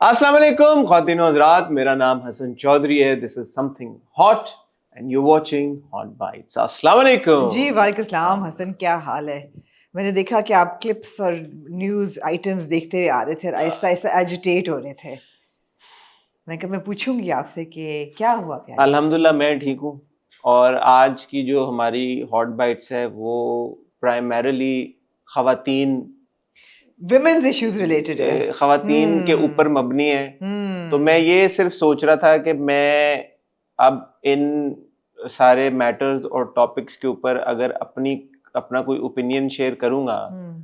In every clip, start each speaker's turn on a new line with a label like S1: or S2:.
S1: अस्सलाम वालेकुम ख्वातीन और हज़रात, मेरा नाम हसन चौधरी है। This is something hot and you watching hot bytes. अस्सलाम वालेकुम।
S2: जी वालेकुम सलाम। हसन, क्या हाल है? मैंने देखा कि आप क्लिप्स और न्यूज़ आइटम्स देखते आ रहे थे और आहिस्ता आहिस्ता एजिटेट हो रहे थे। मैं कहा मैं पूछूंगी आपसे कि क्या हुआ प्यारे हसन?
S1: अल्हम्दुलिल्लाह मैं ठीक हूँ। और आज की जो हमारी हॉट बाइट्स है वो प्राइमरीली ख़वातीन
S2: विमेन्स इश्यूज रिलेटेड है।
S1: ख़वातीन के ऊपर मबनी है। तो मैं
S2: हम्म।
S1: ये सिर्फ सोच रहा था कि मैं अब इन सारे मैटर्स और टॉपिक्स के ऊपर अगर अपना कोई ओपिनियन शेयर करूंगा
S2: हम्म।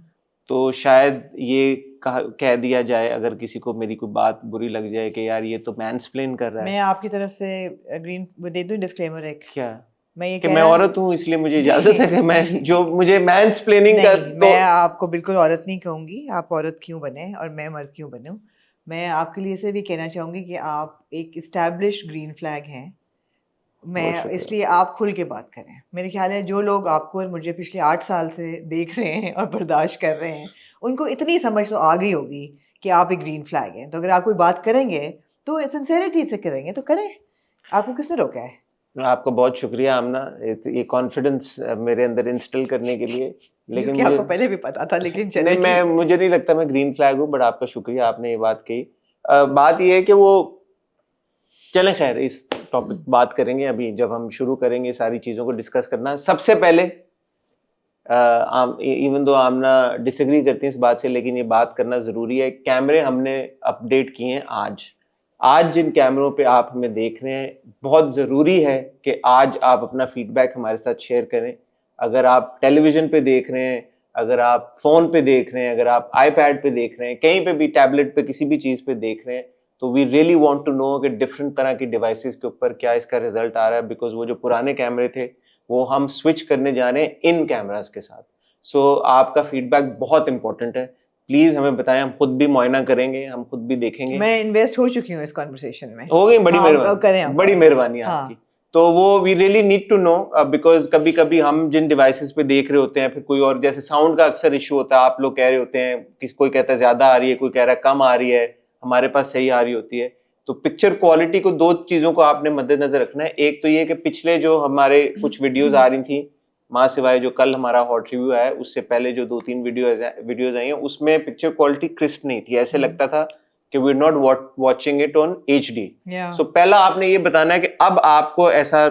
S1: तो शायद ये कह दिया जाए, अगर किसी को मेरी कोई बात बुरी लग जाए कि यार ये तो मैंसप्लेन कर रहा
S2: मैं
S1: है।
S2: आपकी तरफ से ग्रीन वो दे दूं डिस्क्लेमर एक।
S1: क्या
S2: मैं ये
S1: कि मैं
S2: कहना
S1: औरत हूँ इसलिए मुझे इजाजत है
S2: नहीं
S1: कि मैं
S2: नहीं
S1: जो मुझे मैंसप्लेनिंग का
S2: नहीं,
S1: तो
S2: मैं आपको बिल्कुल औरत नहीं कहूंगी। आप औरत क्यों बने और मैं मर्द क्यों बनूं? मैं आपके लिए से भी कहना चाहूंगी कि आप एक इस्टेब्लिश्ड ग्रीन फ्लैग हैं।
S1: बहुत
S2: मैं
S1: शुक्रिया।
S2: इसलिए आप खुल के बात करें। मेरे ख्याल है जो लोग आपको और मुझे पिछले 8 साल से देख रहे हैं और बर्दाश्त कर रहे हैं, उनको इतनी समझ तो आ गई होगी कि आप एक ग्रीन फ्लैग हैं। तो अगर आप कोई बात करेंगे तो सिंसेरिटी से करेंगे तो करें। आपको किसने रोका है?
S1: आपका बहुत शुक्रिया आमना, ये कॉन्फिडेंस मेरे अंदर इंस्टिल करने के लिए।
S2: जो
S1: लेकिन
S2: कि
S1: मुझे
S2: आपको पहले भी पता था, लेकिन
S1: नहीं,
S2: चले
S1: मैं
S2: ठीक।
S1: मुझे नहीं लगता मैं ग्रीन फ्लैग हूँ, बट आपका शुक्रिया, आपने ये बात कही। बात ये है कि वो चले, खैर इस टॉपिक बात करेंगे अभी जब हम शुरू करेंगे सारी चीज़ों को डिस्कस करना। सबसे पहले इवन दो आमना डिसएग्री करती हैं इस बात से, लेकिन ये बात करना ज़रूरी है। कैमरे हमने अपडेट किए हैं आज। आज जिन कैमरों पे आप हमें देख रहे हैं, बहुत ज़रूरी है कि आज आप अपना फीडबैक हमारे साथ शेयर करें। अगर आप टेलीविज़न पे देख रहे हैं, अगर आप फ़ोन पे देख रहे हैं, अगर आप आईपैड पे देख रहे हैं, कहीं पे भी टैबलेट पे किसी भी चीज़ पे देख रहे हैं, तो we really want to know कि डिफरेंट तरह की डिवाइसेस के ऊपर क्या इसका रिजल्ट आ रहा है। बिकॉज वो जो पुराने कैमरे थे वो हम स्विच करने जा रहे हैं इन कैमरास के साथ। सो आपका फीडबैक बहुत इंपॉर्टेंट है। प्लीज हमें बताएं, हम खुद भी मुआयना करेंगे, हम खुद भी देखेंगे।
S2: मैं इन्वेस्ट हो चुकी हूँ इस कॉन्वर्सेशन में।
S1: हो गई, बड़ी
S2: हाँ, अब करें
S1: मेहरबानी,
S2: आप
S1: बड़ी
S2: बात।
S1: मेहरबानी आपकी।
S2: हाँ।
S1: तो वो we really need to know, because कभी कभी हम जिन डिवाइसेस पे देख रहे होते हैं, फिर कोई और जैसे साउंड का अक्सर इशू होता है, आप लोग कह रहे होते हैं कोई कहता है ज्यादा आ रही है, कोई कह रहा है कम आ रही है, हमारे पास सही आ रही होती है। तो पिक्चर क्वालिटी को, दो चीजों को आपने मद्देनजर रखना है। एक तो ये कि पिछले जो हमारे कुछ वीडियोज आ रही थी, माँ सिवाय जो कल हमारा हॉट रिव्यू है, उससे पहले जो 2-3 वीडियोज आई हैं, उसमें पिक्चर क्वालिटी क्रिस्प नहीं थी। ऐसे लगता था कि we are not watching it on HD।
S2: या
S1: सो पहला आपने ये बताना है कि अब आपको ऐसा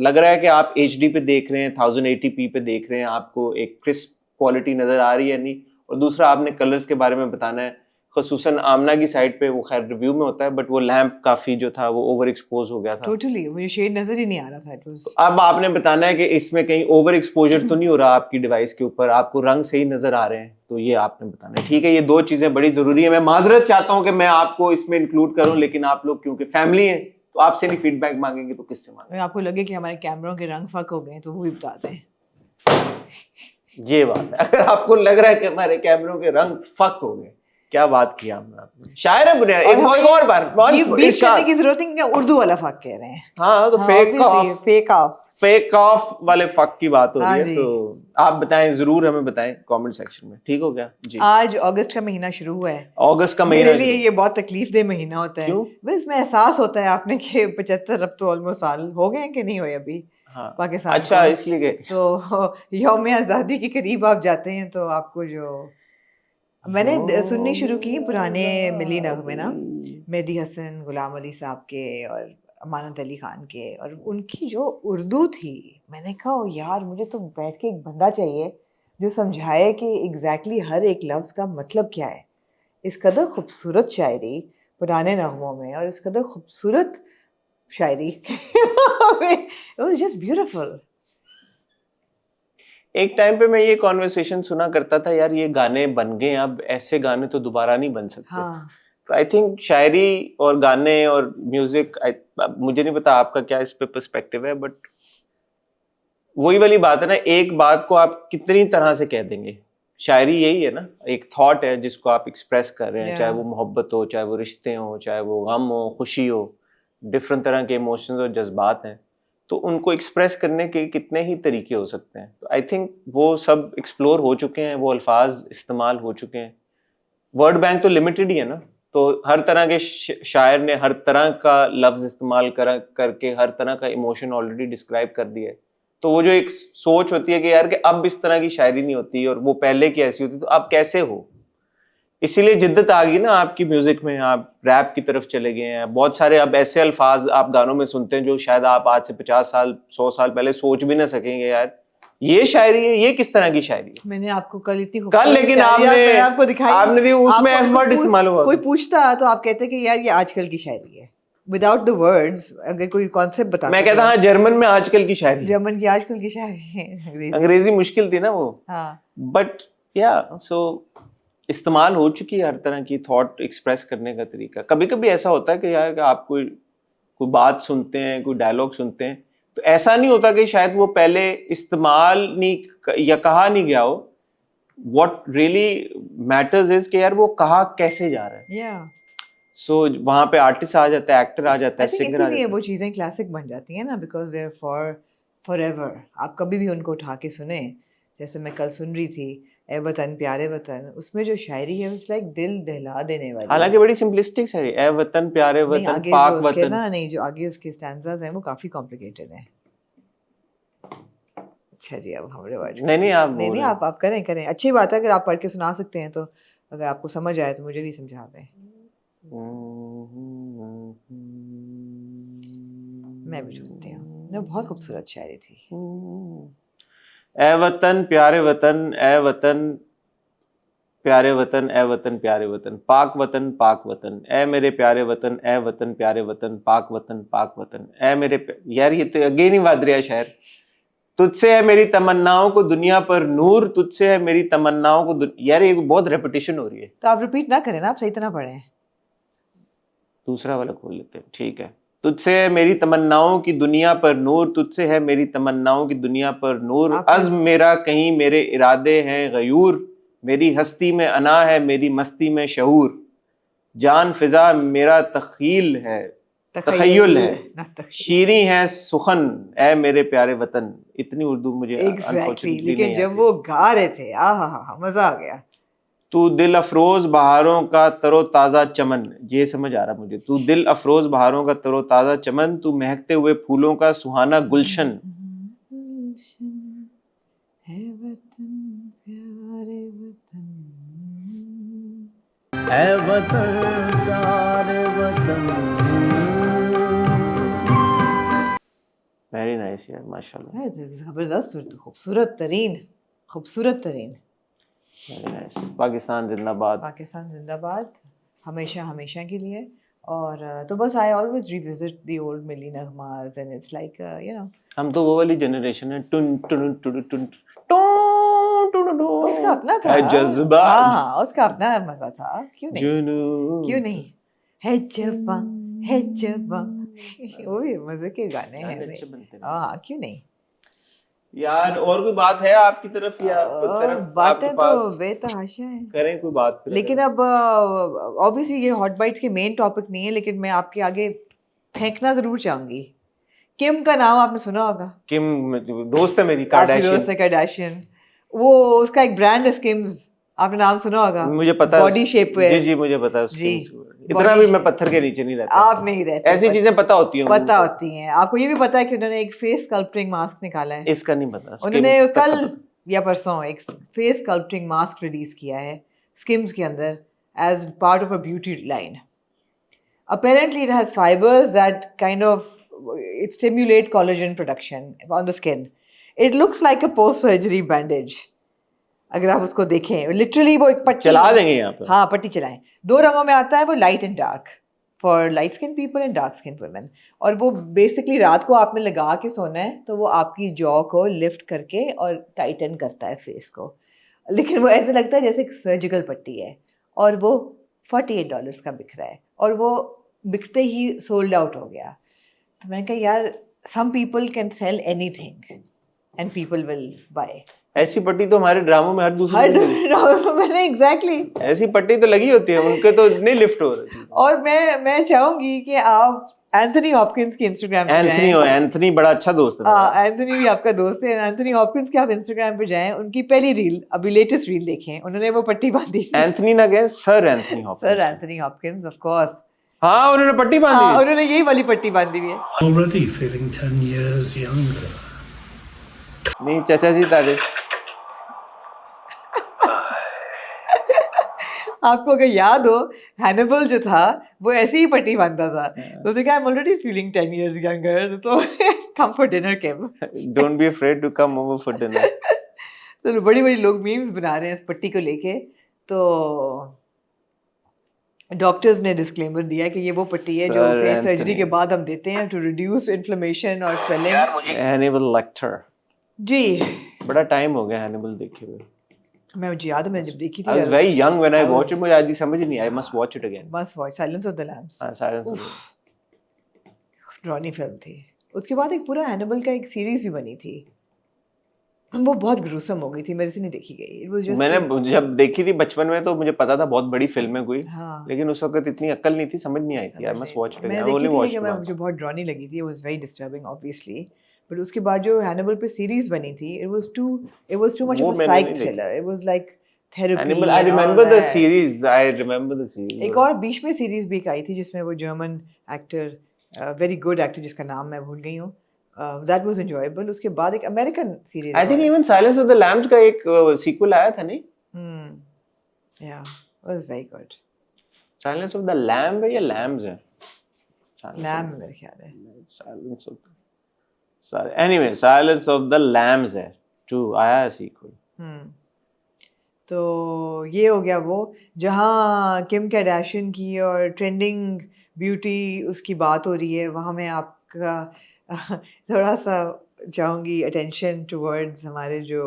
S1: लग रहा है कि आप HD पे देख रहे हैं, 1080p पे देख रहे हैं, आपको एक क्रिस्प क्वालिटी नजर आ रही है नहीं। और दूसरा आपने कलर्स के बारे में बताना है। खसूसन आमना की साइड पे, वो खैर रिव्यू में होता है, बट वो लैंप काफी जो था वो ओवर एक्सपोज हो गया था।
S2: टोटली मुझे शेड नजर ही नहीं आ रहा था। इट
S1: तो
S2: वाज
S1: अब आपने बताना है कि इसमें कहीं ओवर एक्सपोजर तो नहीं हो रहा आपकी डिवाइस के ऊपर, आपको रंग सही नजर आ रहे हैं, तो ये आपने बताना है। ठीक है, ये दो चीजें बड़ी जरूरी है। मैं माजरत चाहता हूं कि मैं आपको इसमें इंक्लूड करूं, लेकिन आप लोग क्योंकि फैमिली है तो आपसे नहीं फीडबैक मांगेंगे तो किससे
S2: अगर
S1: मांगेंगे?
S2: आपको लगे कि हमारे कैमरों के रंग फक हो गए तो वो भी बता दें।
S1: ये बात है। अगर आपको लग रहा है कि हमारे कैमरों के रंग फक हो गए, क्या बात किया हमने, आपने शायर है बुनिया।
S2: और
S1: एक और बार
S2: हमें बीप करने की
S1: इरशाद।
S2: जरूरत नहीं कि उर्दू वाला फक कह रहे हैं।
S1: हाँ, तो
S2: हाँ,
S1: fake
S2: obviously
S1: of,
S2: fake of.
S1: Fake of वाले फक की बात हो रही
S2: हाँ
S1: है।
S2: जी।
S1: तो आप बताएं, जरूर हमें बताएं कमेंट सेक्शन में। ठीक हो गया जी।
S2: आज अगस्त का महीना शुरू हुआ है।
S1: अगस्त का
S2: मेरे
S1: महीना
S2: लिए
S1: शुरू।
S2: ये बहुत तकलीफ दे महीना होता है।
S1: क्यों?
S2: बस इसमें एहसास होता है आपने कि 75 अब तो ऑलमोस्ट साल हो गए हैं कि नहीं हुए अभी
S1: हाँ,
S2: पाकिस्तान
S1: अच्छा,
S2: को।
S1: इसलिए कि
S2: तो यौम आज़ादी के करीब आप जाते हैं तो आपको जो मैंने सुननी शुरू की पुराने मिली नगमे ना, मेहदी हसन, गुलाम अली साहब के और अमानत अली खान के, और उनकी जो उर्दू थी, मैंने कहा "ओ यार, मुझे तो बैठ के एक बंदा चाहिए जो समझाए कि एग्जैक्टली हर एक लफ्ज़ का मतलब क्या है। इस कदर खूबसूरत शायरी पुराने नगमों में और इस कदर खूबसूरत शायरी इट वाज जस्ट ब्यूटीफुल।
S1: एक टाइम पे मैं ये कॉन्वर्सेशन सुना करता था, यार ये गाने बन गए, अब ऐसे गाने तो दोबारा नहीं बन सकते।
S2: हाँ।
S1: तो आई थिंक शायरी और गाने और म्यूजिक, मुझे नहीं पता आपका क्या इस पे पर्सपेक्टिव है, बट वही वाली बात है ना, एक बात को आप कितनी तरह से कह देंगे। शायरी यही है ना, एक थॉट है जिसको आप एक्सप्रेस कर रहे हैं,
S2: या
S1: चाहे वो मोहब्बत हो, चाहे वो रिश्ते हो, चाहे वो गम हो, खुशी हो, डिफरेंट तरह के इमोशंस और जज्बात हैं। तो उनको एक्सप्रेस करने के कितने ही तरीके हो सकते हैं। तो आई थिंक वो सब एक्सप्लोर हो चुके हैं, वो अल्फाज इस्तेमाल हो चुके हैं। वर्ड बैंक तो लिमिटेड ही है ना। तो हर तरह के शायर ने हर तरह का लफ्ज इस्तेमाल करके हर तरह का इमोशन ऑलरेडी डिस्क्राइब कर दिया है। तो वो जो एक सोच होती है कि यार कि अब इस तरह की शायरी नहीं होती और वो पहले की ऐसी होती, तो अब कैसे हो, इसीलिए जिद्दत आ गई ना आपकी म्यूजिक में, आप रैप की तरफ चले गए हैं। बहुत सारे अब ऐसे अल्फाज आप गानों में सुनते हैं जो शायद आप आज से 50 साल 100 साल पहले सोच भी ना सकेंगे, यार ये शायरी है, ये किस तरह की शायरी है।
S2: मैंने आपको कल इतनी
S1: कल लेकिन
S2: मैंने आपको दिखाई,
S1: आपने भी उसमें एफ वर्ड इस्तेमाल हुआ।
S2: कोई पूछता तो आप कहते कि यार ये आजकल की शायरी है, विदाउट द वर्ड्स। अगर कोई कॉन्सेप्ट बताता,
S1: मैं कहता हाँ जर्मन में आजकल की शायरी,
S2: जर्मन की आजकल की शायरी है,
S1: अंग्रेजी मुश्किल थी ना वो।
S2: हाँ,
S1: बट या सो इस्तेमाल हो चुकी है हर तरह की थॉट एक्सप्रेस करने का तरीका। कभी कभी ऐसा होता है कि यार आप कोई बात सुनते हैं, कोई डायलॉग सुनते हैं, तो ऐसा नहीं होता कि शायद वो पहले इस्तेमाल नहीं या कहा नहीं गया हो। व्हाट रियली मैटर्स इज कि यार वो कहा कैसे जा रहा है।
S2: yeah.
S1: सो वहां पे आर्टिस्ट आ जाता है, एक्टर आ जाता है, सिंगर आ जाता है।
S2: वो चीजें क्लासिक बन जाती हैं ना, because they are forever. आप कभी भी उनको उठा के सुने, जैसे मैं कल सुन रही थी ए वतन प्यारे वतन, उसमें जो शायरी है उस लाइक दिल दहला देने वाली।
S1: हालांकि बड़ी सिंपलिस्टिक शायरी, ए वतन प्यारे वतन पाक वतन
S2: ना, नहीं जो आगे उसके स्टैंजास हैं वो काफी कॉम्प्लिकेटेड हैं। अच्छा जी, अब हमारे वर्ड
S1: नहीं
S2: आप करें अच्छी बात है। अगर आप पढ़ के सुना सकते हैं तो, अगर आपको समझ आए तो मुझे भी समझा दें। मैं भी सुनती हूँ, बहुत खूबसूरत शायरी थी।
S1: ए वतन प्यारे वतन, ए वतन प्यारे वतन, ए वतन प्यारे वतन, पाक वतन, ए मेरे प्यारे वतन, ए वतन प्यारे वतन, पाक वतन, ए मेरे यार ये तो अगेन ही वाद रहा शायर। तुझसे है मेरी तमन्नाओं को दुनिया पर नूर, तुझसे है मेरी तमन्नाओं को यार ये बहुत रेपिटेशन हो रही है,
S2: तो आप रिपीट ना करें ना, आप सही तरह पढ़ें।
S1: दूसरा वाला खोल लेते हैं, ठीक है। तुझसे है मेरी तमन्नाओं की दुनिया पर नूर, तुझसे है मेरी तमन्नाओं की दुनिया पर नूर, अज़्म मेरा कहीं मेरे इरादे हैं गयूर, मेरी हस्ती में अना है मेरी मस्ती में शऊर, जान फिजा मेरा तखील है तखय्युल है, शीरी है सुखन ए मेरे प्यारे वतन। इतनी उर्दू मुझे
S2: exactly, लेकिन जब वो गा रहे थे मजा आ गया।
S1: तू दिल अफरोज बहारों का तरो ताज़ा चमन, ये समझ आ रहा मुझे, तू दिल अफरोज बहारों का तरो ताज़ा चमन, तू महकते हुए फूलों का सुहाना गुलशन,
S2: है वतन प्यारे वतन,
S1: है वतन प्यारे वतन। वेरी नाइस यार, माशाल्लाह,
S2: जबरदस्त उर्दू, खूबसूरत तरीन।
S1: Very nice. पाकिस्तान जिंदाबाद,
S2: पाकिस्तान जिंदाबाद, हमेशा हमेशा के लिए। और तो बस I always revisit the old मिली नगमास and it's like you know,
S1: हम तो वो वाली जनरेशन है, टुन टुन टुन टुन
S2: उसका अपना था
S1: जज्बा,
S2: हाँ उसका अपना मजा था। क्यों नहीं है जज्बा वो भी मजे के गाने हैं। हाँ क्यों नहीं
S1: यार। और कोई बात है आपकी तरफ या
S2: बातें तो बेतहाशा है,
S1: करें कोई बात करें।
S2: लेकिन अब ऑब्वियसली ये हॉट बाइट्स के मेन टॉपिक नहीं है, लेकिन मैं आपके आगे फेंकना जरूर चाहूंगी। किम का नाम आपने सुना होगा?
S1: किम दोस्त है मेरी,
S2: कार्डाशियन। वो उसका एक ब्रांड है स्किम्स, आपने नाम सुना होगा?
S1: मुझे पता है,
S2: बॉडी शेप पे।
S1: जी मुझे पता है
S2: जी,
S1: इतना भी मैं पत्थर के नीचे नहीं रहता।
S2: आप नहीं रहते,
S1: ऐसी चीजें पता होती
S2: हैं। आपको ये भी पता है कि उन्होंने एक फेस स्कल्पटिंग मास्क निकाला है?
S1: इसका नहीं पता।
S2: उन्होंने कल या परसों एक फेस स्कल्पटिंग मास्क रिलीज किया है स्किम्स के अंदर as part of a beauty line. Apparently it has fibers that kind of it stimulate collagen production on the skin. It looks like a post-surgery bandage. अगर आप उसको देखें, literally वो एक पट्टी
S1: चला देंगे यहाँ पर।
S2: हाँ पट्टी चलाएं। 2 रंगों में आता है वो, light and dark, for light skin people and dark skin women. और वो बेसिकली रात को आपने लगा के सोना है तो वो आपकी जॉ को लिफ्ट करके और टाइटन करता है फेस को। लेकिन वो ऐसे लगता है जैसे एक सर्जिकल पट्टी है, और वो $48 का बिक रहा है, और वो बिकते ही सोल्ड आउट हो गया। तो मैंने कहा यार, some people can sell anything and people will buy.
S1: ऐसी पट्टी तो हमारे ड्रामों में हर दूसरे
S2: ड्रामे में एग्जैक्टली
S1: ऐसी पट्टी तो लगी होती है, उनके तो नहीं लिफ्ट हो रही।
S2: और मैं चाहूंगी कि आप एंथनी हॉपकिंस की इंस्टाग्राम पे जाएं।
S1: एंथनी बड़ा अच्छा दोस्त है मेरा।
S2: एंथनी भी आपका दोस्त है। एंथनी हॉपकिंस के आप इंस्टाग्राम पे जाएं, उनकी पहली रील, अभी लेटेस्ट रील देखें, उन्होंने वो पट्टी बांधी हुई है।
S1: एंथनी ना कहें, sir Anthony
S2: sir
S1: Hopkins.
S2: Anthony Hopkins, of course.
S1: हाँ, उन्होंने पट्टी बांधी
S2: हाँ,
S1: है।
S2: उन्होंने यही वाली पट्टी बांधी हुई है।
S3: Already feeling 10 years younger.
S1: नहीं चाचा जी तारीफ।
S2: आपको अगर याद हो, हैनिबल जो था वो ऐसे ही पट्टी बांधता था, तो उसने कहा I am already feeling 10 years younger, तो come for dinner Kim.
S1: Don't be afraid to come over for dinner.
S2: तो बड़ी बड़ी लोग मीम्स बना रहे हैं इस पट्टी को लेके। तो डॉक्टर्स ने डिस्क्लेमर दिया कि ये वो पट्टी है जो
S1: Sir
S2: फेस
S1: Anthony.
S2: सर्जरी के बाद हम देते हैं टू रिड्यूस इन्फ्लेमेशन और स्वेलिंग।
S1: Hannibal Lecter.
S2: जी,
S1: बड़ा टाइम हो गया हैनिबल देखे हुए।
S2: मैं मुझे याद है मैंने जब देखी थी।
S1: I was very young when I
S2: I was-
S1: watched it. मुझे आज ही समझ नहीं आई। I must watch it again.
S2: Must watch silence of the lambs.
S1: Silence of
S2: ड्रॉनी फिल्म थी। उसके बाद एक पूरा हैनिबल का एक सीरीज भी बनी थी, वो बहुत ग्रूसम हो गई थी, मेरे से नहीं देखी गई। इट वाज जस्ट
S1: मैंने जब देखी थी बचपन में तो मुझे पता था बहुत बड़ी फिल्म है कोई,
S2: हाँ,
S1: लेकिन उस वक्त इतनी अक्ल नहीं थी, समझ नहीं आई थी। आई मस्ट वॉच इट
S2: मैंने
S1: अगेन।
S2: देखी
S1: ओनली
S2: थी
S1: वॉच
S2: लेकिन मैं मुझे बहुत ड्रॉनी लगी थी। It was very disturbing obviously, but उसके बाद जो हैनिबल पे सीरीज बनी थी, इट वाज टू मच
S1: वो
S2: ऑफ अ
S1: मैंने
S2: साइक
S1: नहीं देखी।
S2: Thriller. It was like therapy.
S1: Hannibal, I remember the series, I remember the series.
S2: एक और बीच में सीरीज भी एक आई थी जिसमें वो German actor, very good actor जिसका नाम मैं भूल गई हूँ, दैट वाज एंजॉयबल। उसके बाद एक American series,
S1: I think even Silence of the Lambs का एक सीक्वल आया था नहीं?
S2: या was very good.
S1: Silence of the Lamb है या लैम्स है?
S2: लैम मेरे ख्याल है।
S1: Silence of anyway, Silence of the Lambs है टू आया है सीक्वल।
S2: तो ये हो गया वो, जहाँ किम कैरदाशियन की और ट्रेंडिंग ब्यूटी उसकी बात हो रही है, वहाँ मैं आपका थोड़ा सा चाहूँगी अटेंशन टुवर्ड्स हमारे जो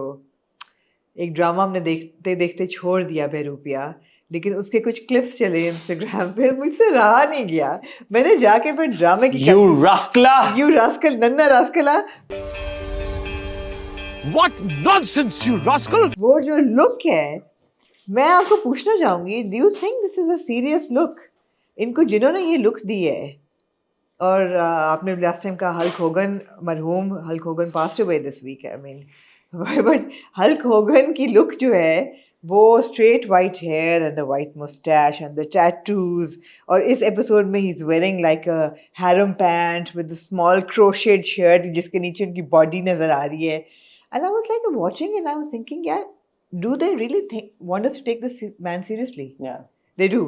S2: एक ड्रामा हमने देखते देखते छोड़ दिया बेरूपिया, लेकिन उसके कुछ क्लिप्स चले इंस्टाग्राम पे, मुझसे रहा नहीं गया। मैंने जाके फिर ड्रामे की
S1: यू रास्कल
S2: नन्ना रास्कला,
S3: What nonsense, you rascal!
S2: वो जो लुक है, मैं आपको पूछना चाहूंगी, do you think this is a serious look? इनको जिन्होंने ये लुक दी है, और आपने लास्ट टाइम का हल्क होगन, मरहूम Hulk Hogan passed away this week, I mean, but Hulk Hogan की लुक जो है वो straight white hair and the white moustache and the tattoos, और इस एपिसोड में ही is wearing like a harem pant with small crocheted shirt जिसके नीचे उनकी बॉडी नजर आ रही है। And I was like watching and I was thinking, yeah, do they really want us to take this man seriously?
S1: Yeah.
S2: They do.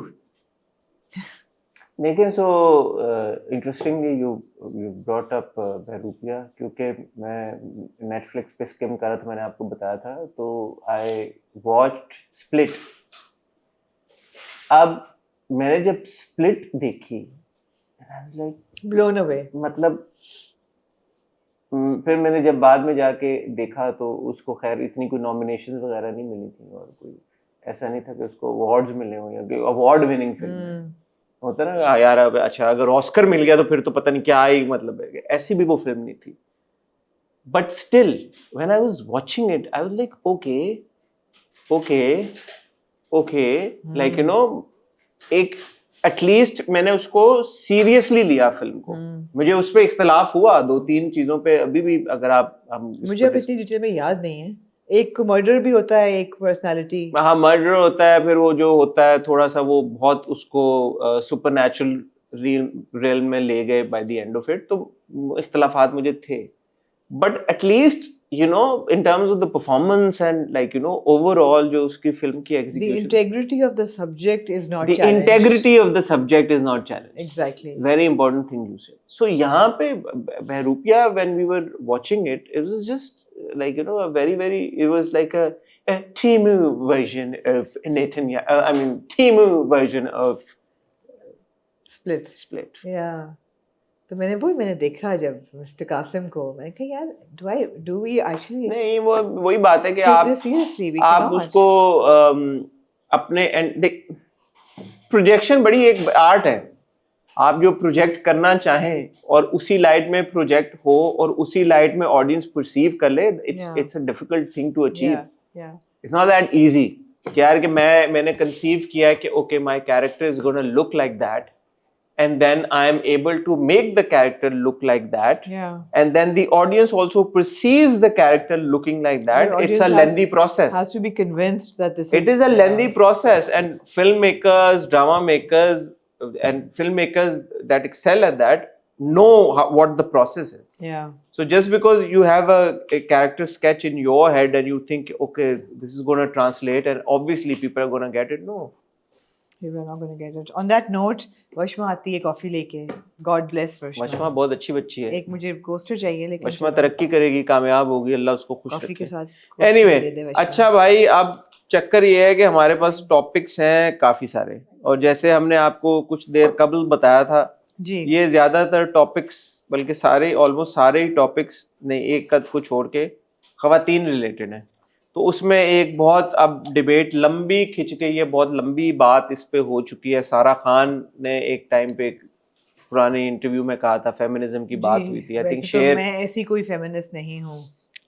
S1: लेकिन so interestingly you brought up बेरूपिया, क्योंकि मैं नेटफ्लिक्स पे स्किम कर रहा था, मैंने आपको बताया था, तो आई वॉच्ड स्प्लिट। अब मैंने जब स्प्लिट देखी, I was like
S2: Blown away.
S1: मतलब फिर मैंने जब बाद में जाके देखा तो उसको खैर इतनी कोई नॉमिनेशन वगैरह नहीं मिली थी, और कोई ऐसा नहीं था कि उसको अवार्ड्स मिले हों या अवार्ड विनिंग फिल्म होता ना यार। अब अच्छा अगर ऑस्कर मिल गया तो फिर तो पता नहीं क्या ही मतलब है, ऐसी भी वो फिल्म नहीं थी। But still when I was watching it I was like okay like you no, एक एटलीस्ट मैंने उसको सीरियसली लिया फिल्म को। मुझे उस पे इख्तलाफ हुआ 2-3 चीजों पे, अभी भी अगर हम
S2: मुझे अब इतनी डिटेल में याद नहीं है। एक मर्डर भी होता है, एक पर्सनालिटी,
S1: हाँ मर्डर होता है, फिर वो जो होता है थोड़ा सा वो बहुत उसको सुपरनैचुरल रियल में ले गए by the end of it, तो इख्तलाफात मुझे थे। But at least you know in terms of the performance and like you know overall जो उसकी फिल्म की execution,
S2: the integrity of the subject is not
S1: the
S2: challenged.
S1: integrity of the subject is not challenged.
S2: Exactly.
S1: Very important thing you said. So यहाँ पे बेरूपिया when we were watching it, it was just like you know a very it was like a Timu version of Netanyahu. I mean Timu version of Split.
S2: Yeah. तो मैंने देखा जब mister Qasim को, मैंने कहा यार do we actually
S1: नहीं, वो वही बात है कि
S2: take this seriously? We
S1: आप
S2: cannot.
S1: उसको अपने प्रोजेक्शन बड़ी एक आर्ट है। आप जो प्रोजेक्ट करना चाहें और उसी लाइट में प्रोजेक्ट हो और उसी लाइट में ऑडियंस परसीव कर ले, it's a difficult thing to achieve. It's not that easy कि यार कि मैंने कंसीव किया है कि okay my character is gonna look like that and then I am able to make the character look like that,
S2: Yeah.
S1: and then the audience also perceives the character looking like that.
S2: The
S1: It's a
S2: audience
S1: lengthy process.
S2: has to be convinced that this
S1: It is a lengthy process, and filmmakers, drama makers, and filmmakers that excel at that know what the process is.
S2: Yeah.
S1: So just because you have a character sketch in your head and you think, okay, this is going to translate and obviously people are going to get it, no.
S2: You are not going to get it. On that note, वशमा आती है coffee लेके. God bless वशमा.
S1: वशमा बहुत अच्छी बच्ची है.
S2: एक मुझे coaster चाहिए लेकिन
S1: वशमा तरक्की करेगी, कामयाब होगी, अल्लाह उसको खुश
S2: कॉफी के
S1: रखे.
S2: साथ
S1: Anyway,
S2: दे दे वशमा.
S1: अच्छा भाई, अब चक्कर ये है कि हमारे पास टॉपिक्स हैं काफी सारे, और जैसे हमने आपको कुछ देर कबल बताया था
S2: जी.
S1: ये ज्यादातर टॉपिक्स, बल्कि सारे ऑलमोस्ट सारे ही टॉपिक्स नहीं, एक कद को छोड़ के खवातीन रिलेटेड हैं. तो उसमें एक बहुत अब डिबेट लंबी खिंच गई है, बहुत लंबी बात इस पे हो चुकी है. सारा खान ने एक टाइम पे एक पुराने इंटरव्यू में कहा था फेमिनिज्म की बात हुई थी. आई थिंक शेर,
S2: मैं ऐसी कोई फेमिनिस्ट नहीं हूँ.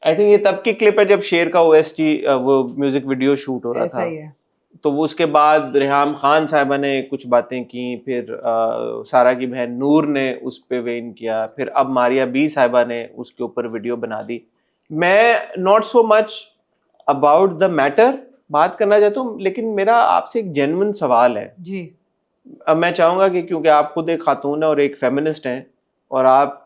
S1: आई थिंक ये तब की क्लिप है जब शेर का OST वो म्यूजिक वीडियो शूट हो रहा
S2: ऐसा
S1: था.
S2: ही है.
S1: तो वो उसके बाद रेहाम खान साहिबा ने कुछ बातें की, फिर सारा की बहन नूर ने उस पे वेन किया, फिर अब मारिया बी साहिबा ने उसके ऊपर वीडियो बना दी. मैं not so much about the matter बात करना चाहता हूँ, लेकिन मेरा आपसे एक जेन्युइन सवाल है
S2: जी.
S1: अब मैं चाहूँगा कि क्योंकि आप खुद एक खातून है और एक फेमिनिस्ट हैं और आप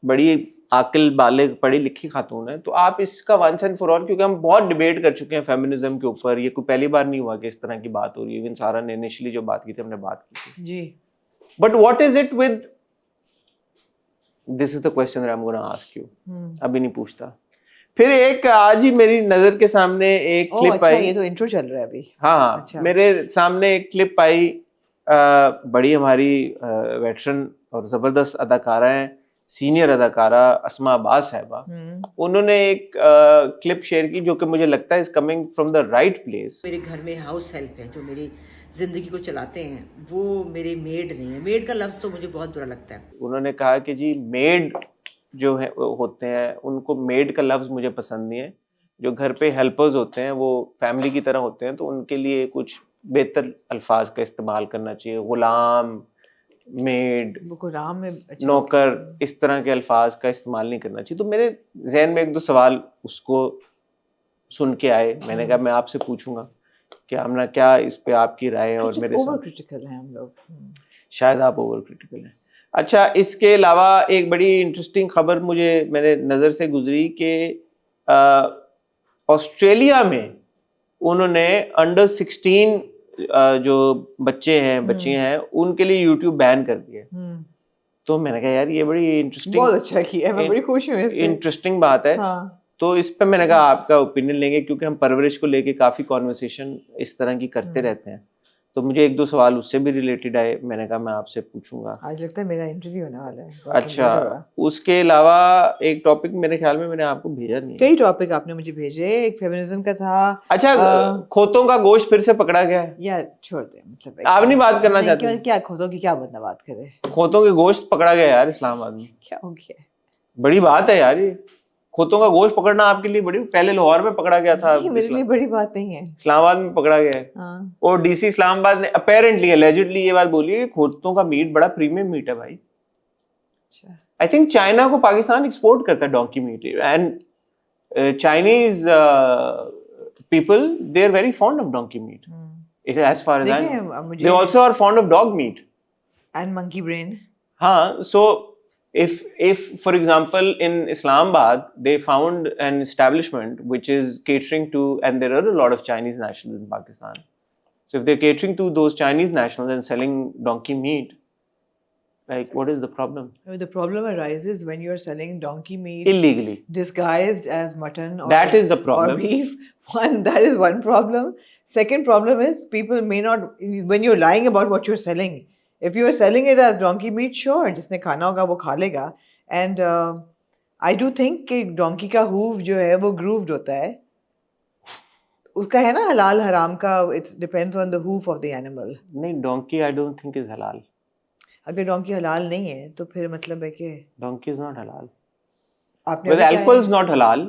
S1: बड़ी आकिल बालिग पढ़ी लिखी खातून है, तो आप इसका वंस एंड फॉर ऑल, क्योंकि हम बहुत डिबेट कर चुके हैं फेमिनिज्म के ऊपर, ये कोई पहली बार नहीं हुआ कि इस तरह की बात हो रही है. इवन सारा ने इनिशियली जो बात की थी हमने बात की थी
S2: जी.
S1: But what is it with, this is the question that I am gonna ask you. अभी नहीं पूछता. फिर एक आज ही मेरी नजर के सामने एक क्लिप
S2: अच्छा,
S1: आई.
S2: ये तो इंट्रो चल रहा है अभी.
S1: हाँ,
S2: अच्छा.
S1: मेरे सामने एक क्लिप आई, बड़ी हमारी वेटरन और जबरदस्त अदाकारा हैं, सीनियर अदाकारा अस्मा अब्बास साहिबा. उन्होंने एक क्लिप शेयर की जो कि मुझे लगता है is coming from the right place.
S4: मेरे घर में हाउस हेल्प है जो मेरी जिंदगी को चलाते हैं, वो मेरे मेड नहीं है. मेड का लफ्ज तो मुझे बहुत बुरा लगता है.
S1: उन्होंने कहा कि जी मेड जो है होते हैं उनको मेड का लफ्ज मुझे पसंद नहीं है. जो घर पे हेल्पर्स होते हैं वो फैमिली की तरह होते हैं, तो उनके लिए कुछ बेहतर अल्फाज का इस्तेमाल करना चाहिए. गुलाम, मेड,
S2: गुलाम में अच्छा
S1: नौकर, इस तरह के अल्फाज का इस्तेमाल नहीं करना चाहिए. तो मेरे जहन में एक दो सवाल उसको सुन के आए. मैंने कहा मैं आपसे पूछूंगा कि आमना क्या इस पे आपकी राय है. और मेरे
S2: ओवर क्रिटिकल हैं हम लोग.
S1: शायद आप ओवर क्रिटिकल हैं. अच्छा, इसके अलावा एक बड़ी इंटरेस्टिंग खबर मुझे मेरे नज़र से गुजरी कि ऑस्ट्रेलिया में उन्होंने अंडर 16 जो बच्चे हैं बच्चियां हैं उनके लिए यूट्यूब बैन कर दिया. तो मैंने कहा यार ये बड़ी इंटरेस्टिंग,
S2: बहुत अच्छा किया है, मैं बड़ी खुश हूँ इससे.
S1: इंटरेस्टिंग बात है.
S2: हाँ.
S1: तो इस पे मैंने कहा आपका ओपिनियन लेंगे, क्योंकि हम परवरिश को लेके काफ़ी कॉन्वर्सेशन इस तरह की करते रहते हैं. तो मुझे एक दो सवाल उससे भी रिलेटेड आए, मैंने कहा मैं आपसे पूछूंगा.
S2: आज लगता है मेरा इंटरव्यू होने वाला है.
S1: अच्छा, उसके अलावा एक टॉपिक मेरे ख्याल में मैंने आपको भेजा नहीं.
S2: कई टॉपिक आपने मुझे भेजे. एक फेमिनिज्म का था.
S1: अच्छा, खोतों का गोश्त फिर से पकड़ा गया है.
S2: यार छोड़ दे, मतलब
S1: आप नहीं बात करना चाहते?
S2: क्या खोतों की क्या बंदा बात करे.
S1: खोतों के गोश्त पकड़ा गया यार इस्लामाबाद में.
S2: क्या हो गया?
S1: बड़ी बात है यार ये. खोतों का गोश्त पकड़ना आपके लिए बड़ी, पहले लाहौर में पकड़ा गया था,
S2: मेरे लिए बड़ी बात नहीं है.
S1: इस्लामाबाद में पकड़ा गया है.
S2: हाँ.
S1: और DC इस्लामाबाद ने अपेरेंटली एलिजिडली ये बात बोली है कि खोतों का मीट बड़ा प्रीमियम मीट है भाई.
S2: अच्छा.
S1: आई थिंक चाइना को पाकिस्तान एक्सपोर्ट करता है donkey meat, and Chinese people they are very fond of donkey meat. It as far as I know they also are fond of dog meat
S2: and monkey brain.
S1: हाँ, so if for example in Islamabad they found an establishment which is catering to, and there are a lot of Chinese nationals in Pakistan, so if they're catering to those Chinese nationals and selling donkey meat, like what is the problem?
S2: The problem arises when you are selling donkey meat
S1: illegally
S2: disguised as mutton or,
S1: that is the problem.
S2: Or beef. That is one problem. Second problem is people may not, when you're lying about what you're selling, if you are selling it as donkey meat, sure, जिसने खाना होगा वो खा लेगा. And I do think कि donkey का hoof जो है वो grooved होता है. उसका है ना हलाल हराम का, it depends on the hoof of the animal.
S1: नहीं, donkey I don't think is halal.
S2: अगर donkey हलाल नहीं है तो फिर मतलब है कि
S1: donkey is not halal.
S2: आपने
S1: well, alcohol is not halal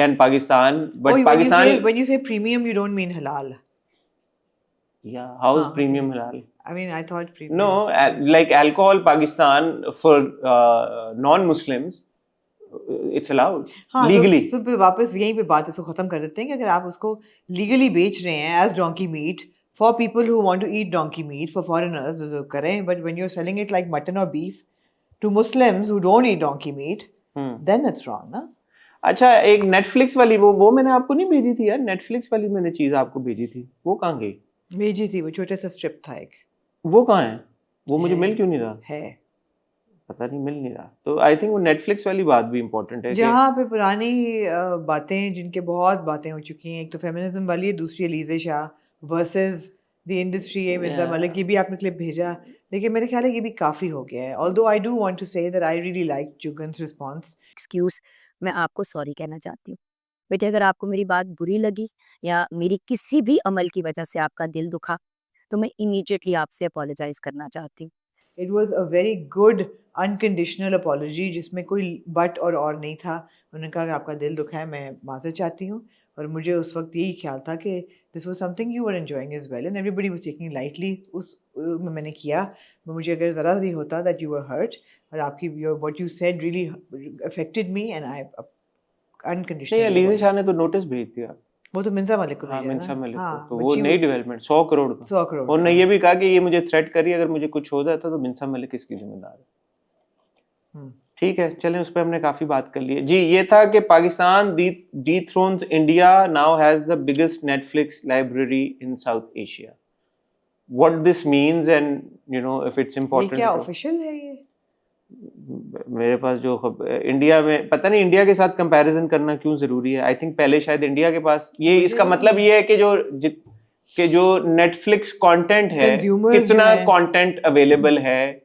S1: in Pakistan, but Pakistan
S2: when you say premium you don't mean halal.
S1: Yeah, how is
S2: हाँ,
S1: premium halal?
S2: I mean, I thought premium.
S1: No, like alcohol, Pakistan for non-Muslims, it's allowed
S2: हाँ,
S1: legally.
S2: तो फिर वापस यहीं पे बात इसको खत्म कर देते हैं कि अगर आप उसको लीगली बेच रहे हैं as donkey meat for people who want to eat donkey meat for foreigners तो करें, but when you are selling it like mutton और beef to Muslims who don't eat donkey meat then it's wrong ना.
S1: अच्छा, एक Netflix वाली वो मैंने आपको नहीं भेजी थी यार, नेटफ्लिक्स वाली मैंने चीज आपको भेजी थी, वो कहाँ गई?
S2: भेजी थी, वो छोटा सा स्ट्रिप था एक.
S1: वो कहाँ है? वो मुझे
S2: है।
S1: मिल क्यों नहीं रहा?
S2: है
S1: पता नहीं, मिल नहीं रहा. तो आई थिंक वो नेटफ्लिक्स वाली बात भी इम्पोर्टेंट है कि
S2: जहाँ पे पुरानी बातें जिनके बहुत बातें हो चुकी हैं. एक तो फेमिनिज्म वाली है, दूसरी Alizeh Shah versus the industry. ये मिर्जा
S1: Yeah.
S2: मलिक की भी आपने क्लिप भेजा, लेकिन मेरे ख्याल है ये भी काफ़ी हो गया है. Although I do want to say that I really like Jugun's response.
S5: Excuse, मैं आपको सॉरी कहना चाहती हूँ बेटे। अगर आपको मेरी बात बुरी लगी या मेरी किसी भी अमल की वजह से आपका दिल दुखा तो मैं इमीडिएटली आपसे अपोलोजाइज करना चाहती हूँ.
S2: It was a very good unconditional apology जिसमें कोई बट और नहीं था. उन्होंने कहा कि आपका दिल दुखा है, मैं माजर चाहती हूँ. और मुझे उस वक्त यही ख्याल था कि this was something you were enjoying as well and everybody was taking lightly. उस में मैंने किया. मुझे अगर ज़रा भी होता दैट यू वर हर्ट और आपकी what you said really affected me and I
S1: नहीं,
S2: अनकंडीशनली.
S1: अलीज़े शाह ने तो नोटिस भेज दिया.
S2: वो तो मिर्जा मलिक को
S1: हाँ,
S2: भेजा
S1: मिर्जा
S2: ना.
S1: मलिक को.
S2: हाँ,
S1: तो
S2: but
S1: वो
S2: she
S1: नई
S2: was-
S1: डेवलपमेंट 100 करोड़ का.
S2: 100 करोड़
S1: उन्होंने
S2: का.
S1: ये भी कहा कि ये मुझे थ्रेट करी, अगर मुझे कुछ हो जाता तो मिर्जा मलिक इसकी जिम्मेदार है.
S2: हम्म.
S1: ठीक है, चलें, उस पर हमने काफी बात कर ली है. जी, ये था कि Pakistan dethrones India, now has the biggest Netflix library in South Asia. What this means and if it's
S2: ये
S1: important.
S2: क्या ऑफिशियल है ये?
S1: मेरे पास जो इंडिया में, पता नहीं इंडिया के साथ कंपैरिजन करना क्यों जरूरी है. आई थिंक पहले शायद इंडिया के पास ये, इसका मतलब ये है कि जो नेटफ्लिक्स कंटेंट है,
S2: Consumers
S1: कितना
S2: जो हैं।
S1: कंटेंट अवेलेबल है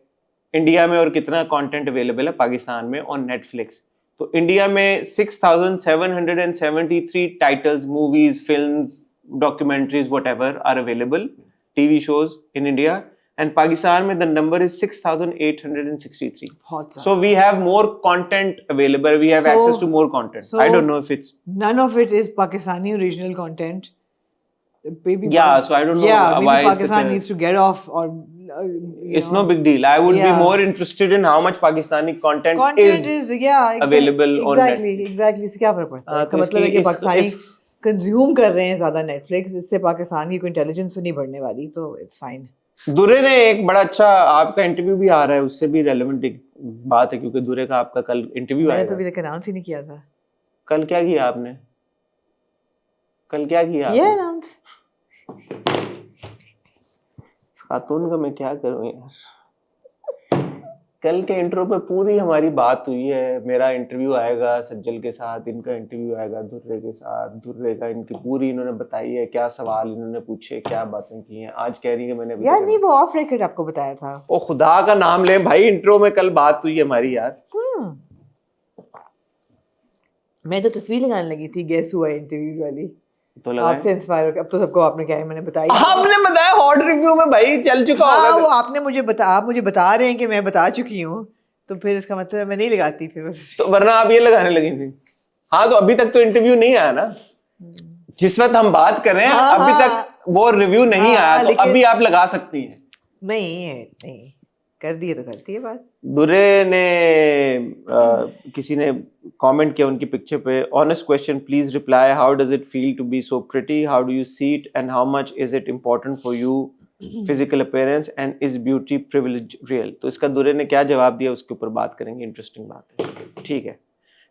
S1: इंडिया में और कितना कंटेंट अवेलेबल है पाकिस्तान में ऑन नेटफ्लिक्स. तो इंडिया में 6,773 titles, movies, films, documentaries, whatever are available, TV shows in India. And Pakistan में the number is 6,863.
S2: बहुत सारा.
S1: So we have more content available. We have
S2: So-
S1: access to more content.
S2: so-
S1: I don't know if it's
S2: None of it is Pakistani original content. Maybe
S1: Yeah, so I don't know
S2: Yeah, maybe
S1: why is it
S2: Pakistan
S1: a-
S2: needs to get off or
S1: it's no big deal. I would be
S2: Yeah.
S1: more interested in how much Pakistani content
S2: content
S1: is.
S2: is yeah
S1: available on
S2: exactly
S1: Netflix.
S2: exactly. इससे क्या फर्क पड़ता है?
S1: हाँ,
S2: इसका
S1: तो
S2: मतलब है कि
S1: इसकी-
S2: पाकिस्तानी
S1: इस-
S2: कंज्यूम कर रहे हैं ज्यादा नेटफ्लिक्स. इससे पाकिस्तान की कोई इंटेलिजेंस तो नहीं बढ़ने वाली. So it's fine.
S1: दुरे ने एक बड़ा अच्छा, आपका इंटरव्यू भी आ रहा है, उससे भी रेलेवेंट एक बात है, क्योंकि दुरे का आपका कल इंटरव्यू
S2: मैंने
S1: आएगा.
S2: तो अभी तक अनाउंस ही नहीं किया था.
S1: कल क्या किया आपने? कल क्या किया
S2: ये
S1: आपने?
S2: अनाउंस
S1: खातून का मैं क्या करूं यार. कल के इंट्रो पे पूरी हमारी बात हुई है. मेरा इंटरव्यू आएगा सज्जल के साथ, इनका इंटरव्यू आएगा दुर्रे के साथ. दुर्रे का इनकी पूरी इन्होंने बताई है, क्या सवाल इन्होंने पूछे, क्या बातें की हैं. आज कह रही है कि मैंने अभी
S2: यार
S1: तक-
S2: नहीं, वो ऑफ रिकॉर्ड आपको बताया था.
S1: ओ खुदा का नाम ले भाई, इंट्रो में कल बात हुई है हमारी यार.
S2: मैं तो तस्वीर लगाने लगी थी गेस हुआ इंटरव्यू वाली.
S1: तो लगा
S2: आपसे इंस्पायर होकर अब तो सबको आपने क्या है मैंने बताई.
S1: आपने बताया हॉट रिव्यू में भाई चल चुका
S2: हाँ, वो
S1: होगा.
S2: आपने मुझे आप मुझे बता रहे हैं कि मैं बता चुकी हूँ, तो फिर इसका मतलब मैं नहीं लगाती फिर बस.
S1: तो वरना आप ये लगाने लगी थी. हाँ, तो अभी तक तो इंटरव्यू नहीं आया ना, जिस वक्त हम बात कर रहे हैं.
S2: हाँ,
S1: अभी
S2: हाँ.
S1: तक वो रिव्यू नहीं
S2: हाँ,
S1: आया, तो
S2: लेकिन-
S1: अभी आप लगा सकती हैं.
S2: नहीं कर दिए तो करती है बात.
S1: दुरे ने किसी ने कमेंट किया उनकी पिक्चर पे, honest question please reply, how does it feel to be so pretty, how do you see it and how much is it important for you, physical appearance and is beauty privilege real. तो इसका दुरे ने क्या जवाब दिया उसके ऊपर बात करेंगे, इंटरेस्टिंग बात है. ठीक है,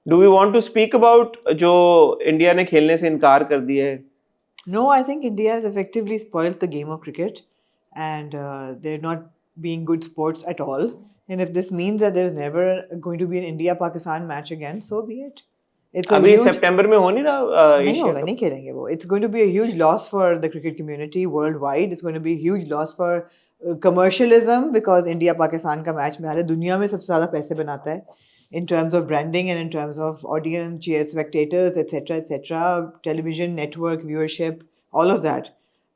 S1: do we want to speak about जो इंडिया ने खेलने से इनकार कर दिया है?
S2: No, I think India has effectively spoiled the game of cricket, and they're not being good sports at all. And if this means that there's never going to be an India-Pakistan match again, so be it. It's a
S1: अभी
S2: huge,
S1: सितंबर में हो नहीं रहा
S2: नहीं
S1: Asia
S2: होगा,
S1: cup?
S2: नहीं खेलेंगे वो. It's going to be a huge loss for the cricket community worldwide. It's going to be a huge loss for commercialism because India-Pakistan का मैच में हाल दुनिया में सबसे ज़्यादा पैसे बनाता है in terms of branding and in terms of audience, cheer, spectators, etc., television, network, viewership, all of that.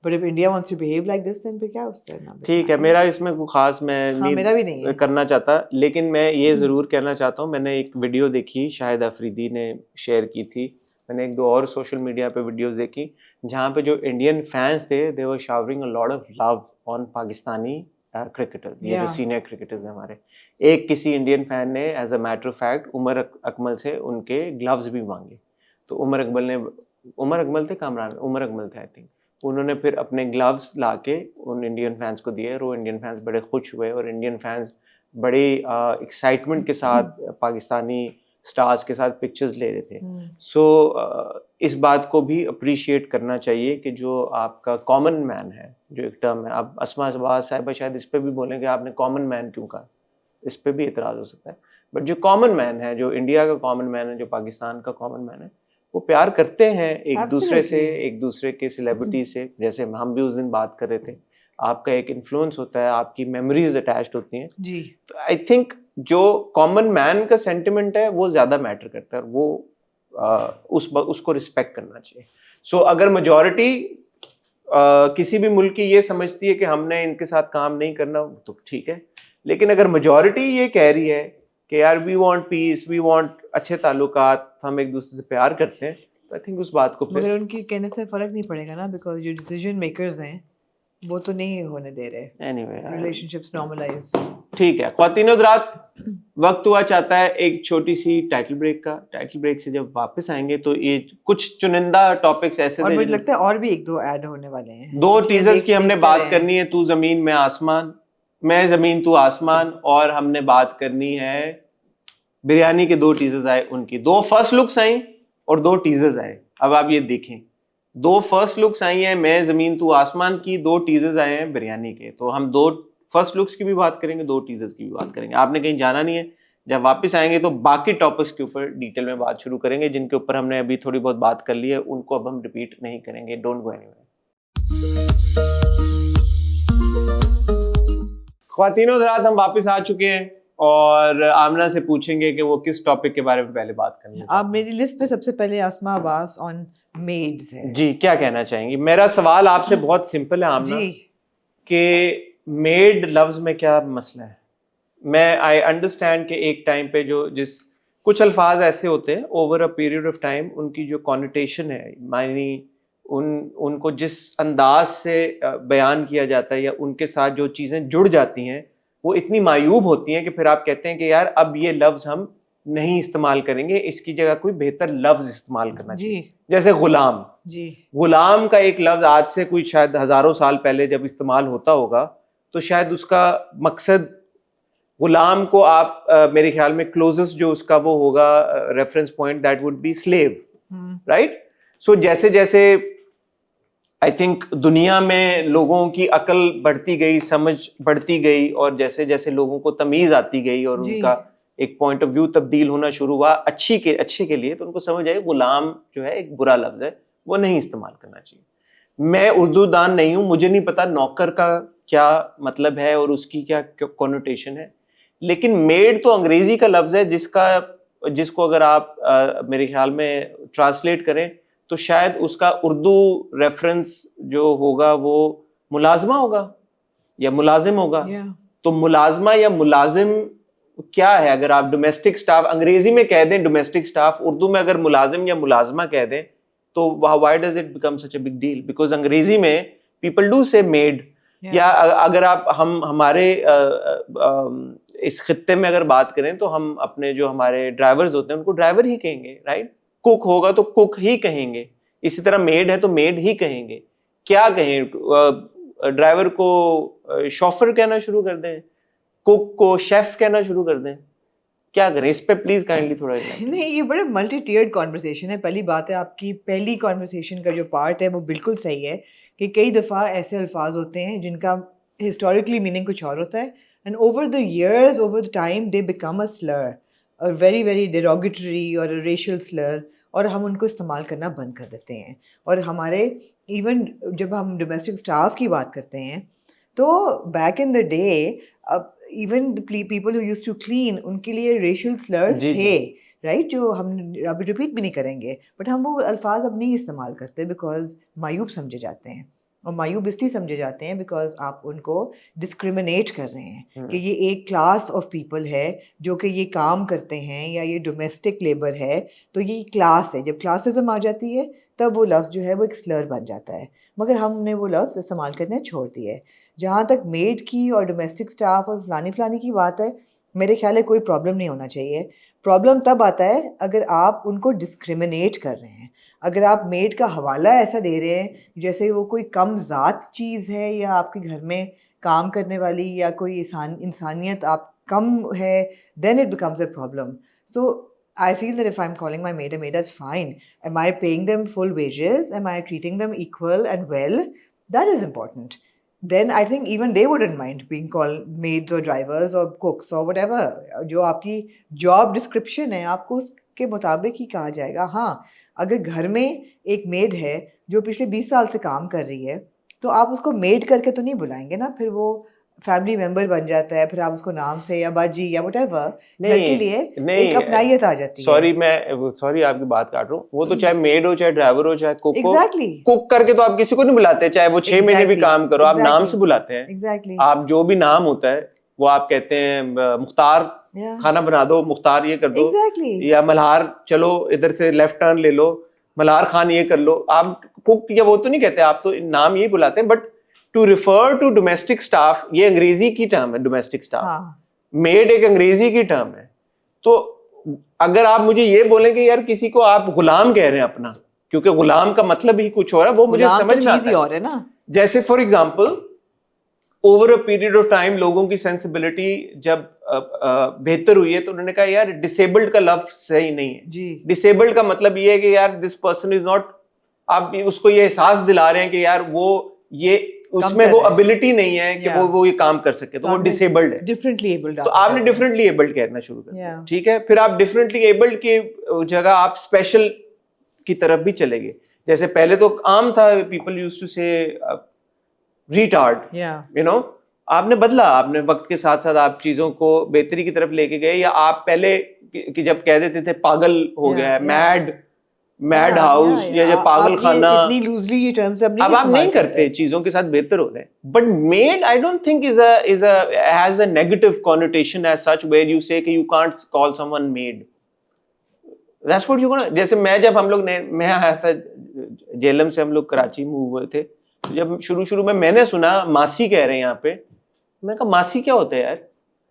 S2: But if India wants to behave like this, then फिर क्या उससे ना.
S1: ठीक है, मेरा इसमें कोई खास मैं
S2: हाँ, मेरा भी नहीं है.
S1: करना चाहता, लेकिन मैं ये ज़रूर कहना चाहता हूँ, मैंने एक वीडियो देखी शाहिद अफरीदी ने शेयर की थी मैंने एक दो और सोशल मीडिया पे वीडियोस देखी जहाँ पे जो इंडियन फैंस थे they were showering a lot of love on Pakistani cricketers, ये जो
S2: Yeah.
S1: सीनियर क्रिकेटर्स हैं हमारे। एक किसी इंडियन फैन ने as a matter of fact Umar Akmal से उनके ग्लव्स भी मांगे, तो उमर अकमल थे उमर अकमल थे आई थिंक, उन्होंने फिर अपने ग्लव्स लाके उन इंडियन फैंस को दिए और वो इंडियन फैंस बड़े खुश हुए और इंडियन फैंस बड़े एक्साइटमेंट के साथ पाकिस्तानी स्टार्स के साथ पिक्चर्स ले रहे थे। सो इस बात को भी अप्रिशिएट करना चाहिए कि जो आपका कॉमन मैन है, जो एक टर्म है, आप अस्मा शहबाज साहिबा शायद इस पे भी बोलेंगे आपने कॉमन मैन क्यों कहा, इस पे भी इतराज हो सकता है, बट जो कॉमन मैन है, जो इंडिया का कॉमन मैन है, जो पाकिस्तान का कॉमन मैन है, वो प्यार करते हैं एक दूसरे से, एक दूसरे के सेलिब्रिटी से। जैसे हम भी उस दिन बात कर रहे थे, आपका एक इन्फ्लुएंस होता है, आपकी मेमोरीज अटैच्ड होती हैं
S2: जी।
S1: तो आई थिंक जो कॉमन मैन का सेंटिमेंट है वो ज्यादा मैटर करता है और वो उसको रिस्पेक्ट करना चाहिए। सो अगर मेजॉरिटी किसी भी मुल्क की ये समझती है कि हमने इनके साथ काम नहीं करना तो ठीक है, लेकिन अगर मेजॉरिटी ये कह रही है कि यार we want peace, we want अच्छे ताल्लुकात, हम एक दूसरे से प्यार करते हैं, तो आई थिंक उस बात को
S2: मगर उनकी कहने से फर्क नहीं पड़ेगा ना, बिकॉज जो डिसीजन मेकर्स हैं वो तो नहीं होने दे रहे
S1: एनीवे
S2: रिलेशनशिप्स नॉर्मलाइज।
S1: ठीक है ख्वातीन हज़रात, वक्त हुआ चाहता है एक छोटी सी टाइटल ब्रेक का। टाइटल ब्रेक से जब वापस आएंगे तो ये कुछ चुनिंदा टॉपिक्स ऐसे
S2: और
S1: थे,
S2: मुझे लगता है और भी एक दो ऐड होने वाले हैं,
S1: दो
S2: इसलिए
S1: टीजर्स की हमने
S2: देखते
S1: बात
S2: रहें।
S1: करनी है, तू जमीन मैं आसमान, मैं जमीन तू आसमान, और हमने बात करनी है बिरयानी के दो टीजर्स आए, उनकी दो फर्स्ट लुक्स आई और दो टीजर्स आए। अब आप ये देखें, दो फर्स्ट लुक्स आई हैं मैं जमीन तू आसमान की, दो टीजर्स आए हैं बिरयानी के। तो हम दो फर्स्ट लुक्स की भी बात करेंगे, दो टीजर्स की भी बात करेंगे। आपने कहीं जाना नहीं है, जब वापस आएंगे तो बाकी टॉपिक्स के ऊपर डिटेल में बात शुरू करेंगे, जिनके ऊपर हमने अभी थोड़ी बहुत बात कर ली है, उनको अब हम रिपीट नहीं करेंगे। Don't go anywhere. ख्वातीन हज़रात, हम वापस आ चुके हैं और आमना से पूछेंगे कि वो किस टॉपिक के बारे में पहले बात करनी है।
S2: अब मेरी लिस्ट पे सबसे पहले आसमा अब्बास ऑन मेड्स है।
S1: जी, क्या कहना चाहेंगी? मेरा सवाल आपसे बहुत सिंपल है आमना,
S2: जी
S1: कि मेड लफ्ज में क्या मसला है? मैं आई अंडरस्टैंड कि एक टाइम पे जिस कुछ अल्फाज ऐसे होते हैं over a period of time उनकी जो कॉनिटेशन है, मायनी उनको जिस अंदाज से बयान किया जाता है या उनके साथ जो चीज़ें जुड़ जाती हैं वो इतनी मायूब होती हैं कि फिर आप कहते हैं कि यार अब ये लफ्ज़ हम नहीं इस्तेमाल करेंगे, इसकी जगह कोई बेहतर लफ्ज़ इस्तेमाल करना चाहिए। जैसे गुलाम,
S2: जी
S1: गुलाम का एक लफ्ज़ आज से कोई शायद हज़ारों साल पहले जब इस्तेमाल होता होगा तो शायद उसका मकसद, गुलाम को आप मेरे ख्याल में क्लोजेस्ट जो उसका वो होगा reference point that would be slave, right? So जैसे जैसे आई थिंक दुनिया में लोगों की अकल बढ़ती गई, समझ बढ़ती गई, और जैसे जैसे लोगों को तमीज़ आती गई और उनका एक पॉइंट ऑफ व्यू तब्दील होना शुरू हुआ अच्छे के लिए, तो उनको समझ आई गुलाम जो है एक बुरा लफ्ज़ है, वो नहीं इस्तेमाल करना चाहिए। मैं उर्दू दान नहीं हूँ, मुझे नहीं पता नौकर का क्या मतलब है और उसकी क्या कॉनोटेशन है, लेकिन मेड तो अंग्रेजी का लफ्ज़ है जिसको अगर आप मेरे ख्याल में ट्रांसलेट करें तो शायद उसका उर्दू रेफरेंस जो होगा वो मुलाजमा होगा या मुलाजिम होगा। तो मुलाजमा या मुलाजिम क्या है? अगर आप डोमेस्टिक स्टाफ अंग्रेजी में कह दें डोमेस्टिक स्टाफ, उर्दू में अगर मुलाजिम या मुलाजमा कह दें तो why does it become such a big deal? Because अंग्रेजी में पीपल डू से मेड। या अगर आप हमारे इस खित्ते में अगर बात करें तो हम अपने जो हमारे ड्राइवर्स होते हैं उनको ड्राइवर ही कहेंगे, राइट? कुक होगा तो कुक ही कहेंगे, इसी तरह मेड है तो मेड ही कहेंगे। क्या कहें? ड्राइवर को शॉफर कहना शुरू कर दें, कुक को शेफ कहना शुरू कर दें, क्या करें? इस पे प्लीज काइंडली थोड़ा
S2: नहीं, ये बड़ा मल्टी टियर्ड कॉन्वर्सेशन है। पहली बात है, आपकी पहली कॉन्वर्सेशन का जो पार्ट है वो बिल्कुल सही है कि कई दफ़ा ऐसे अल्फाज होते हैं जिनका हिस्टोरिकली मीनिंग कुछ और होता है, and over the years, over the time they become a Slur, और वेरी वेरी डेरोगेटरी और रेशियल स्लर, और हम उनको इस्तेमाल करना बंद कर देते हैं। और हमारे इवन जब हम डोमेस्टिक स्टाफ की बात करते हैं तो back in the day even people who used to clean, उनके लिए रेशियल स्लर्स थे, राइट? जो हम अभी रिपीट भी नहीं करेंगे, बट हम वो अल्फाज अब नहीं इस्तेमाल करते बिकॉज मायूब समझे जाते हैं। और मायूब इसलिए समझे जाते हैं बिकॉज आप उनको डिस्क्रिमिनेट कर रहे हैं कि ये एक क्लास ऑफ पीपल है जो कि ये काम करते हैं या ये डोमेस्टिक लेबर है, तो ये क्लास है। जब क्लासिज्म आ जाती है तब वो लफ्ज़ जो है वो एक स्लर बन जाता है, मगर हमने वो लफ्ज़ इस्तेमाल करने छोड़ दिया है। जहाँ तक मेड की और डोमेस्टिक स्टाफ और फलानी फलानी की बात है, मेरे ख्याल है कोई प्रॉब्लम नहीं होना चाहिए। प्रॉब्लम तब आता है अगर आप उनको डिस्क्रिमिनेट कर रहे हैं, अगर आप मेड का हवाला ऐसा दे रहे हैं जैसे वो कोई कम ज़ात चीज़ है या आपके घर में काम करने वाली या कोई इंसानियत आप कम है, then it becomes a problem. So I feel that if I'm calling my maid a maid, that's fine. Am I paying them full wages? Am I treating them equal and well? That is important. Then I think even they wouldn't mind being called maids or drivers or cooks or whatever. जो आपकी job description है आपको उसके मुताबिक ही कहा जाएगा। हाँ, अगर घर में एक मेड है जो पिछले 20 साल से काम कर रही है तो आप उसको मेड करके तो नहीं बुलाएंगे ना, फिर वो फैमिली मेंबर बन जाता है, फिर आप उसको नाम से या बाजी या व्हाटएवर घर के लिए एक अपनाइयत आ जाती है।
S1: सॉरी आपकी बात काट रहा हूँ, वो तो चाहे मेड हो, चाहे ड्राइवर हो, चाहे कुक हो,
S2: एग्जैक्टली
S1: कुक करके तो आप किसी को नहीं बुलाते, चाहे वो 6 महीने भी काम करो, आप नाम से बुलाते हैं।
S2: एग्जैक्टली
S1: आप जो भी नाम होता है वो आप कहते हैं मुख्तार खाना बना दो, मुख्तार ये कर दो,
S2: एग्जैक्टली
S1: या मल्हार चलो इधर से लेफ्ट टर्न ले लो, मल्हार खान ये कर लो। आप कुक या वो तो नहीं कहते, आप तो नाम यही बुलाते हैं। But to refer to domestic staff, ये अंग्रेजी की टर्म है डोमेस्टिक स्टाफ, मेड एक अंग्रेजी की टर्म है। तो अगर आप मुझे ये बोलें कि यार किसी को आप गुलाम कह रहे हैं अपना, क्योंकि गुलाम का मतलब ही कुछ और है, वो मुझे समझ में आता है।
S2: और है ना,
S1: जैसे for example over a period of time लोगों की सेंसिबिलिटी जब बेहतर हुई है तो उन्होंने कहा यार डिसेबल्ड का लफ्ज सही नहीं है
S2: जी।
S1: डिसेबल्ड का मतलब ये है कि यार दिस पर्सन इज नॉट, आप उसको ये एहसास दिला रहे हैं कि यार वो ये उसमें वो एबिलिटी नहीं है कि वो ये काम कर सके, तो वो डिसेबल्ड है,
S2: डिफरेंटली एबल्ड।
S1: तो आपने डिफरेंटली एबल्ड कहना शुरू कर दिया, ठीक है। फिर आप डिफरेंटली एबल्ड की जगह आप स्पेशल की तरफ भी चले गए। जैसे पहले तो आम था, पीपल यूज्ड टू से रिटार्ड, यू नो, आपने बदला, आपने वक्त के साथ साथ आप चीजों को बेहतरी की तरफ लेके गए। या आप पहले कि जब कह देते थे पागल हो गया है, मैड हाउस या जब पागल खाना,
S2: इतनी लूजली ये टर्म्स
S1: अब आप नहीं करते, चीजों के साथ बेहतर हो रहे हैं। But maid I don't think has a negative connotation as such where you say कि you can't call someone maid, that's what you gonna. जैसे मैं आया था जेलम से, हम लोग कराची मूव हुए थे, जब शुरू में मैंने सुना मासी कह रहे हैं यहाँ पे, मैं कहा मासी क्या होता है यार,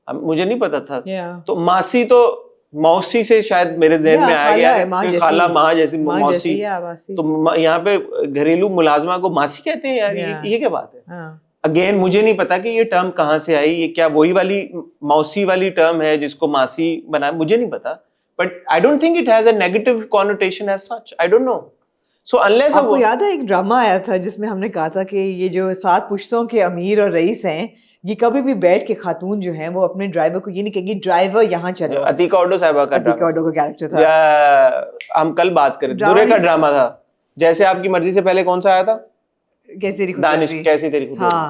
S1: मुझे नहीं पता था। तो मासी तो मौसी से शायद मेरे जहन में आ गया, खाला माँ जैसी मौसी, तो यहाँ पे घरेलू मुलाजमा को मासी कहते हैं यार, ये क्या बात है। अगेन मुझे नहीं पता कि ये टर्म कहाँ से आई, ये क्या वही वाली मौसी वाली टर्म है जिसको मासी बना, मुझे नहीं पता। But I don't think it has a negative connotation as such, I don't know. So unless
S2: आपको याद है एक ड्रामा आया था जिसमें हमने कहा था कि ये जो 7 पुश्तों के अमीर और रईस हैं, ये कभी भी बैठ के खातून जो है वो अपने ड्राइवर को ये नहीं कहेगी ड्राइवर यहाँ चलो।
S1: अतीका ओडो साहिबा का
S2: कैरेक्टर था,
S1: या हम कल बात करें दुरे का ड्रामा था, जैसे आपकी मर्जी से पहले कौन सा आया था, दानिश कैसी तेरी खुद।
S2: हाँ,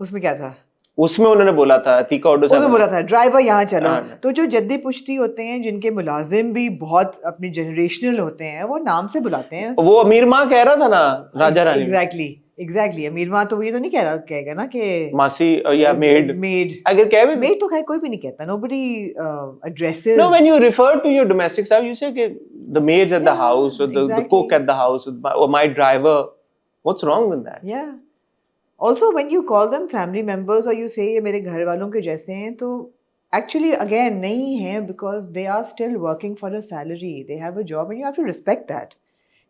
S2: उसमें क्या था,
S1: उसमें उन्होंने बोला था, अतीका ओडो साहिबा
S2: बोला था ड्राइवर यहाँ चलो। तो जो जद्दी पुश्ती होते हैं जिनके मुलाजिम भी बहुत अपने जनरेशनल होते हैं, वो नाम से बुलाते हैं।
S1: वो अमीर माँ कह रहा था ना राजा रानी,
S2: एग्जैक्टली अमीर माँ तो ये तो नहीं कहेगा ना कि
S1: मासी या मेड अगर कहे,
S2: मेड तो खैर कोई भी नहीं कहता, nobody addresses.
S1: No, when you refer to your domestic staff, you say the maids at the house or the cook at the house or my driver. What's wrong with that?
S2: Yeah. Also, when you call them family members or you say ये मेरे घर वालों के जैसे हैं, तो actually again नहीं है, because they are still working for a salary. They have a job and you have to respect that.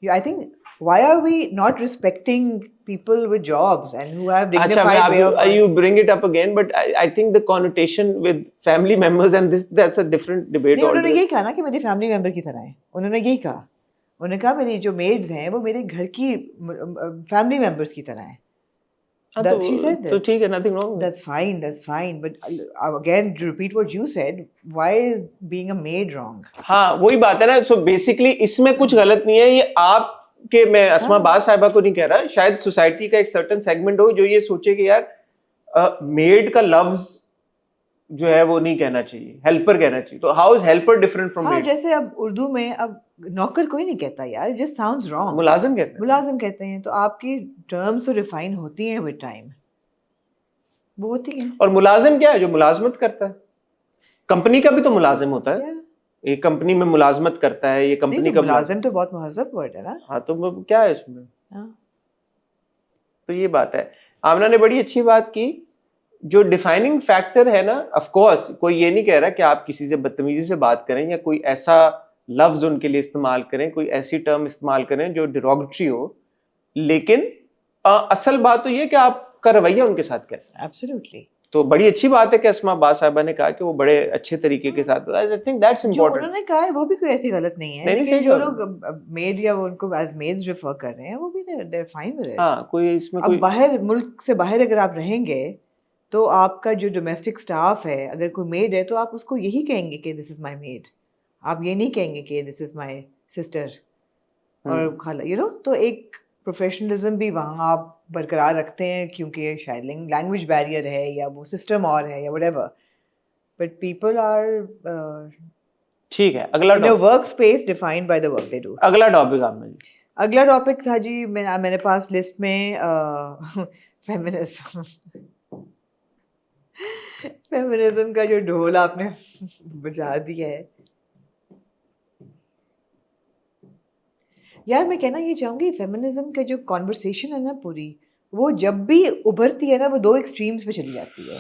S2: I think why are we not respecting people with jobs and who have dignified way of life?
S1: You bring it up again, but I think the connotation with family members and that's a different debate.
S2: नहीं, उन्होंने यही कहा ना कि मेरे family member की तरह है, उन्होंने यही कहा, उन्होंने कहा मेरी जो maids हैं वो मेरे घर की family members की तरह हैं। That's she said that.
S1: So ठीक है, nothing wrong.
S2: That's fine. But again, to repeat what you said, why is being a maid wrong?
S1: हाँ, वही बात है ना। So basically इसमें कुछ गलत नहीं है, ये आपके, मैं अस्माबाद साहिबा को नहीं कह रहा, शायद सोसाइटी का एक सर्टेन सेगमेंट हो जो ये सोचे कि यार मेड का लफ्ज जो है वो नहीं कहना चाहिए, हेल्पर कहना चाहिए। तो how is helper different from
S2: हाँ,
S1: मेड?
S2: जैसे अब उर्दू में अब नौकर कोई नहीं कहता यार, जस्ट साउंड्स रॉन्ग।
S1: मुलाजिम कहते हैं।
S2: मुलाजिम कहते हैं। तो आपकी टर्म्स तो रिफाइन होती हैं विद टाइम, वो होती हैं।
S1: और मुलाजिम क्या है? जो मुलाजमत करता है। कंपनी का भी तो मुलाजिम होता है।
S2: Yeah.
S1: एक कंपनी में मुलाजमत करता है, ये
S2: नहीं,
S1: कंपनी
S2: तो
S1: का
S2: मुलाजिम तो बहुत महज़ब वर्ड है ना।
S1: हाँ, तो वो क्या है इसमें?
S2: हाँ।
S1: तो ये बात है। आमना ने बड़ी अच्छी बात की। जो डिफाइनिंग फैक्टर है ना, ऑफ कोर्स कोई ये नहीं कह रहा कि आप किसी से बदतमीजी से बात करें या कोई ऐसा लफ्ज उनके लिए इस्तेमाल करें, कोई ऐसी टर्म इस्तेमाल करें जो डिरोगेटरी हो, लेकिन असल बात तो ये कि आपका रवैया उनके साथ कैसा है।
S2: एब्सोल्युटली।
S1: तो बड़ी अच्छी बात है कि अस्मा बा साहिबा ने कहा कि वो बड़े अच्छे तरीके के साथ, आई थिंक दैट्स
S2: जो
S1: इम्पोर्टेंट।
S2: उन्होंने कहा है वो भी कोई ऐसी गलत नहीं है,
S1: नहीं,
S2: लेकिन
S1: सही
S2: जो
S1: कहा
S2: लोग मेड या वो उनको एज मेड्स रेफर कर रहे हैं वो भी they're fine with it।
S1: हाँ, कोई इसमें
S2: अब
S1: कोई
S2: बाहर, मुल्क से बाहर अगर आप रहेंगे तो आपका जो डोमेस्टिक स्टाफ है, अगर कोई मेड है तो आप उसको यही कहेंगे कि दिस इज माय मेड। आप ये नहीं कहेंगे कि दिस इज माय सिस्टर और खाला, यू नो। तो एक प्रोफेशनलिज्म भी वहाँ आप बरकरार रखते हैं, क्योंकि शायद लैंग्वेज बैरियर है या वो सिस्टम और है या व्हाटएवर, बट पीपल आर
S1: ठीक है। अगला
S2: in a work space defined by the work they do.
S1: अगला टॉपिक आप में।
S2: अगला टॉपिक था जी मेरे पास लिस्ट में फेमिनिज्म। फेमिनिज्म का जो ढोल आपने बजा दिया है यार, मैं कहना ये चाहूंगी, फेमिनिज्म का जो कॉन्वर्सेशन है ना पूरी, वो जब भी उभरती है ना वो दो एक्सट्रीम्स पे चली जाती है,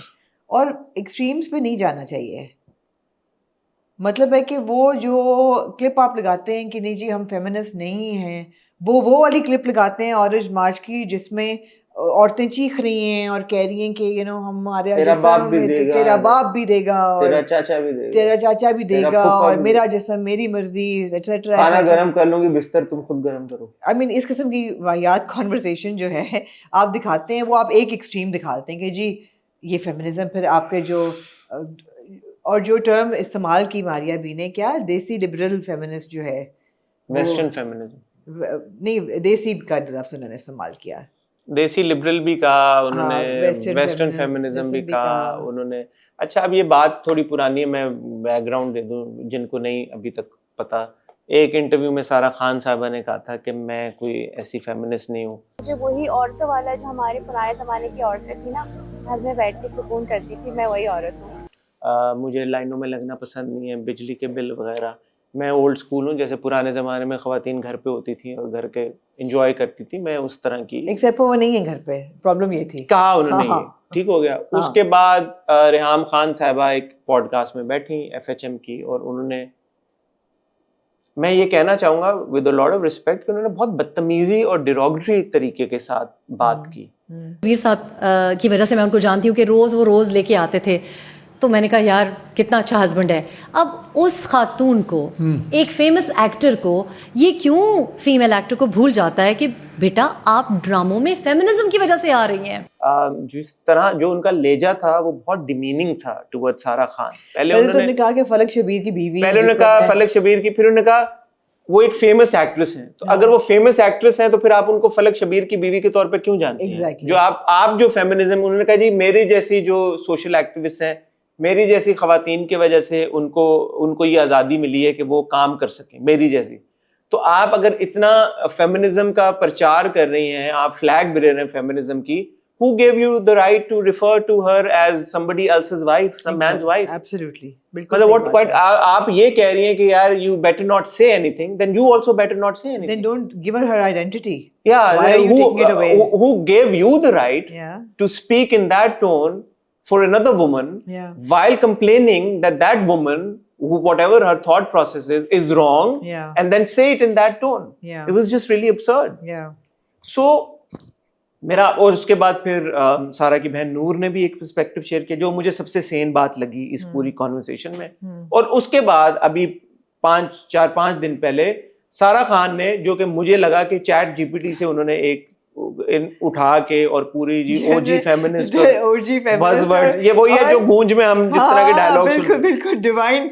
S2: और एक्सट्रीम्स पे नहीं जाना चाहिए। मतलब है कि वो जो क्लिप आप लगाते हैं कि नहीं जी हम फेमिनिस्ट नहीं हैं, वो वाली क्लिप लगाते हैं ऑरेंज मार्च की, जिसमें औरतें चीख रही हैं और कह रही हैं कि यू नो हमारे
S1: तेरा बाप भी देगा,
S2: तेरा बाप भी देगा, और
S1: तेरा चाचा भी देगा,
S2: तेरा चाचा भी
S1: तेरा
S2: देगा,
S1: फूफा
S2: और
S1: भी
S2: मेरा जिस्म मेरी मर्जी, एटसेट्रा।
S1: खाना गरम कर लूंगी, बिस्तर तुम खुद गरम करो।
S2: आई मीन इस किस्म की वाहियात कॉन्वर्सेशन जो है आप दिखाते हैं, वो आप एक एक्सट्रीम दिखाते हैं कि जी ये फेमिनिज्म। फिर आपके जो और जो टर्म इस्तेमाल की मारिया बी ने, क्या देसी लिबरल फेमिनिस्ट जो है,
S1: वेस्टर्न फेमिनिज्म
S2: नहीं देसी का लफ्ज़ उन्होंने इस्तेमाल किया।
S1: देसी लिबरल भी कहा उन्होंने,
S2: वेस्टर्न
S1: वेस्टर्न फेमिनिज्म भी कहा उन्होंने। अच्छा, अब ये बात थोड़ी पुरानी है, मैं बैकग्राउंड दे दूं जिनको नहीं अभी तक पता। एक इंटरव्यू में सारा खान साहबा ने कहा था कि मैं कोई ऐसी फेमिनिस्ट नहीं हूँ।
S6: जो वही औरतों वाला जो हमारे पुराने ज़माने की औरतें थी ना, घर में बैठ के सुकून करती थी, मैं वही औरत हूँ।
S1: मुझे लाइनों में लगना पसंद नहीं है, बिजली के बिल वगैरह। मैं ओल्ड स्कूल हूँ, जैसे पुराने ज़माने में ख़वातीन घर पे होती थी और घर के एंजॉय करती थी, मैं उस तरह की।
S2: एक्सेप्ट वो नहीं है घर पे, प्रॉब्लम ये थी।
S1: कहा उन्होंने।
S2: हाँ,
S1: ये ठीक हो गया।
S2: हाँ।
S1: उसके बाद रेहाम खान साहिबा एक पॉडकास्ट में बैठी FHM की, और उन्होंने, मैं ये कहना चाहूँगा with a lot of respect कि उन्होंने बहुत बदतमीजी और डिरोगेटरी तरीके के साथ बात की।
S7: वीर साहब की वजह से मैं उनको जानती हूँ कि रोज़ वो रोज़ लेके आते थे, तो मैंने कहा यार कितना अच्छा हस्बैंड है। अब उस खातून को, एक फेमस एक्टर को, ये क्यों फीमेल एक्टर को भूल जाता है कि बेटा आप ड्रामों में फेमिनिज्म की वजह से आ रही हैं।
S1: जिस तरह जो उनका लेजा था वो बहुत डिमीनिंग था टुवर्ड सारा खान। पहले
S2: तो
S1: उन्होंने
S2: कहा कि फलक शबीर की बीवी,
S1: पहले उन्होंने कहा फलक शबीर की, फिर उन्होंने कहा वो एक फेमस एक्ट्रेस हैं, तो अगर वो फेमस एक्ट्रेस हैं तो फिर आप उनको फलक शबीर की बीवी के तौर पर क्यों जानते हैं?
S2: Exactly.
S1: जो आप जो फेमिनिज्म, उन्होंने कहा जी मेरी जैसी जो सोशल एक्टिविस्ट हैं, मेरी जैसी खवातीन की वजह से उनको ये आज़ादी मिली है कि वो काम कर सकें, मेरी जैसी। तो आप अगर इतना फेमिनिज्म का प्रचार कर रही हैं, आप फ्लैग बेरर हैं फेमिनिज्म की, who gave you the right to refer to her as somebody else's wife, some man's wife?
S2: Absolutely. बिल्कुल
S1: मतलब
S2: सही
S1: what
S2: बात
S1: point
S2: है।
S1: आप ये कह रही हैं कि यार you better not say anything, then you also better not say anything.
S2: Then don't give her identity.
S1: Yeah,
S2: Why are you taking it away?
S1: who gave you the right
S2: Yeah.
S1: to speak in that tone for another woman,
S2: Yeah.
S1: while complaining that woman, whatever her thought process is wrong,
S2: Yeah.
S1: and then say it in that tone.
S2: Yeah.
S1: It was just really absurd.
S2: Yeah.
S1: So मेरा, और उसके बाद फिर सारा की बहन नूर ने भी एक पर्सपेक्टिव शेयर किया जो मुझे सबसे सेन बात लगी इस पूरी कॉन्वर्सेशन में। और उसके बाद अभी 4-5 दिन पहले सारा खान ने, जो कि मुझे लगा कि चैट जीपीटी से उन्होंने एक उठा के और पूरी जी ओजी फेमिनिस्ट बज़वर्ड्स, ये वही है जो गूंज में हम जिस तरह के डायलॉग
S2: बिल्कुल बिल्कुल डिवाइन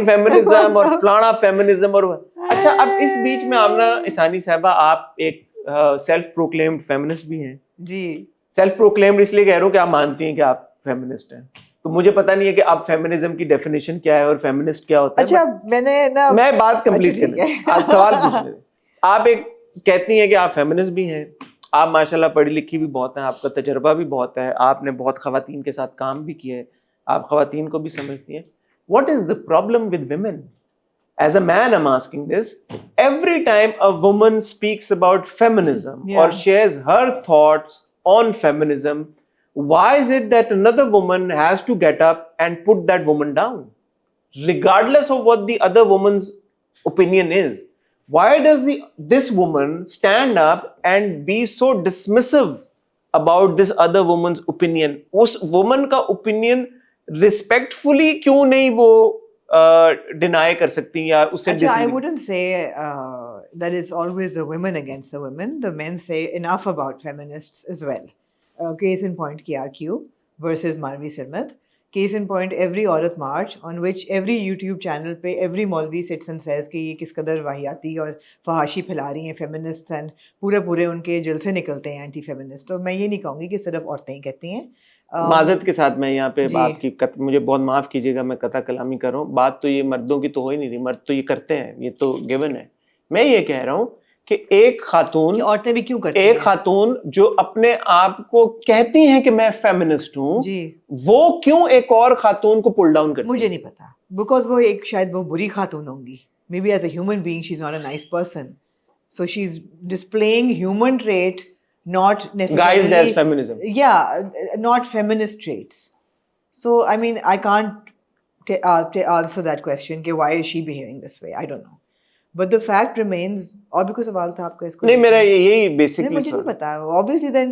S1: फेमिनिज्म और फलाना फेमिनिज्म। और अच्छा, अब इस बीच में आमना इसानी साहबा, आप एक सेल्फ प्रोक्लेम्ड फेमिनिस्ट भी हैं
S2: जी।
S1: सेल्फ प्रोक्लेम्ड इसलिए कह रहा हूँ कि आप मानती हैं कि आप फेमिनिस्ट हैं, तो मुझे पता नहीं है कि आप फेमिनिज्म की डेफिनेशन क्या है और फेमिनिस्ट क्या होता है।
S2: अच्छा मैंने ना
S1: मैं बात कंप्लीट
S2: अच्छा, ठीक
S1: करना
S2: है।
S1: आज सवाल पूछने दें। आप एक कहती हैं कि आप फेमिनिस्ट भी हैं, आप माशाल्लाह पढ़ी लिखी भी बहुत हैं, आपका तजर्बा भी बहुत है, आपने बहुत खवातीन के साथ काम भी किया है, आप खवातीन को भी समझती हैं। What is the problem with women? As a man, I'm asking this. Every time a woman speaks about feminism or shares her thoughts on feminism, why is it that another woman has to get up and put that woman down? Regardless of what the other woman's opinion is. Why does this woman stand up and be so dismissive about this other woman's opinion? उस woman का opinion respectfully क्यों नहीं वो deny कर सकती या उससे
S2: Actually, I
S1: disagree?
S2: wouldn't say that it's always the women against the women. The men say enough about feminists as well. Case in point KRQ versus Marvi Sirmat. Case in point every औरत march on which every YouTube channel पे every मौलवी sits and says कि ये किस कदर वाहियाती और फहाशी फैला रही हैं feminists and पूरे उनके जलसे निकलते हैं एंटी फेमिनिस्ट। तो मैं ये नहीं कहूँगी कि सिर्फ औरतें ही कहती हैं।
S1: माजरत के साथ मैं यहाँ पे
S2: जी।
S1: आपकी मुझे बहुत माफ कीजिएगा, मैं कथा कलामी कर रहा हूँ। बात तो ये मर्दों की तो हो ही नहीं रही, मर्द तो ये करते हैं, ये तो गिवन है। मैं ये कह रहा हूँ कि एक खातून,
S2: कि औरतें भी क्यों करती
S1: एक
S2: हैं?
S1: खातून जो अपने आप को कहती हैं कि मैं फेमिनिस्ट हूँ,
S2: जी
S1: वो क्यों एक और खातून को पुल डाउन करती
S2: मुझे
S1: है?
S2: नहीं पता बिकॉज वो एक शायद वो बुरी खातून होंगी। Maybe as a human being she is not a nice person, so she is displaying human trait, not necessarily
S1: Guised as feminism.
S2: not feminist traits. So I mean I can't answer that question कि why is she behaving this way, I don't know, but the fact remains। और भी कोई सवाल था आपका इसको?
S1: नहीं, मेरा यही
S2: नहीं,
S1: बेसिकली
S2: मुझे नहीं पता। obviously then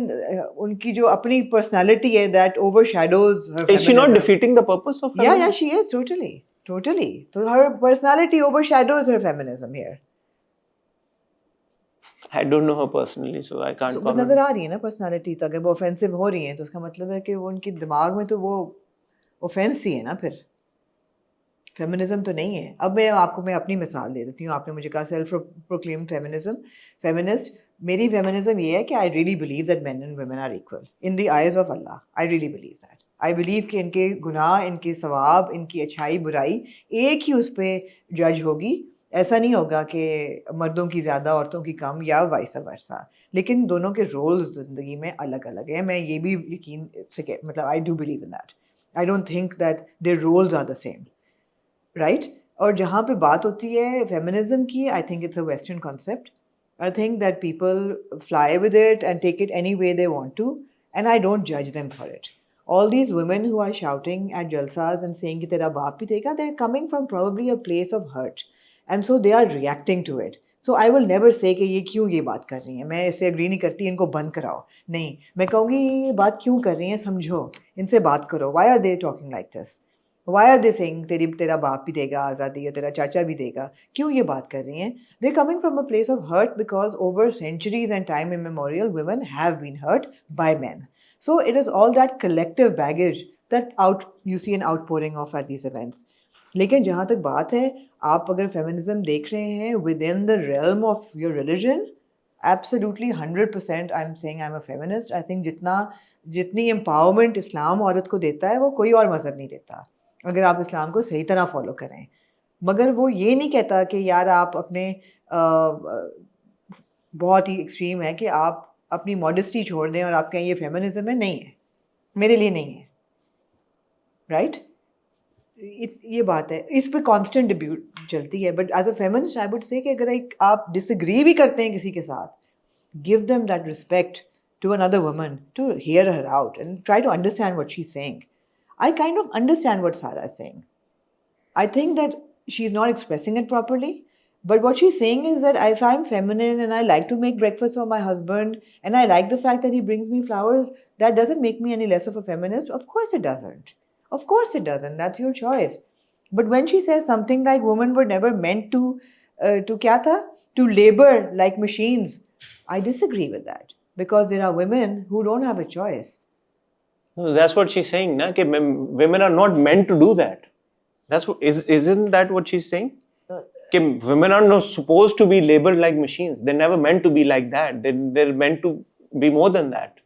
S2: उनकी जो अपनी personality है that overshadows her
S1: Is she not
S2: feminism।
S1: defeating the purpose of feminism?
S2: Yeah, she is totally। so her personality overshadows her feminism here।
S1: I don't know her personally, so I can't
S2: वो
S1: comment.
S2: नजर आ रही है ना personality, तो अगर वो offensive हो रही है तो उसका मतलब है कि वो उनके दिमाग में तो वो ऑफेंस ही है ना, फिर फेमिनिज्म तो नहीं है। अब मैं अपनी मिसाल दे देती हूँ। आपने मुझे कहा सेल्फ प्रोक्लेम्ड फेमिनिस्ट। मेरी फेमिनिज्म ये है कि I really believe that men and women are equal in the eyes of Allah. I really believe that. I believe कि इनके गुनाह, इनके सवाब, इनकी अच्छाई बुराई एक ही उस पर जज होगी। ऐसा नहीं होगा कि मर्दों की ज़्यादा औरतों की कम या वाइस वर्सा, लेकिन दोनों के रोल्स ज़िंदगी में अलग अलग हैं। मैं ये भी यकीन से मतलब I do believe in that. I don't think that their roles are the same, right. और जहाँ पे बात होती है फेमिनिज्म की, I think it's a western concept. I think that people fly with it and take it any way they want to, and I don't जज them for it. All these women who are shouting at jalsas and saying कि तेरा बाप भी देगा, they're coming from probably a place of hurt, and so they are reacting to it. So I will never say कि ये क्यों ये बात कर रही हैं, मैं इससे एग्री नहीं करती, इनको बंद कराओ। नहीं, मैं कहूँगी ये बात क्यों कर रही हैं, समझो, इनसे बात करो। Why are they talking like this? Why are they saying तेरा बाप भी देगा आज़ादी, या तेरा चाचा भी देगा? क्यों ये बात कर रही हैं? They're coming from a place of hurt because over centuries and time immemorial women have been hurt by men. So it is all that collective baggage that you see an outpouring of at these events. लेकिन जहाँ तक बात है, आप अगर feminism देख रहे हैं within the realm of your religion, absolutely 100% I'm saying I'm a feminist. I think जितनी empowerment इस्लाम औरत को देता है वो कोई और मज़हब नहीं देता, अगर आप इस्लाम को सही तरह फॉलो करें। मगर वो ये नहीं कहता कि यार आप अपने बहुत ही एक्सट्रीम है कि आप अपनी मॉडेस्टी छोड़ दें और आप कहें ये फेमिनिज्म है। नहीं है, मेरे लिए नहीं है, राइट। ये बात है, इस पे कांस्टेंट डिब्यूट चलती है। But as a feminist I would say कि अगर आप डिसएग्री भी करते हैं किसी के साथ, give them that respect to another woman, to hear her out and try to understand what she is saying. I kind of understand what Sara is saying. I think that she is not expressing it properly, but what she's saying is that if I'm feminine and I like to make breakfast for my husband and I like the fact that he brings me flowers, that doesn't make me any less of a feminist. Of course it doesn't. Of course it doesn't. That's your choice. But when she says something like women were never meant to labor like machines, I disagree with that, because there are women who don't have a choice.
S1: No, that's what she's saying, na? कि women are not meant to do that. Isn't that what she's saying? कि women are not supposed to be labored like machines. They're never meant to be like that. They're meant to be more than that.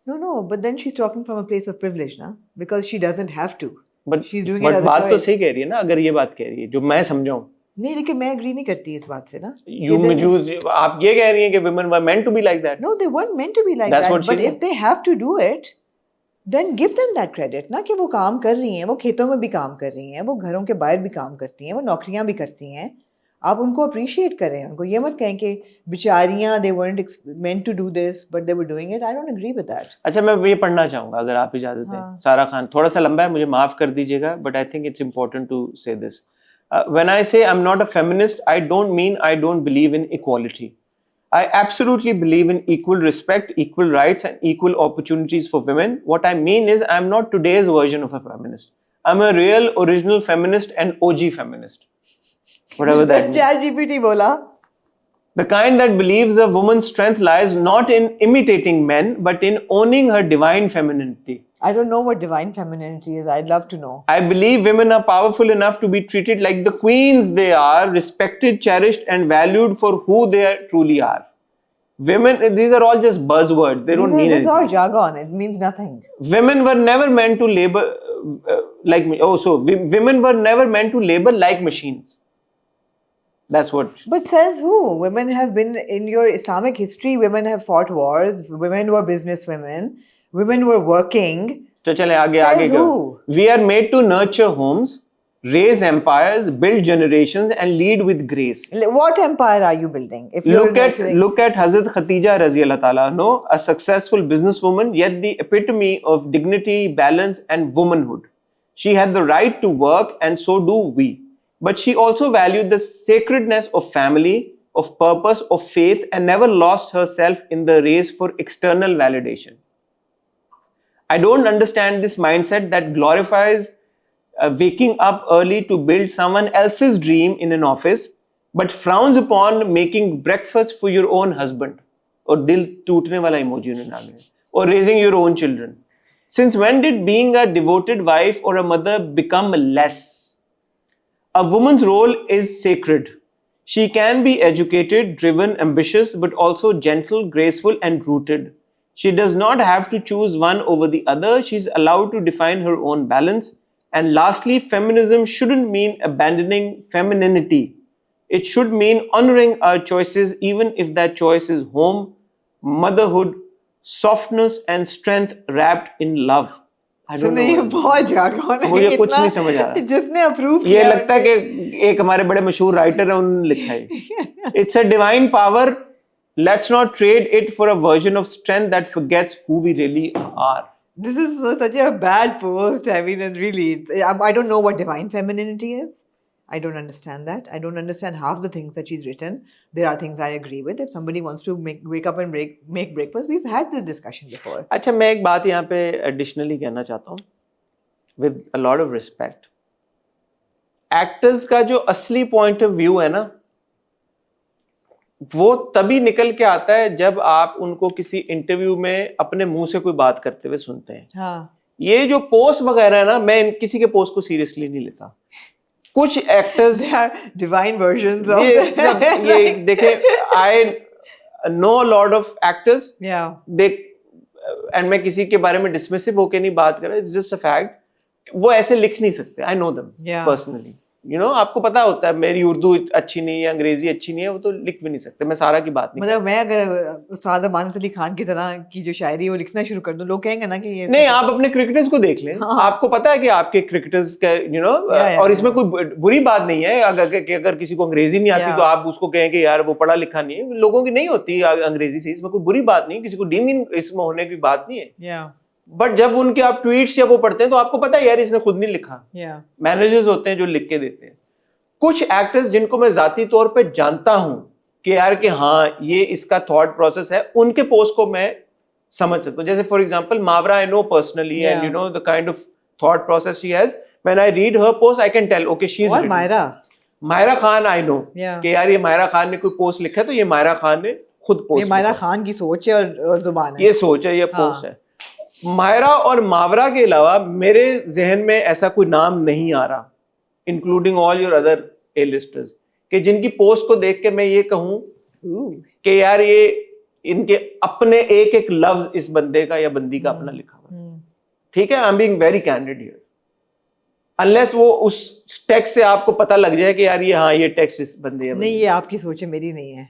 S2: No, but then she's talking from a place of privilege, na? Because she doesn't have to.
S1: But
S2: She's doing it as a
S1: बात तो
S2: choice.
S1: सही कह रही है ना, अगर ये बात कह रही है जो मैं समझाऊं।
S2: नहीं, लेकिन मैं agree नहीं करती इस बात से ना।
S1: आप ये कह रही हैं कि women were meant to be like that.
S2: No, they weren't meant to be like
S1: That's
S2: that.
S1: what she
S2: But
S1: did.
S2: if they have to do it, then give them that credit, ना कि वो काम कर रही हैं, वो खेतों में भी काम कर रही हैं, वो घरों के बाहर भी काम करती हैं, वो नौकरियां भी करती हैं। आप उनको अप्रिशिएट करें, उनको ये मत कहें कि बेचारियां they weren't meant to do this but they were doing it. I don't agree with that.
S1: अच्छा, मैं ये पढ़ना चाहूंगा अगर आप इजाजत दें।
S2: हाँ।
S1: सारा खान, थोड़ा सा लंबा है, मुझे माफ कर दीजिएगा, but I think it's important to say this. When I say I'm not a feminist, I don't mean I don't believe in equality. I absolutely believe in equal respect, equal rights, and equal opportunities for women. What I mean is I'm not today's version of a feminist. I'm a real, original feminist and OG feminist. Whatever that means.
S2: ChatGPT बोला।
S1: The kind that believes a woman's strength lies not in imitating men, but in owning her divine femininity.
S2: I don't know what divine femininity is. I'd love to know.
S1: I believe women are powerful enough to be treated like the queens they are, respected, cherished, and valued for who they truly are. Women, these are all just buzzwords. They don't mean
S2: It's all
S1: anything.
S2: jargon. It means nothing.
S1: Women were never meant to labor like me. Oh, so women were never meant to labor like machines. That's what.
S2: But says who? Women have been in your Islamic history. Women have fought wars. Women were businesswomen. Women were working.
S1: तो चले आगे
S2: Says
S1: आगे
S2: who?
S1: go. We are made to nurture homes, raise empires, build generations, and lead with grace.
S2: What empire are you building? If you're nurturing-
S1: Look at Hazrat Khatija Raziyallahu Ta'ala, no, a successful businesswoman, yet the epitome of dignity, balance, and womanhood. She had the right to work, and so do we. But she also valued the sacredness of family, of purpose, of faith, and never lost herself in the race for external validation. I don't understand this mindset that glorifies waking up early to build someone else's dream in an office, but frowns upon making breakfast for your own husband. और दिल टूटने वाला emoji उन्होंने डाल दिया. Or raising your own children. Since when did being a devoted wife or a mother become less? A woman's role is sacred. She can be educated, driven, ambitious, but also gentle, graceful, and rooted. She does not have to choose one over the other. She's allowed to define her own balance. And lastly, feminism shouldn't mean abandoning femininity. It should mean honoring our choices, even if that choice is home, motherhood, softness, and strength wrapped in love. I don't know.
S2: नहीं, बहुत jargon है।
S1: मुझे कुछ
S2: इतना-
S1: नहीं समझ आ रहा।
S2: जिसने अप्रूव
S1: ये लगता है कि एक हमारे बड़े मशहूर राइटर है, उन्होंने लिखा है। It's a divine power. Let's not trade it for a version of strength that forgets who we really are.
S2: This is such a bad post. I mean, it's really. I don't know what divine femininity is. I don't understand that. I don't understand half the things that she's written. There are things I agree with. If somebody wants to wake up and make breakfast, we've had this discussion before.
S1: अच्छा, मैं एक बात यहाँ पे additionally कहना चाहता हूँ, with a lot of respect. Actors का जो असली पॉइंट ऑफ व्यू है ना, वो तभी निकल के आता है जब आप उनको किसी इंटरव्यू में अपने मुंह से कोई बात करते हुए सुनते हैं।
S2: हाँ.
S1: ये जो पोस्ट वगैरह है ना, मैं किसी के पोस्ट को सीरियसली नहीं लेता। कुछ actors
S2: There are divine versions of
S1: ये सब ये देखें, I know a lot of actors,
S2: Yeah.
S1: They, and मैं किसी के बारे में डिसमिसिव होके नहीं बात कर रहा, इट्स जस्ट अ फैक्ट। वो ऐसे लिख नहीं सकते। I know them
S2: Yeah.
S1: Personally, you know, आपको पता होता है मेरी उर्दू अच्छी नहीं है, अंग्रेजी अच्छी नहीं है, वो तो लिख भी नहीं सकते। मैं सारा की बात नहीं
S2: मतलब मैं अगर उस्ताद अमानत अली खान की तरह की जो शायरी है वो लिखना शुरू कर दूं, लोग कहेंगे ना कि ये
S1: नहीं, आप अपने क्रिकेटर्स को देख लें।
S2: हाँ।
S1: आपको पता है कि आपके क्रिकेटर्स का, यू नो,
S2: Yeah.
S1: और इसमें कोई बुरी बात नहीं है अगर किसी को अंग्रेजी नहीं आती
S2: Yeah.
S1: तो आप उसको कहें कि यार वो पढ़ा लिखा नहीं है। लोगों की नहीं होती अंग्रेजी से, इसमें कोई बुरी बात नहीं, किसी को डीमीन इसमें होने की बात नहीं है।
S2: Yeah.
S1: बट जब उनके आप ट्वीट्स या वो पढ़ते हैं तो आपको पता है यार इसने खुद नहीं लिखा।
S2: Yeah.
S1: मैनेजर्स होते हैं जो लिख के देते हैं। कुछ एक्टर्स जिनको मैं जाती तौर पे जानता हूं कि यार कि हाँ ये इसका थॉट प्रोसेस है, उनके पोस्ट को मैं समझ सकता हूँ। जैसे for example Mawra, I know personally, and you know the kind of thought process she has. When I read her post I can tell okay she is
S2: और
S1: Maira Khan, I know
S2: Yeah.
S1: कि यार ये मायरा खान ने कोई पोस्ट लिखा है तो ये मायरा खान ने खुद पोस्ट,
S2: ये मायरा खान की सोच है और जुबान है।
S1: ये सोच है, ये
S2: हाँ।
S1: पोस्ट है। मायरा और मावरा के अलावा मेरे जहन में ऐसा कोई नाम नहीं आ रहा, including all your other A listers, कि जिनकी पोस्ट को देख के मैं ये कहूं
S2: Ooh.
S1: कि यार ये इनके अपने एक एक लफ्ज इस बंदे का या बंदी का अपना लिखा हुआ है, ठीक है। I am being very candid here, unless वो उस टेक्स्ट से आपको पता लग जाए कि यार ये हाँ ये टेक्स्ट इस बंदे
S2: नहीं, ये आपकी सोच है, मेरी नहीं है।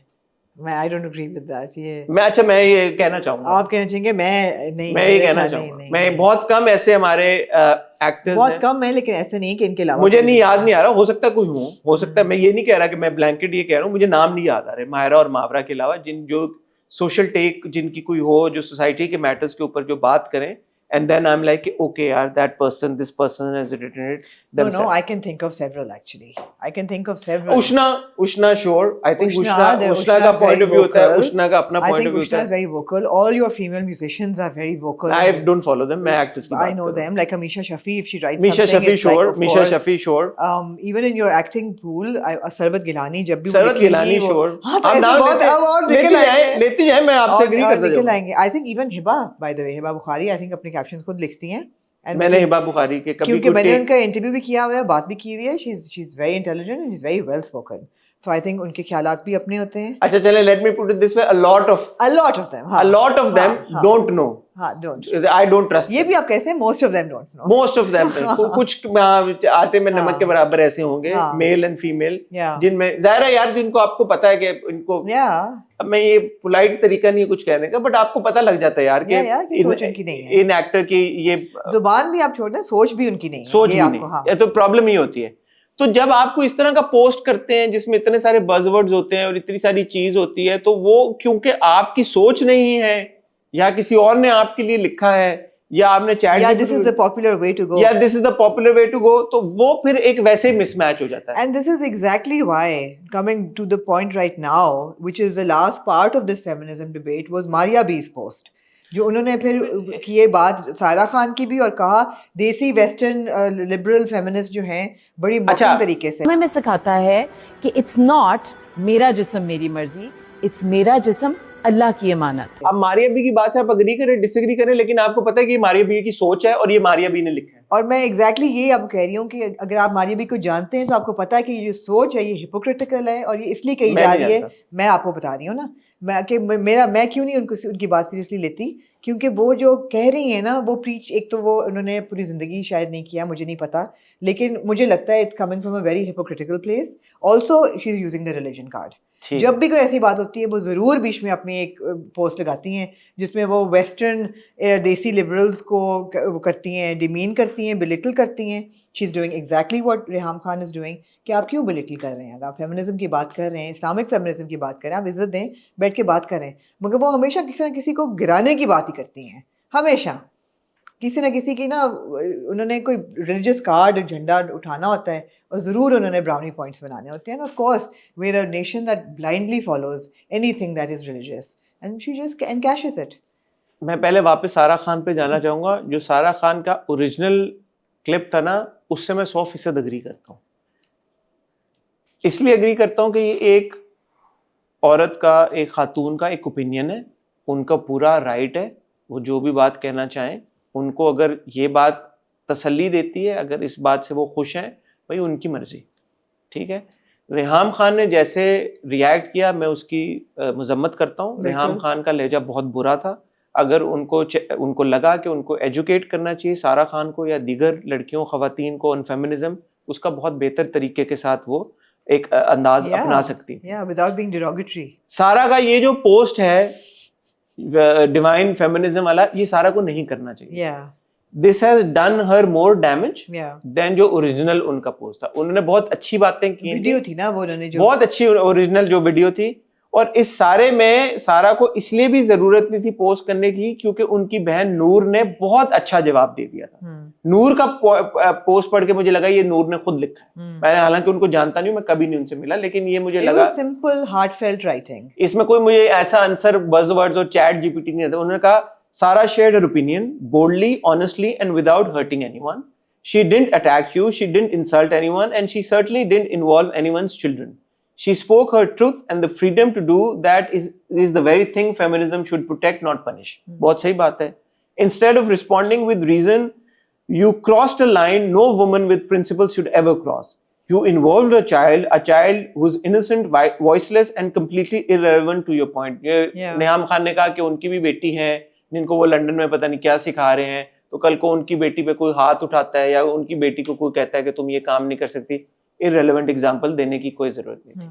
S2: मैं I don't agree with that. ये
S1: मैं ये कहना चाहूंगा,
S2: आप कहना चाहेंगे, मैं नहीं,
S1: मैं ये
S2: मेरे
S1: कहना
S2: ख्याल
S1: चाहूंगा,
S2: नहीं,
S1: मैं
S2: नहीं।
S1: बहुत कम ऐसे हमारे एक्टर्स
S2: बहुत
S1: हैं,
S2: कम है, लेकिन ऐसे नहीं कि इनके अलावा
S1: मुझे
S2: कोई
S1: नहीं
S2: भी
S1: याद
S2: था।
S1: नहीं आ रहा, हो सकता है कोई हो सकता है, मैं ये नहीं कह रहा कि मैं ब्लैंकेट ये कह रहा हूँ, मुझे नाम नहीं याद आ रहे मायरा और मावरा के अलावा, जो सोशल टेक जिनकी कोई हो, जो सोसाइटी के मैटर्स के ऊपर जो बात करें, and then I'm like, okay, yaar, that person, this person has written it
S2: No,
S1: themselves.
S2: I can think of several actually. I can think of several.
S1: Ushna, sure. I think Ushna का
S2: is
S1: point
S2: very
S1: of view होता है,
S2: vocal.
S1: Ushna का अपना
S2: I
S1: point
S2: think
S1: of view
S2: Ushna
S1: होता
S2: is
S1: है.
S2: very vocal. All your female musicians are very vocal.
S1: I don't follow them. मैं actors की
S2: I
S1: बात
S2: know
S1: कर रहा
S2: them, like Misha Shafi, if she writes
S1: हूँ. Misha
S2: something,
S1: Shafi,
S2: it's like,
S1: sure.
S2: of
S1: Misha
S2: course.
S1: Shafi, sure.
S2: Even in your acting pool, Sarbat Gilani, जब भी वो
S1: सरवत
S2: लिखेंगी,
S1: गिलानी,
S2: वो
S1: sure.
S2: हाँ, तो
S1: आप
S2: ऐसे
S1: नाम
S2: बहुत अब और निकल आएंगे,
S1: लेती जाए, मैं आपसे agree
S2: और
S1: करता
S2: निकल
S1: जाऊँगा.
S2: आएंगे। I think even Hiba, by the way, Hiba Bukhari, I think अपने captions खुद लिखती हैं। And
S1: मैंने हिबा बुखारी के कभी
S2: क्योंकि
S1: कुछ
S2: मैंने
S1: take-
S2: उनका इंटरव्यू भी किया हुआ है, बात भी की हुई है। she's very intelligent and she's very well spoken, so I think उनके ख्यालात भी अपने होते हैं।
S1: अच्छा चले, let me put it this way, a lot of
S2: them, हाँ,
S1: a lot of them
S2: हाँ,
S1: don't know.
S2: हाँ, don't।
S1: I don't trust
S2: ये
S1: them.
S2: भी आप कैसे, most of them don't know।
S1: Most of them कुछ आटे में नमक के बराबर ऐसे होंगे,
S2: हाँ।
S1: Male and female,
S2: Yeah।
S1: जिनमें जाहिर है यार, जिनको आपको पता है कि इनको,
S2: Yeah।
S1: अब मैं ये पोलाइट तरीका नहीं है कुछ कहने का, बट आपको पता लग जाता है यार
S2: कि सोच उनकी नहीं है।
S1: इन एक्टर की ये
S2: जुबान भी आप छोड़ दें, सोच भी उनकी नहीं है,
S1: सोच
S2: ये
S1: भी
S2: आपको,
S1: नहीं,
S2: हाँ।
S1: ये तो प्रॉब्लम ही होती है। तो जब आपको इस तरह का पोस्ट करते हैं जिसमें इतने सारे बज़वर्ड्स होते हैं और इतनी सारी चीज होती है, तो वो क्योंकि आपकी सोच नहीं है या किसी और ने आपके लिए लिखा है या आपने चैट,
S2: या this is the popular way to go,
S1: या this is the popular way to go, तो वो फिर एक वैसे मिसमैच हो जाता है।
S2: And this is exactly why, coming to the point right now, which is the last part of this feminism debate, was Maria B's post, जो उन्होंने फिर किए बात सारा खान की भी, और कहा देसी वेस्टर्न लिबरल फेमिनिस्ट जो हैं बड़ी मॉडर्न तरीके से
S8: हमें सिखाता है कि इट्स नॉट मेरा जिस्म मेरी मर्जी, इट्स मेरा जिस्म अल्लाह की अमानत।
S1: अब मारिया बी की बात से आप अग्री करें डिसएग्री करें, लेकिन आपको पता है कि ये मारिया बी की सोच है और ये मारिया बी ने लिखा है।
S2: और मैं एग्जैक्टली ये अब कह रही हूँ कि अगर आप मारिया बी को जानते हैं तो आपको पता है कि ये जो सोच है ये हिपोक्रिटिकल है और ये इसलिए कही जा रही है। मैं आपको बता रही हूँ ना, मैं क्यों नहीं उनकी बात सीरियसली लेती, क्योंकि वो जो कह रही है ना, वो प्रीच, एक तो वो उन्होंने पूरी जिंदगी शायद नहीं किया, मुझे नहीं पता, लेकिन मुझे लगता है it's coming from a very hypocritical place. Also she is using the religion card. जब भी कोई ऐसी बात होती है वो ज़रूर बीच में अपनी एक पोस्ट लगाती हैं जिसमें वो वेस्टर्न देसी लिबरल्स को वो करती हैं, डिमीन करती हैं, बिलिटल करती हैं। She is doing exactly what Reham Khan is doing कि आप क्यों बिलिटल कर रहे हैं? आप फेमिनिज्म की बात कर रहे हैं, इस्लामिक फेमिनिज्म की बात कर रहे हैं, आप इज़्ज़त दें, बैठ के बात करें, मगर वो हमेशा किसी ना किसी को गिराने की बात ही करती हैं, हमेशा किसी ना किसी की ना, उन्होंने कोई रिलीजियस कार्ड झंडा उठाना होता है और ज़रूर उन्होंने ब्राउनी पॉइंट्स बनाने होते हैं। Of course we are a nation that blindly follows anything that is religious and she just encashes it.
S1: मैं पहले वापस सारा खान पे जाना चाहूँगा। जो सारा खान का ओरिजिनल क्लिप था ना, उससे मैं 100% अग्री करता हूँ। इसलिए अग्री करता हूँ कि ये एक औरत का, एक खातून का एक ओपिनियन है, उनका पूरा राइट है, वो जो भी बात कहना चाहें। उनको अगर ये बात तसल्ली देती है, अगर इस बात से वो खुश हैं, भाई उनकी मर्जी, ठीक है। रेहाम खान ने जैसे रिएक्ट किया, मैं उसकी मजम्मत करता हूँ। रेहाम खान का लहजा बहुत बुरा था। अगर उनको लगा कि उनको एजुकेट करना चाहिए सारा खान को या दीगर लड़कियों ख़वातीन को ऑन फेमिनिज्म, उसका बहुत बेहतर तरीके के साथ वो एक अंदाज अपना सकती है,
S2: विदाउट बीइंग डिरोगेटरी।
S1: सारा का ये जो पोस्ट है डिवाइन फेमिनिज्म वाला, ये सारा को नहीं करना चाहिए। This has done her more damage than जो ओरिजिनल उनका पोस्ट था। उन्होंने बहुत अच्छी बातें की,
S2: वीडियो थी ना वो, उन्होंने जो
S1: बहुत अच्छी ओरिजिनल जो वीडियो थी। और इस सारे में सारा को इसलिए भी जरूरत नहीं थी पोस्ट करने की, क्योंकि उनकी बहन नूर ने बहुत अच्छा जवाब दे दिया था। नूर का पोस्ट पढ़ के मुझे लगा ये नूर ने खुद लिखा है। मैंने हालांकि उनको जानता नहीं हूँ, मैं कभी नहीं उनसे मिला, लेकिन ये मुझे लगा
S2: सिंपल हार्टफेल्ट राइटिंग,
S1: इसमें कोई मुझे ऐसा आंसर बज़वर्ड्स और चैट जीपीटी नहीं आता। उन्होंने कहा सारा shared her opinion boldly, honestly and without hurting anyone. She didn't attack you, she didn't insult anyone, and she certainly didn't involve anyone's children. She spoke her truth, and the freedom to do that is the very thing feminism should protect, not punish. बहुत सही बात है। Instead of responding with reason, you crossed a line no woman with principles should ever cross. You involved a child who's innocent, voiceless and completely irrelevant to your point. ये
S2: Yeah.
S1: नियाम Khan ने कहा कि उनकी भी बेटी है जिनको वो लंदन में पता नहीं क्या सिखा रहे हैं, तो कल को उनकी बेटी पे कोई हाथ उठाता है या उनकी बेटी को कोई कहता है कि तुम ये काम नहीं कर सकती, irrelevant एग्जाम्पल देने की कोई जरूरत नहीं थी.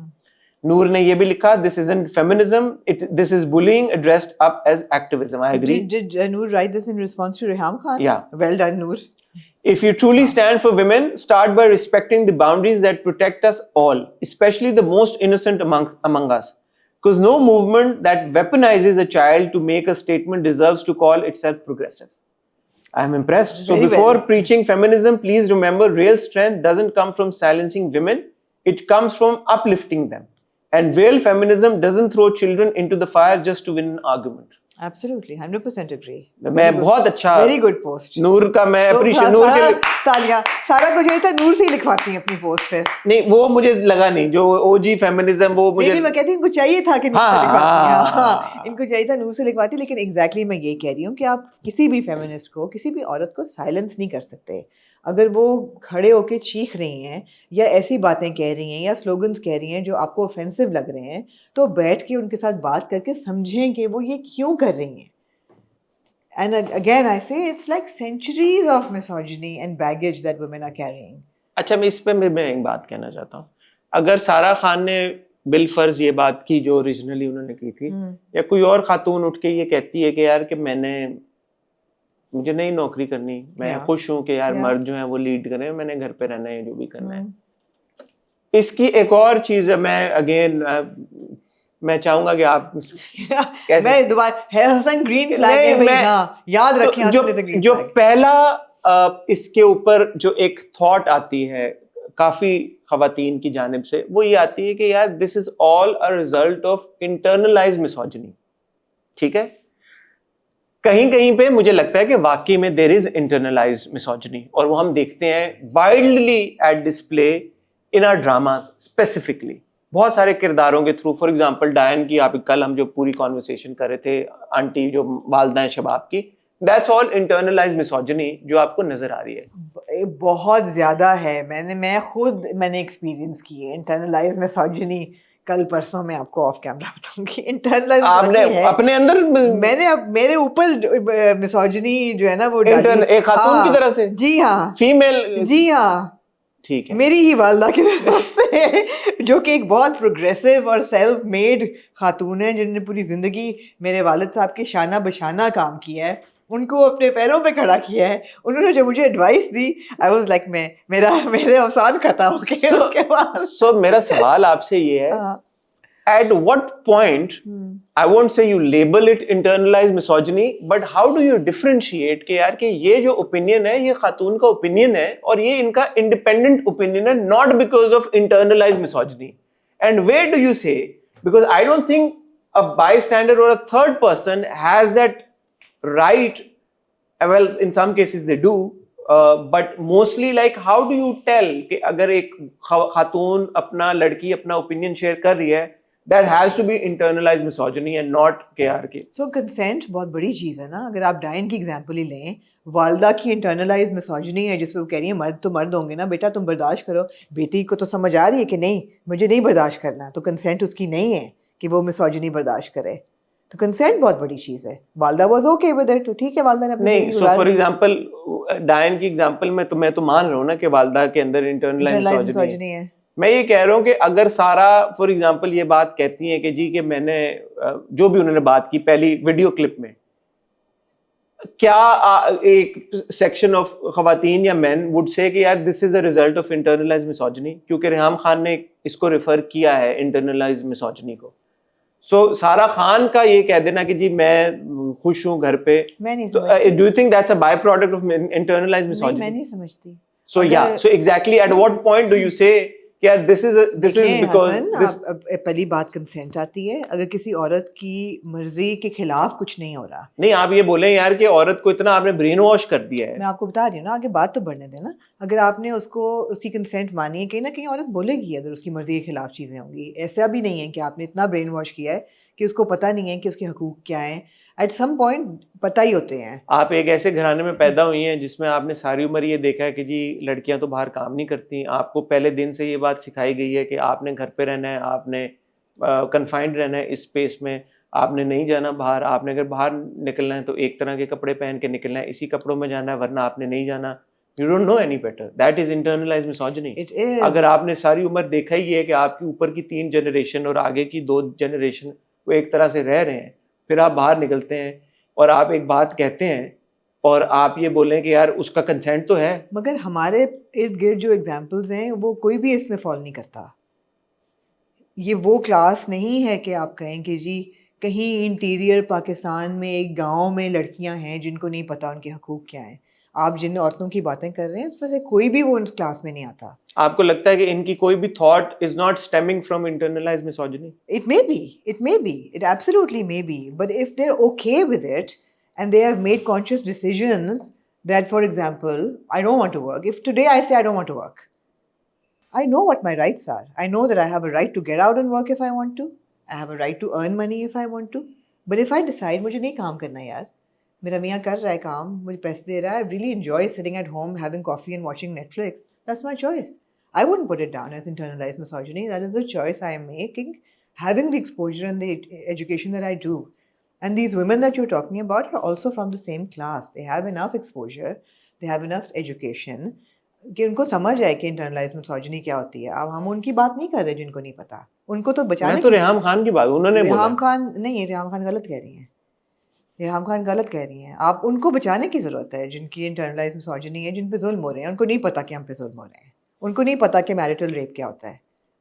S1: नूर ने ये भी लिखा, this isn't feminism, this is bullying dressed up as activism. I agree.
S2: Did Noor write this in response to Reham Khan?
S1: Yeah.
S2: Well done, Noor.
S1: If you truly stand for women, start by respecting the boundaries that protect us all, especially the most innocent among us. Because no movement that weaponizes a child to make a statement deserves to call itself progressive. I am impressed. So
S2: Very
S1: before
S2: well.
S1: preaching feminism, please remember real strength doesn't come from silencing women. It comes from uplifting them. And real feminism doesn't throw children into the fire just to win an argument.
S2: Absolutely, 100% agree.
S1: मैं बहुत अच्छा
S2: Very good post.
S1: नूर का मैं
S2: तो
S1: appreciate नूर के लिए
S2: तालियां, सारा कुछ यही था, नूर से ही लिखवाती हैं अपनी पोस्ट फिर.
S1: नहीं वो मुझे लगा नहीं जो ओजी फेमिनिज्म वो मुझे
S2: नहीं मैं कहती हूँ इनको चाहिए था कि नूर
S1: हाँ,
S2: से लिखवाती हैं.
S1: हाँ.
S2: हाँ, इनको चाहिए था नूर से लिखवाती, लेकिन एग्जैक्टली मैं यही कह रही हूँ कि आप किसी भी फेमिनिस्ट को, किसी भी औरत को साइलेंस नहीं कर सकते. अगर वो खड़े होके चीख रही हैं या ऐसी बातें कह रही हैं या स्लोगन्स कह रही हैं जो आपको ऑफेंसिव लग रहे हैं, तो बैठ के उनके साथ बात करके समझें कि वो ये क्यों कर रही हैं. And again, I say it's like centuries of misogyny and baggage that women are carrying.
S1: अच्छा मैं इस पे मैं एक बात कहना चाहता हूँ. अगर सारा खान ने बिल फर्ज ये बात की जो ओरिजिनली उन्होंने की थी, या कोई और खातून उठ के ये कहती है कि यार कि मुझे नहीं नौकरी करनी, मैं खुश हूँ कि यार मर्द जो है वो लीड करें, मैंने घर पे रहना है, जो भी करना है. इसकी एक और चीज है, मैं चाहूंगा कि आप
S2: मैं दोबारा हसन ग्रीन फ्लैग है भाई, हाँ याद रखें.
S1: तो जो पहला इसके ऊपर जो एक थॉट आती है काफी खवातीन की जानिब से, वो ये आती है कि यार this is all a result of internalise misogyny. ठीक है, कहीं कहीं पे मुझे लगता है कि वाकई में देयर इज इंटरनलाइज मिसोजिनी, और वो हम देखते हैं wildly at display in our dramas specifically, बहुत सारे किरदारों के थ्रू. फॉर एग्जांपल डायन की आप कल हम जो पूरी कॉन्वर्सेशन कर रहे थे, आंटी जो वालदा है शबाब की, दैट्स ऑल इंटरनलाइज मिसोजिनी जो आपको नजर आ रही है.
S2: बहुत ज्यादा है. मैंने एक्सपीरियंस की है इंटरनलाइज मिसोजिनी. कल परसों मैं आपको ऑफ कैमरा बताऊंगी. इंटरनलाइज
S1: आपने अपने अंदर
S2: मैंने मेरे ऊपर मिसोजिनी जो है ना वो डाली
S1: एक खातून की तरफ से.
S2: जी हाँ,
S1: फीमेल.
S2: जी हाँ,
S1: ठीक है,
S2: मेरी ही वालदा की तरफ से, जो कि एक बहुत प्रोग्रेसिव और सेल्फ मेड खातून है जिन्होंने पूरी जिंदगी मेरे वालिद साहब के शाना बशाना काम किया है, उनको अपने पैरों पे खड़ा किया है. उन्होंने जब मुझे advice the, I was like मेरे अवसान खत्म हो गए उसके बाद.
S1: सो मेरा सवाल आपसे ये है, at what point, I won't say you label it internalized misogyny, but how do you differentiate कि यार कि ये जो opinion है ये खातून का opinion है और ये इनका independent opinion है, not because of internalized misogyny. And where do you say, because I don't think a bystander or a third person has that right, well in some cases they do, but mostly like how do you tell कि अगर एक खातून अपना लड़की अपना opinion share कर रही है, that has to be internalized misogyny and not KRK.
S2: So consent बहुत बड़ी चीज़ है ना. अगर आप डायन की एग्जांपल ही लें, वालदा की इंटरनलाइज मिसोजिनी है जिसपे वो कह रही है मर्द तो मर्द होंगे ना बेटा, तुम बर्दाश्त करो. बेटी को तो समझ आ रही है कि नहीं, मुझे नहीं बर्दाश्त करना, तो कंसेंट उसकी नहीं है कि वो मिसोजिनी बर्दाश्त करे. तो कंसेंट बहुत बड़ी चीज़ है. वालदा वाज ओके विद इट, तो ठीक है, वालदा ने अपनी
S1: नहीं. सो फॉर एग्जांपल डायन की एग्जांपल में तो मैं तो मान रहा हूँ ना कि वालदा के अंदर इंटरनलाइज मिसोजिनी है. मैं ये कह रहा हूँ कि अगर सारा फॉर एग्जांपल ये बात कहती है कि जी कि मैंने जो भी उन्होंने बात की पहली वीडियो क्लिप में, क्या एक सेक्शन ऑफ खवातीन या मैन वुड से कि यार this is a result of internalise misogyny, क्योंकि रेहाम खान ने इसको रेफर किया है इंटरनलाइज मिसोजिनी को. सो सारा खान का ये कह देना कि जी मैं खुश हूँ घर पे, do you think that's a by product of internalise misogyny?
S2: मैं नहीं समझती.
S1: So yeah, so exactly at what point do you say क्या दिस इज बिकॉज़
S2: पहली बात कंसेंट आती है. अगर किसी औरत की मर्जी के खिलाफ कुछ नहीं हो रहा,
S1: नहीं आप ये बोले यार कि औरत को इतना आपने ब्रेन वॉश कर दिया है.
S2: मैं आपको बता रही हूँ ना, आगे बात तो बढ़ने देना. अगर आपने उसकी कंसेंट मानी है, कहीं ना कहीं औरत बोलेगी अगर उसकी मर्जी के खिलाफ चीजें होंगी. ऐसा भी नहीं है कि आपने इतना ब्रेन वॉश किया है कि उसको पता नहीं है कि उसके हकूक क्या हैं, एट सम पॉइंट पता ही होते हैं।
S1: आप एक ऐसे घराने में पैदा हुई हैं जिसमें आपने सारी उम्र ये देखा है कि जी लड़कियां तो बाहर काम नहीं करती, आपको पहले दिन से ये बात सिखाई गई है कि आपने घर पे रहना है, आपने कन्फाइंड रहना है इस स्पेस में, आपने नहीं जाना बाहर, आपने अगर बाहर निकलना है तो एक तरह के कपड़े पहन के निकलना है, इसी कपड़ों में जाना है, वरना आपने नहीं जाना। You don't know any better, that is internalised misogyny.
S2: It is.
S1: अगर आपने सारी उम्र देखा ही है कि आपके ऊपर की 3 जनरेशन और आगे की 2 जनरेशन वो एक तरह से रह रहे हैं, फिर आप बाहर निकलते हैं और आप एक बात कहते हैं और आप ये बोलें कि यार उसका कंसेंट तो है।
S2: मगर हमारे इर्द गिर्द जो एग्जाम्पल्स हैं वो कोई भी इसमें फॉल नहीं करता। ये वो क्लास नहीं है कि आप कहें कि जी कहीं इंटीरियर पाकिस्तान में एक गांव में लड़कियां हैं जिनको नहीं पता उनके हकूक क्या हैं। आप जिन औरतों की बातें कर रहे हैं उसमें से कोई भी वो उस क्लास में नहीं आता।
S1: आपको लगता है कि इनकी कोई भी thought is not stemming from internalised misogyny?
S2: It may be, it absolutely may be. But if they're okay with it and they have made conscious decisions that, for example, I don't want to work. If today I say I don't want to work, I know what my rights are. I know that I have a right to get out and work if I want to. I have a right to earn money if I want to. But if I decide मुझे नहीं काम करना यार, मेरा मियाँ कर रहा है काम, मुझे पैसे दे रहा है, I really enjoy sitting at home having coffee and watching Netflix. That's my choice. I wouldn't put it down as internalized misogyny. That is the choice I am making, having the exposure and the education that I do. And these women that you're talking about are also from the same class. They have enough exposure, they have enough education कि उनको समझ आए कि internalise misogyny क्या होती है। अब हम उनकी बात नहीं कर रहे जिनको नहीं पता, उनको तो बचाने।
S1: मैं तो रेहाम खान की बात, उन्होंने बोला।
S2: रेहाम खान नहीं, रेहाम खान गलत कह रही हैं, रेहाम खान गलत कह रही हैं। आप उनको बचाने की ज़रूरत है जिनकी इंटरनलाइज मिसोजिनी है, जिन पे जुल्म हो रहे हैं। उनको नहीं पता कि हम पे जुल्म हो रहे हैं, उनको नहीं पता कि मैरिटल रेप क्या होता है,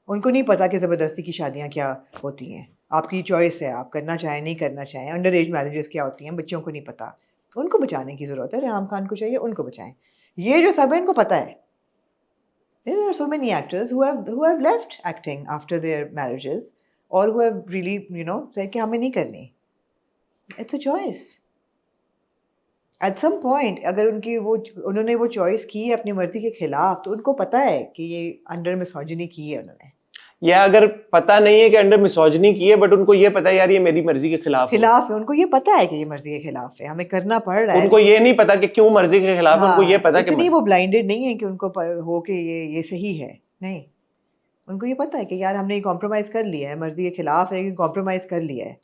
S2: उनको नहीं पता कि ज़बरदस्ती की शादियाँ क्या होती हैं। आपकी चॉइस है, आप करना चाहें नहीं करना चाहें। अंडर एज मैरिजेस क्या होती हैं, बच्चों को नहीं पता। उनको बचाने की ज़रूरत है। रेहाम खान को चाहिए उनको बचाएं। ये जो सब है इनको पता है। There are so many actors who have left acting after their marriages or who have really, said कि हमें नहीं करनी। It's a choice. At some point, अगर उन्होंने वो चॉइस की है अपनी मर्जी के खिलाफ, तो उनको पता है कि ये अंडर मिसोजिनी की है उन्होंने।
S1: या अगर पता नहीं है कि अंडर मिसोजिनी की है, बट उनको ये पता है यार ये मेरी मर्जी के खिलाफ
S2: है, उनको ये पता है कि ये मर्जी के खिलाफ है, हमें करना पड़ रहा है।
S1: उनको ये नहीं पता कि क्यों मर्जी के खिलाफ है, उनको ये पता कि
S2: इतनी वो ब्लाइंडेड नहीं है कि उनको हो कि ये सही है। नहीं, उनको ये पता है कि यार हमने कॉम्प्रोमाइज कर लिया है, मर्जी के खिलाफ है लेकिन कॉम्प्रोमाइज कर लिया है।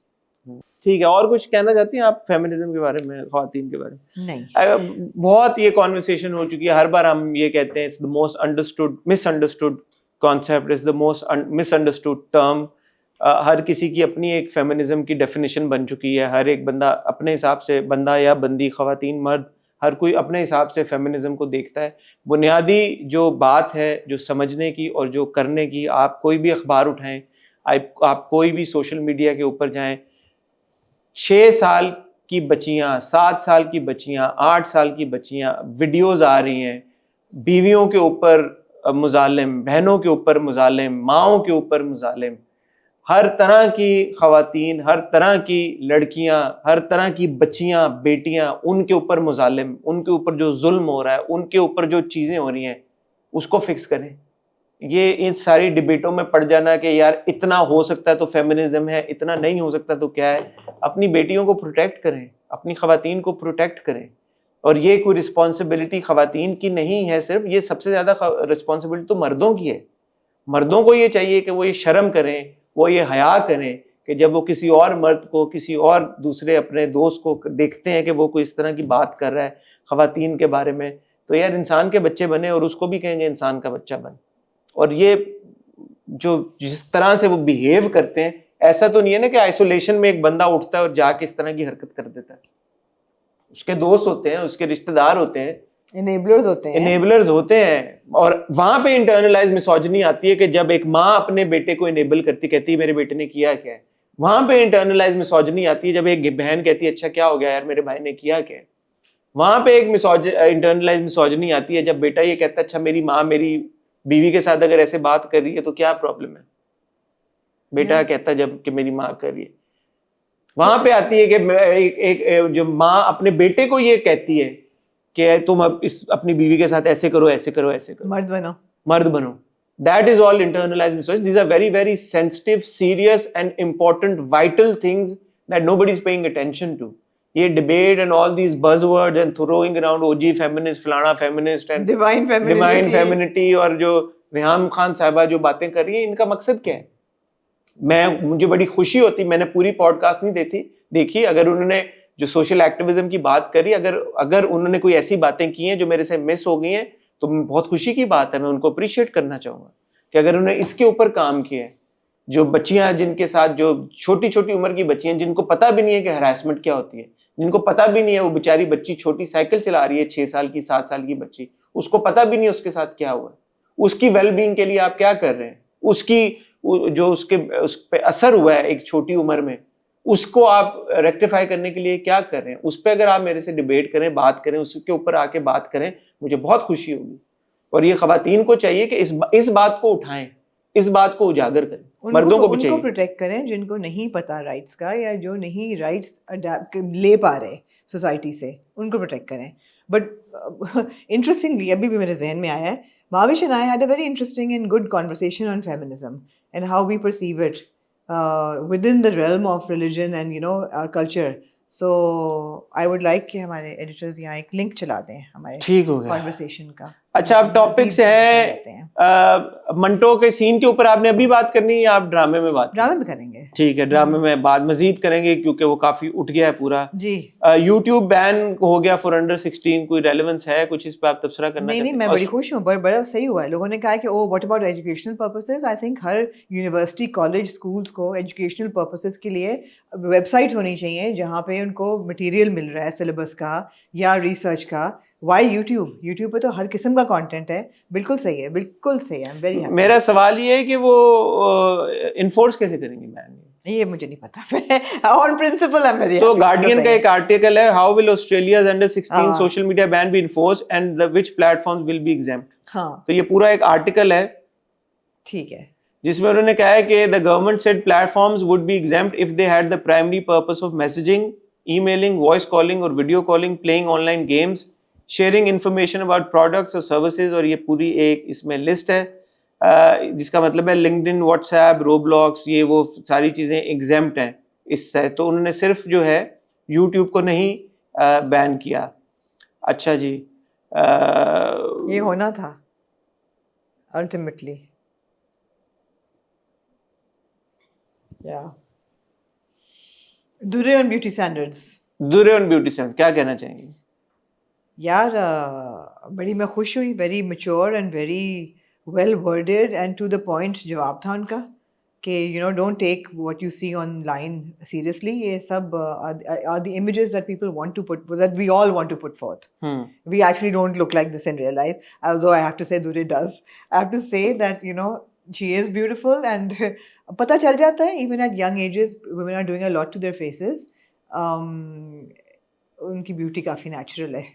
S1: ठीक है। और कुछ कहना चाहती हैं आप फेमिनिज्म के बारे में, ख्वातीन के बारे में?
S2: नहीं,
S1: बहुत ये कॉन्वर्सेशन हो चुकी है। हर बार हम ये कहते हैं it's the most misunderstood concept, is the most misunderstood term. हर किसी की अपनी एक फेमिनिज्म की डेफिनेशन बन चुकी है। हर एक बंदा अपने हिसाब से, बंदा या बंदी, ख्वातीन मर्द, हर कोई अपने हिसाब से फेमिनिज्म को देखता है। बुनियादी जो बात है, जो समझने की और जो करने की, आप कोई भी अखबार उठाएं, आप कोई भी सोशल मीडिया के ऊपर जाएं, 6 साल की बच्चियां, 7 साल की बच्चियां, 8 साल की बच्चियां, वीडियोज़ आ रही हैं बीवियों के ऊपर मुजालिम, बहनों के ऊपर मुजालिम, माओं के ऊपर मुजालिम, हर तरह की ख़वातीन, हर तरह की लड़कियां, हर तरह की बच्चियां, बेटियां, उनके ऊपर मुजालिम, उनके ऊपर जो जुल्म हो रहा है, उनके ऊपर जो चीज़ें हो रही हैं, उसको फिक्स करें। ये इन सारी डिबेटों में पड़ जाना कि यार इतना हो सकता है तो फेमिनिज्म है, इतना नहीं हो सकता तो क्या है। अपनी बेटियों को प्रोटेक्ट करें, अपनी ख़वातीन को प्रोटेक्ट करें। और ये कोई रिस्पॉन्सिबिलिटी ख़वातीन की नहीं है सिर्फ, ये सबसे ज़्यादा रिस्पॉन्सिबिलिटी तो मर्दों की है। मर्दों को ये चाहिए कि वो ये शर्म करें, वो ये हया करें कि जब वो किसी और मर्द को, किसी और दूसरे अपने दोस्त को देखते हैं कि वो कोई इस तरह की बात कर रहा है ख़वातीन के बारे में, तो यार इंसान के बच्चे बने और उसको भी कहेंगे इंसान का बच्चा बन। और ये जो जिस तरह से वो बिहेव करते हैं, ऐसा तो नहीं है ना कि आइसोलेशन में एक बंदा उठता है और जाके इस तरह की हरकत कर देता है। उसके दोस्त होते हैं, उसके रिश्तेदार होते हैं, इनेबलर्स होते हैं। और वहां पे इंटरनलाइज मिसोजिनी आती है कि जब एक माँ अपने बेटे को इनेबल करती, कहती है मेरे बेटे ने किया क्या है। वहां पे इंटरनलाइज मिसोजिनी आती है जब एक बहन कहती है अच्छा क्या हो गया यार मेरे भाई ने किया क्या है। वहां पे एक इंटरनलाइज मिसोजिनी आती है जब बेटा ये कहता है अच्छा मेरी माँ मेरी बीवी के साथ अगर ऐसे बात कर रही है तो क्या प्रॉब्लम है। बेटा कहता है जब कि मेरी माँ कर रही है। वहां पे आती है कि एक जो माँ अपने बेटे को ये कहती है कि तुम अब अपनी बीवी के साथ ऐसे करो, ऐसे करो, ऐसे करो, मर्द बनो। That is all internalized misogyny. These are very, very sensitive, serious and important, vital things that nobody is paying attention to. ये debate and all these buzzwords and throwing around OG feminist, फलाना feminist and
S2: Divine femininity.
S1: और जो रेहाम खान साहिबा जो बातें कर रही हैं, इनका मकसद क्या है? मुझे बड़ी खुशी होती, मैंने पूरी पॉडकास्ट नहीं देखी, अगर उन्होंने जो सोशल एक्टिविज्म की बात करी, अगर उन्होंने कोई ऐसी बातें की हैं जो मेरे से मिस हो गई हैं, तो बहुत खुशी की बात है, मैं उनको अप्रिशिएट करना चाहूँगा कि अगर उन्होंने इसके ऊपर काम किया है। जो बच्चियां जिनके साथ, जो छोटी छोटी उम्र की बच्चियां जिनको पता भी नहीं है कि हरासमेंट क्या होती है, जिनको पता भी नहीं है, वो बेचारी बच्ची छोटी साइकिल चला रही है, 6 साल की 7 साल की बच्ची, उसको पता भी नहीं है उसके साथ क्या हुआ है, उसकी वेलबींग के लिए आप क्या कर रहे हैं, उसकी जो उस पर असर हुआ है एक छोटी उम्र में, उसको आप रेक्टिफाई करने के लिए क्या कर रहे हैं, उस पर अगर आप मेरे से डिबेट करें, बात करें, उसके ऊपर आके बात करें, मुझे बहुत खुशी होगी। और ये खवातीन को चाहिए कि इस बात को उठाएं, इस बात को उजागर करें, मर्दों को भी चाहिए,
S2: उनको प्रोटेक्ट करें जिनको नहीं पता राइट्स का, या जो नहीं राइट्स ले पा रहे सोसाइटी से, उनको प्रोटेक्ट करें। बट इंटरेस्टिंगली अभी भी मेरे जहन में आया है, Mavish and I had a very interesting and good conversation on feminism and how we perceive it within the realm of religion and our culture. So I would like कि हमारे editors यहाँ एक link चला दें हमारे conversation का।
S1: अच्छा, अब टॉपिक से है मंटो के सीन के ऊपर आपने अभी बात करनी है या आप ड्रामे में बात?
S2: ड्रामे में करेंगे।
S1: ठीक है, ड्रामे में बात मजीद करेंगे क्योंकि वो काफी उठ गया है पूरा
S2: जी।
S1: यूट्यूब बैन हो गया फॉर अंडर 16, कोई रेलेवेंस है कुछ इस पे आप तबसरा करना?
S2: नहीं, मैं बड़ी खुश हूँ, बड़ा सही हुआ है। लोगों ने कहा कि oh what about educational purposes. I think her university, college, schools को एजुकेशनल पर्पसेस के लिए वेबसाइट्स होनी चाहिए जहाँ पे उनको मटेरियल मिल रहा है सिलेबस का या रिसर्च का। वाई यूट्यूब पे तो हर किस्म का कंटेंट है। बिल्कुल सही है, बिल्कुल सही है। Very happy.
S1: मेरा सवाल ये है कि वो इन्फोर्स कैसे करेंगे बैन?
S2: ये मुझे नहीं पता। On principle I am very happy.
S1: तो गार्डियन का एक आर्टिकल है, how will Australia's under 16 social media ban be enforced and the which platforms will be exempt.
S2: हाँ,
S1: तो ये पूरा एक आर्टिकल है,
S2: ठीक है,
S1: जिसमें उन्होंने कहा है कि the government said platforms would be exempt if they had the primary purpose of messaging, emailing, voice calling और video calling, playing online games, sharing information about products और सर्विसेज। और ये पूरी एक इसमें लिस्ट है जिसका मतलब है लिंक्डइन, व्हाट्सएप, रोब्लॉक्स, ये वो सारी चीज़ें एग्जेम्प्ट हैं इससे। तो उन्होंने सिर्फ जो है यूट्यूब को नहीं बैन किया। अच्छा जी,
S2: ये होना था अल्टीमेटली। या दुरे ऑन ब्यूटी स्टैंडर्ड्स,
S1: क्या कहना चाहेंगे?
S2: यार बड़ी मैं खुश हुई। Very mature and very well worded and to the point जवाब था उनका कि don't take what you see online seriously. ये सब are the images that people want to put, that we all want to put forth. We actually don't look like this in real life, although I have to say Dure does. I have to say that she is beautiful and पता चल जाता है even at young ages women are doing a lot to their faces. उनकी beauty काफ़ी natural है।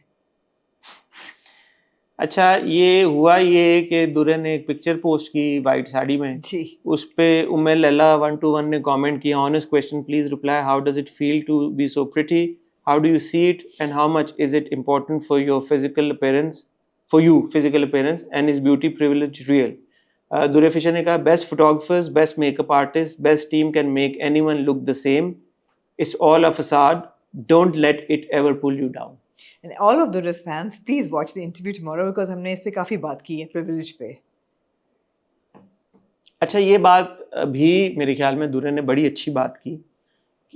S1: अच्छा, ये हुआ ये कि दुरे ने एक पिक्चर पोस्ट की वाइट साड़ी में
S2: जी,
S1: उस पे उम्मे लैला 121 ने कमेंट किया, honest question please reply, how does it feel to be so pretty, how do you see it and how much is it important for your physical appearance, and is beauty privilege real? Durefishan ने कहा, best photographers, best makeup artist, best team can make anyone look the same, it's all a facade, don't let it ever pull you down.
S2: And all of Durra's fans, please watch the interview tomorrow because हमने इस पे काफ़ी बात की है privilege पे।
S1: अच्छा, ये बात भी मेरे ख्याल में दुरे ने बड़ी अच्छी बात की,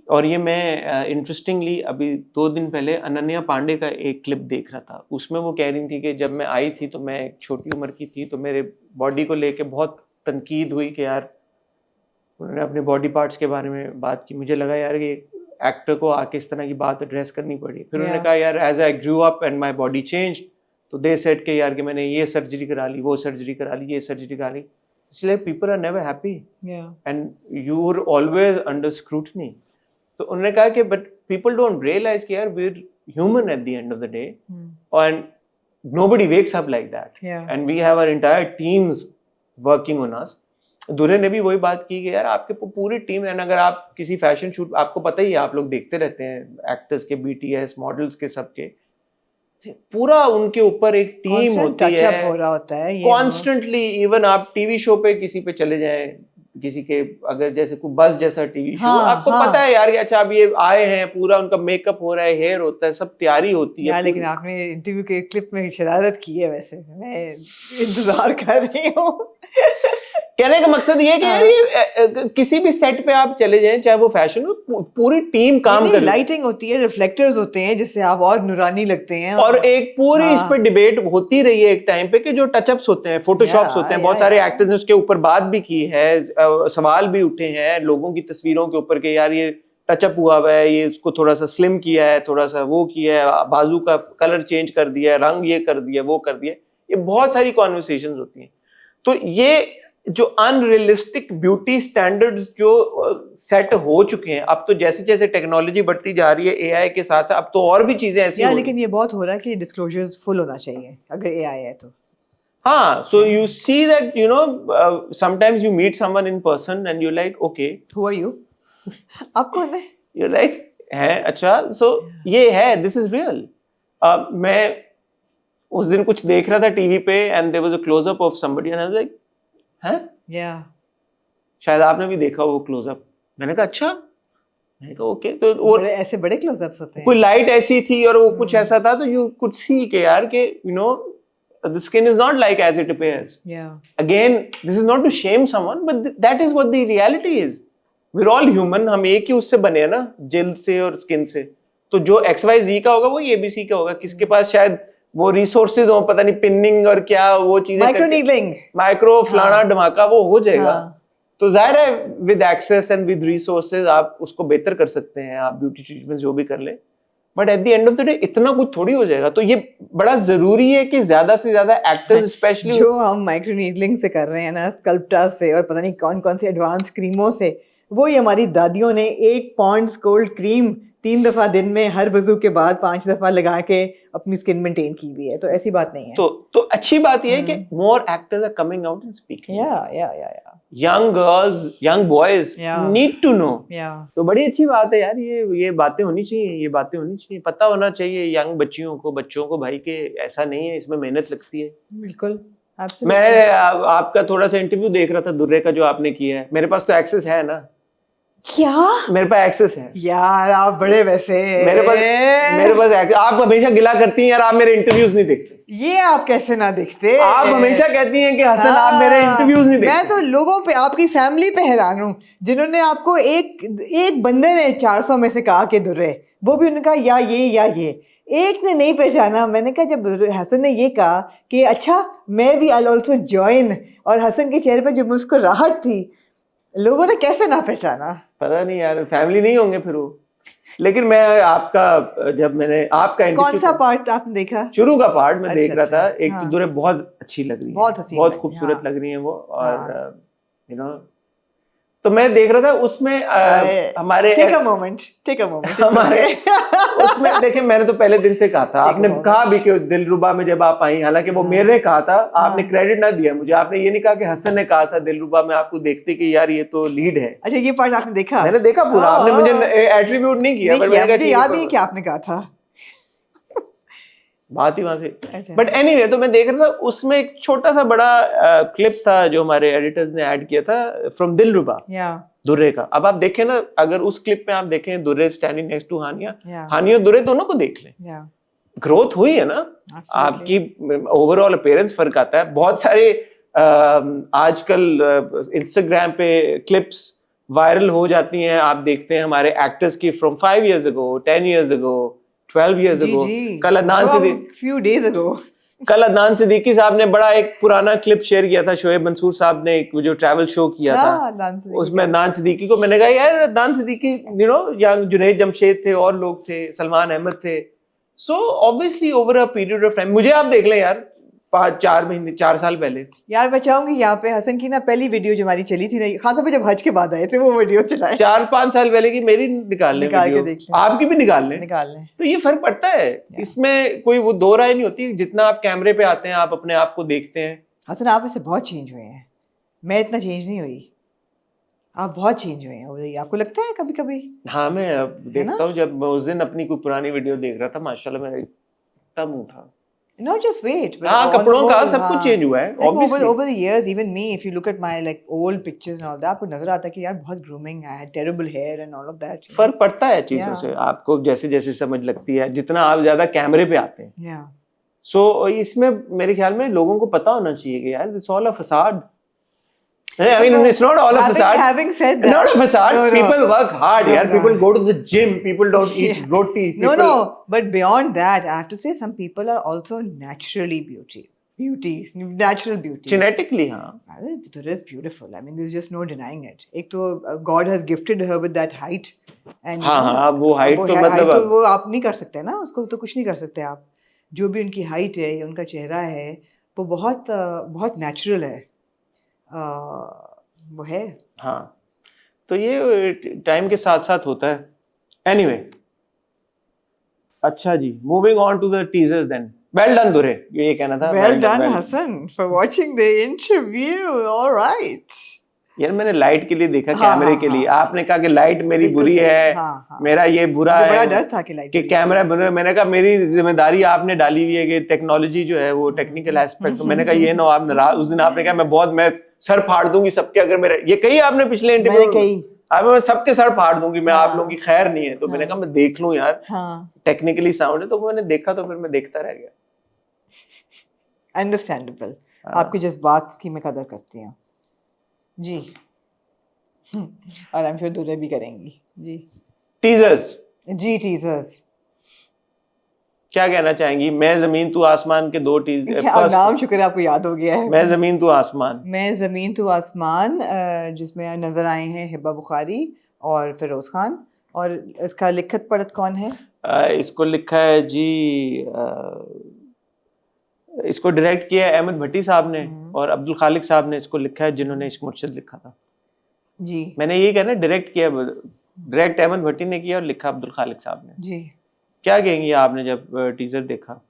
S1: और ये मैं इंटरेस्टिंगली अभी 2 दिन पहले अनन्या पांडे का एक क्लिप देख रहा था। उसमें वो कह रही थी कि जब मैं आई थी तो मैं एक छोटी उम्र की थी, तो मेरे बॉडी को लेके बहुत तनकीद हुई कि यार, उन्होंने अपने बॉडी पार्ट्स के बारे में बात की। मुझे लगा यार कि एक्टर को आके इस तरह की बात एड्रेस करनी पड़ी। फिर उन्होंने कहा यार, as I grew up and my body change, तो दे सेड के यार कि मैंने ये सर्जरी करा ली, वो सर्जरी करा ली, ये सर्जरी करा ली, इसलिए people are never happy and you are always under scrutiny. तो उन्होंने कहा कि बट पीपल डोंट रियलाइज कि यार we are human at the end of the day and nobody wakes up like that, and we have our entire teams working on us. दुरे ने भी वही बात की कि यार आपके पूरी टीम है ना, अगर आप किसी फैशन शूट, आपको पता ही है, आप लोग देखते रहते हैं एक्टर्स के, BTS मॉडल्स के, सबके पूरा उनके ऊपर एक टीम होती
S2: टच अप
S1: है
S2: हो रहा होता है ये
S1: कॉन्स्टेंटली। इवन आप टीवी शो पे किसी पे चले जाएं, किसी के अगर जैसे कोई बस जैसा टीवी शो,
S2: हाँ,
S1: आपको
S2: हाँ।
S1: पता है यार कि अच्छा अब ये आए हैं, पूरा उनका मेकअप हो रहा है, हेयर होता है, सब तैयारी होती है
S2: यार।
S1: पूरी।
S2: लेकिन आपने इंटरव्यू के क्लिप में शरारत की है, वैसे मैं इंतजार कर रही हूँ।
S1: कहने का मकसद ये है कि यार ये किसी भी सेट पे आप चले जाएं, चाहे वो फैशन हो, पूरी टीम काम कर रही है।
S2: लाइटिंग होती है, रिफ्लेक्टर्स होते हैं जिससे आप और नूरानी लगते हैं।
S1: और एक पूरी
S2: हाँ।
S1: इस पे डिबेट होती रही है एक टाइम पे कि जो टचअप्स होते हैं, फोटोशॉप्स होते हैं, बहुत सारे एक्टर्स ने उसके ऊपर बात भी की है, सवाल भी उठे हैं लोगों की तस्वीरों के ऊपर कि यार ये टचअप हुआ हुआ है, ये उसको थोड़ा सा स्लिम किया है, थोड़ा सा वो किया है, बाजू का कलर चेंज कर दिया है, रंग ये कर दिया, वो कर दिया। ये बहुत सारी कॉन्वर्सेशंस होती हैं। तो ये जो अनरियलिस्टिक ब्यूटी स्टैंडर्ड्स जो सेट हो चुके हैं, अब तो जैसे जैसे टेक्नोलॉजी बढ़ती जा रही है एआई के साथ साथ, अब तो और भी चीजें ऐसी
S2: यार
S1: हो
S2: लेकिन ये बहुत हो रहा है कि डिस्क्लोजर्स फुल होना चाहिए अगर एआई है तो।
S1: हाँ, so you see that, you know, sometimes you meet someone in person and you're like, okay,
S2: Who are you? आप कौन है?
S1: you're like, है अच्छा, so ये है, this is real. मैं उस दिन कुछ देख रहा था टीवी पे and there was a close up of somebody and I was like, हैं?
S2: Yeah.
S1: शायद आपने भी देखा वो क्लोज अप। मैंने कहा अच्छा, मैंने कहा ओके। तो वो
S2: ऐसे बड़े क्लोजअप्स होते हैं।
S1: कोई लाइट ऐसी थी और वो कुछ ऐसा था, तो यू कुड सी के यार के you know the skin is not like as it appears.
S2: Yeah.
S1: Again, this is not to shame someone, but that is what the reality is. We're all human. हम एक ही उससे बने हैं ना, जिल्द से और स्किन से। तो जो XYZ का होगा वो ABC का होगा। किसके पास शायद वो रिसोर्सेज हो, पता नहीं पिनिंग और क्या वो चीजें,
S2: माइक्रो नीडलिंग,
S1: माइक्रो फलाना धमाका वो हो जाएगा।
S2: हाँ।
S1: तो जाहिर है with access and with resources आप उसको बेहतर कर सकते हैं, आप ब्यूटी ट्रीटमेंट जो भी कर लें, but at the end of the day इतना कुछ थोड़ी हो जाएगा। तो ये बड़ा जरूरी है कि ज्यादा से ज्यादा एक्टर्स स्पेशली
S2: जो हम माइक्रो नीडलिंग से कर रहे हैं ना, स्कल्प्टा से और पता नहीं कौन कौन सी एडवांस क्रीमों से, वो ही हमारी दादियों ने 1 पॉन्ड्स गोल्ड क्रीम 3 दफा दिन में हर वजू के बाद 5 दफा लगा के अपनी स्किन मेंटेन की हुई है। तो ऐसी बात नहीं है।
S1: तो अच्छी बात ये है कि more actors are coming out and speaking.
S2: या
S1: young girls, young boys need to know. तो बड़ी अच्छी बात है यार, ये बातें होनी चाहिए, ये बातें होनी चाहिए, पता होना चाहिए यंग बच्चियों को भाई के ऐसा नहीं है, इसमें मेहनत लगती है।
S2: बिल्कुल।
S1: मैं आपका थोड़ा सा इंटरव्यू देख रहा था दुर्रे का जो आपने किया है, मेरे पास तो एक्सेस है ना।
S2: क्या?
S1: मेरे पास एक्सेस है
S2: यार, आप बड़े वैसे।
S1: मेरे पास आप हमेशा गिला करती हैं यार, आप मेरे इंटरव्यूज नहीं देखते।
S2: ये आप कैसे ना देखते?
S1: आप हमेशा कहती हैं कि हसन आप मेरे इंटरव्यूज नहीं देखते।
S2: मैं तो लोगों पे, आपकी फैमिली पे हैरान हूँ जिन्होंने आपको एक बंदे ने 400 में से कहा कि दुर्रे, वो भी उन्होंने कहा या ये, एक ने नहीं पहचाना। मैंने कहा जब हसन ने ये कहा कि अच्छा मैं भी आई ऑल्सो जॉइन, और हसन के चेहरे पर जो मुस्कुराहट थी, लोगों ने कैसे ना पहचाना?
S1: पता नहीं यार, फैमिली नहीं होंगे फिर वो। लेकिन मैं आपका, जब मैंने आपका
S2: कौन सा पार्ट आपने देखा?
S1: शुरू का पार्ट मैं देख रहा था। एक
S2: हाँ।
S1: तो दुर्रे बहुत अच्छी लग रही है, बहुत खूबसूरत
S2: हाँ।
S1: लग रही है वो, और यू नो, तो मैं देख रहा था उसमें हमारे
S2: टेक अ मोमेंट
S1: हमारे उसमें देखें, मैंने तो पहले दिन से कहा था, आपने कहा भी कि दिलरुबा में जब आप आई, हालांकि वो मेरे कहा था, आपने क्रेडिट ना दिया मुझे, आपने ये नहीं कहा कि हसन ने कहा था दिलरुबा में आपको देखते कि यार ये तो लीड है।
S2: अच्छा, ये पार्ट आपने देखा?
S1: मैंने देखा पूरा, आपने मुझे एट्रीब्यूट नहीं किया,
S2: मुझे याद नहीं कि आपने कहा था,
S1: बात ही वहां से। बट एनीवे, तो मैं देख रहा था उसमें एक छोटा सा बड़ा क्लिप था जो हमारे एडिटर्स ने ऐड किया था फ्रॉम दिलरुबा दुर्रे का। अब आप देखें ना, अगर उस क्लिप में आप देखें दुर्रे स्टैंडिंग नेक्स्ट टू हानिया, हानिया और दुर्रे दोनों को देख लें, ग्रोथ हुई है ना। आपकी ओवरऑल अपीयरेंस फर्क आता है। बहुत सारे आजकल इंस्टाग्राम पे क्लिप्स वायरल हो जाती हैं, आप देखते हैं हमारे एक्टर्स की from 5 years ago, 10 years ago, 12 years ago। कल अदनान सिद्दीकी साहब ने बड़ा एक पुराना क्लिप शेयर किया था, शोएब मंसूर साहब ने एक जो ट्रैवल शो किया था, उसमें अदनान सिद्दीकी को मैंने कहा यार अदनान सिद्दीकी, यू नो, या जुनैद जमशेद थे और लोग थे, सलमान अहमद थे। So obviously over a period of time, मुझे आप देख लें यार 4 साल पहले। यार
S2: मैं चाहूंगी यहाँ पे हसन की ना पहली वीडियो जो हमारी चली थी ना, खासतौर पे जब हज के बाद आए थे, वो वीडियो चलाए
S1: 4-5 साल पहले की मेरी निकाल लें, आपकी भी निकाल लें। तो ये फर्क पड़ता है, इसमें कोई वो दो राय नहीं होती। जितना आप कैमरे पे आते हैं, आप अपने आप को देखते हैं।
S2: हसन, आप ऐसे बहुत चेंज हुए हैं, मैं इतना चेंज नहीं हुई, आप बहुत चेंज हुए हैं। आपको लगता है कभी कभी?
S1: हाँ, मैं देखता हूँ, जब मैं उस दिन अपनी कोई पुरानी वीडियो देख रहा था, माशाल्लाह मैं कितना मुंह था।
S2: Not just weight, but
S1: हाँ,
S2: on the
S1: कपड़ों का
S2: whole,
S1: सब कुछ
S2: हाँ.
S1: चेंज हुआ है
S2: Like
S1: obviously।
S2: over the years, even me, if you look at my like old pictures and all that, आपको नजर आता है कि यार बहुत grooming है, terrible hair and all of that. you know?
S1: फर्क पड़ता है चीजों
S2: Yeah.
S1: से, आपको जैसे जैसे समझ लगती है, जितना आप ज्यादा कैमरे पे आते हैं।
S2: Yeah.
S1: सो इसमें मेरे ख्याल में लोगों को पता होना चाहिए कि यार इट्स ऑल अ फसाद। I mean, it's not all a facade.
S2: Having said that,
S1: Not a facade.
S2: No, no.
S1: People work hard.
S2: No,
S1: Yeah,
S2: no.
S1: people go to the gym. People don't eat
S2: Yeah.
S1: roti.
S2: No,
S1: People...
S2: no. But beyond that, I have to say some people are also naturally beauties, natural beauties.
S1: Genetically, हाँ.
S2: There is beautiful. I mean, there's just no denying it. एक तो God has gifted her with that height. And
S1: हाँ हाँ, वो height तो मतलब
S2: height तो वो आप नहीं कर सकते ना, उसको तो कुछ नहीं कर सकते आप। जो भी उनकी height है, उनका चेहरा है, वो बहुत natural है। वो है।
S1: हाँ, तो ये टाइम के साथ साथ होता है। Anyway, अच्छा जी, moving on to the teasers then. Well done दुरे, ये कहना था।
S2: Well done Hassan for watching the interview. All right.
S1: यार मैंने लाइट के लिए देखा,
S2: हाँ,
S1: कैमरे
S2: हाँ,
S1: के लिए।
S2: हाँ,
S1: आपने कहा कि लाइट मेरी
S2: बिल्कुल
S1: बुरी
S2: सही,
S1: है,
S2: हाँ, हाँ।
S1: मेरा ये बुरा
S2: मुझे
S1: है,
S2: बड़ा डर था कि लाइट
S1: कि कैमरा बुरा है। मैंने कहा मेरी जिम्मेदारी आपने डाली हुई है कि टेक्नोलॉजी जो है वो टेक्निकल एस्पेक्ट, तो मैंने कहा ये ना आप नाराज। उस दिन आपने कहा मैं सर फाड़ दूंगी सबके, अगर मेरा ये कही आपने पिछले इंटरव्यू में, मैं सबके सर फाड़ दूंगी, मैं आप लोगों की खैर नहीं है। तो मैंने कहा मैं देख लूं यार, टेक्निकली साउंड है। तो मैंने देखा, तो फिर मैं देखता रह गया।
S2: अंडरस्टैंडेबल, आपकी जज्बात की मैं कदर करती हूँ जी। और आई एम श्योर दूरे भी करेंगी जी।
S1: टीजर्स क्या कहना चाहेंगी? मैं जमीन तू आसमान के 2 टीजर।
S2: नाम शुक्र है आपको याद हो गया है।
S1: मैं जमीन तू आसमान,
S2: जिसमें नजर आए हैं हिबा बुखारी और फिरोज खान। और इसका लिखत पढ़त कौन है?
S1: इसको लिखा है जी, इसको डायरेक्ट किया है अहमद भट्टी साहब ने, और अब्दुल खालिक साहब ने इसको लिखा है, जिन्होंने इश्क मुर्शिद लिखा था
S2: जी।
S1: मैंने ये कहना, डायरेक्ट अहमद भट्टी ने किया और लिखा अब्दुल खालिक साहब ने
S2: जी।
S1: क्या कहेंगी आपने जब टीजर देखा?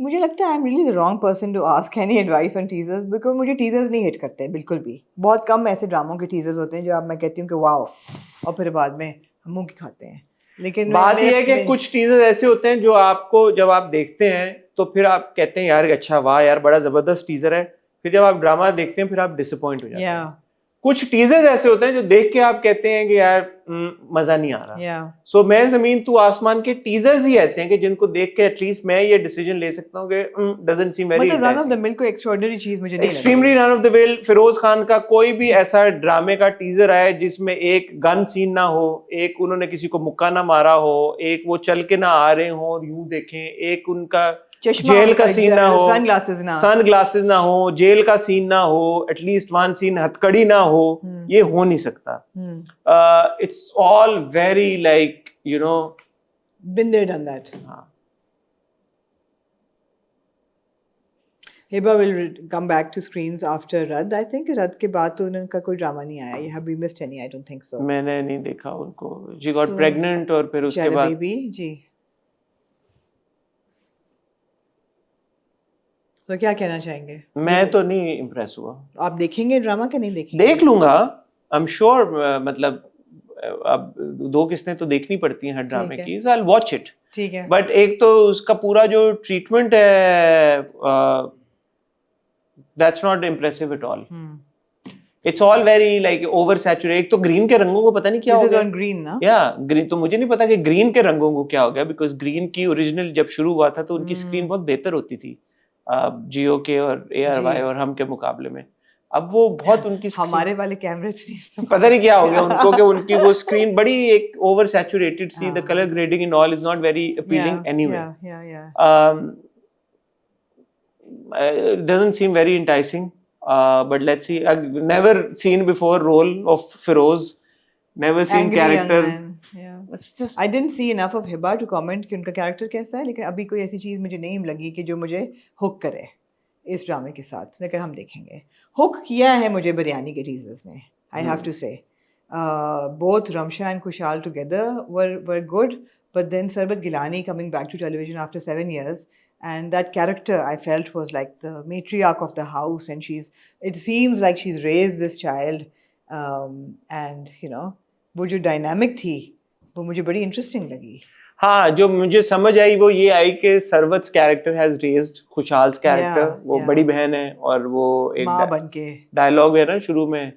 S2: मुझे लगता है I am really the wrong person to ask any advice on teasers, because मुझे टीजर्स नहीं हिट करते बिल्कुल भी। बहुत कम ऐसे ड्रामों के टीजर्स होते हैं जो मैं कहती हूँ कि वाओ, और फिर बाद में हम मुंह की खाते हैं। लेकिन
S1: बात यह है कि कुछ टीजर्स ऐसे होते हैं जो आपको जब आप देखते हैं तो फिर आप कहते हैं यार अच्छा वाह यार बड़ा जबरदस्त टीजर है, फिर जब आप ड्रामा देखते हैं फिर आप डिसअपॉइंट हो जाते हैं। कुछ टीजर्स ऐसे होते हैं जो देख के आप कहते हैं कि यार मजा नहीं आ रहा। सो मैं जमीन तू आसमान के टीजर्स ही ऐसे हैं कि जिनको देख के एटलीस्ट मैं ये डिसीजन ले सकता हूँ कि डजंट सीम वेरी
S2: मतलब रन ऑफ द मिल कोई एक्स्ट्राऑर्डिनरी चीज मुझे नहीं लगी।
S1: Extremely run of the mill Feroz Khan का कोई भी ऐसा ड्रामे का टीजर आए जिसमें एक गन सीन ना हो, एक उन्होंने किसी को मुक्का ना मारा हो, एक वो चल के ना आ रहे हो और यूं देखें, एक उनका जेल का सीन ना हो, सनग्लासेस ना हो, जेल का सीन ना हो, एटलीस्ट वन सीन हथकड़ी ना हो, ये हो नहीं सकता। It's all very like you no
S2: been there done that. Hiba will come back to screens after Rad. I think Rad के बाद तो उनका कोई ड्रामा नहीं आया। You have we missed any? I don't think so.
S1: मैंने नहीं देखा उनको। She got pregnant और फिर उसके बाद
S2: बेबी जी। तो क्या कहना चाहेंगे?
S1: मैं तो नहीं इम्प्रेस हुआ।
S2: आप देखेंगे ड्रामा क्या नहीं देखेंगे?
S1: देख लूंगा, आई एम श्योर। मतलब अब 2 किस्तें तो देखनी पड़ती हैं हर ड्रामे की, सो आई विल वॉच इट।
S2: ठीक है।
S1: बट एक तो उसका पूरा जो ट्रीटमेंट है that's not impressive at all. It's all very like over saturate. तो ग्रीन के रंगों को पता नहीं क्या हो गया।
S2: ग्रीन ना?
S1: या ग्रीन तो मुझे नहीं पता कि ग्रीन के रंगों को क्या हो गया, बिकॉज ग्रीन की ओरिजिनल जब शुरू हुआ था तो उनकी स्क्रीन बहुत बेहतर होती थी जियो के और ARY और हम के मुकाबले में। अब वो बहुत उनकी
S2: हमारे वाले कैमरे
S1: पता नहीं क्या हो गया उनको कि उनकी वो स्क्रीन बड़ी एक ओवर सैचुरेटेड सी, the colour grading in all is not very appealing anyway. doesn't seem very enticing, but let's see. I've never seen before role of Feroz, never seen
S2: Angry
S1: character.
S2: young man. Yeah.
S1: It's just
S2: I didn't see enough of Hiba to comment कि उनका character कैसा है, लेकिन अभी कोई ऐसी चीज़ मुझे नहीं लगी कि जो मुझे हुक करे इस ड्रामे के साथ। लेकिन हम देखेंगे। हुक किया है मुझे बिरयानी के टीजर्स ने, I have to say. Both Ramsha and Kushal together were good, but then Sarbat Gilani coming back to television after 7 years, and that character I felt was like the matriarch of the house, and it seems like she's raised this child, and you know वो जो dynamic थी वो मुझे बड़ी interesting लगी।
S1: हाँ, जो मुझे समझ आई वो ये आई कि सरवत्स कैरेक्टर हैज रेज्ड खुशहाल्स कैरेक्टर, वो बड़ी बहन है और वो एक
S2: माँ बन के
S1: डायलॉग है ना शुरू में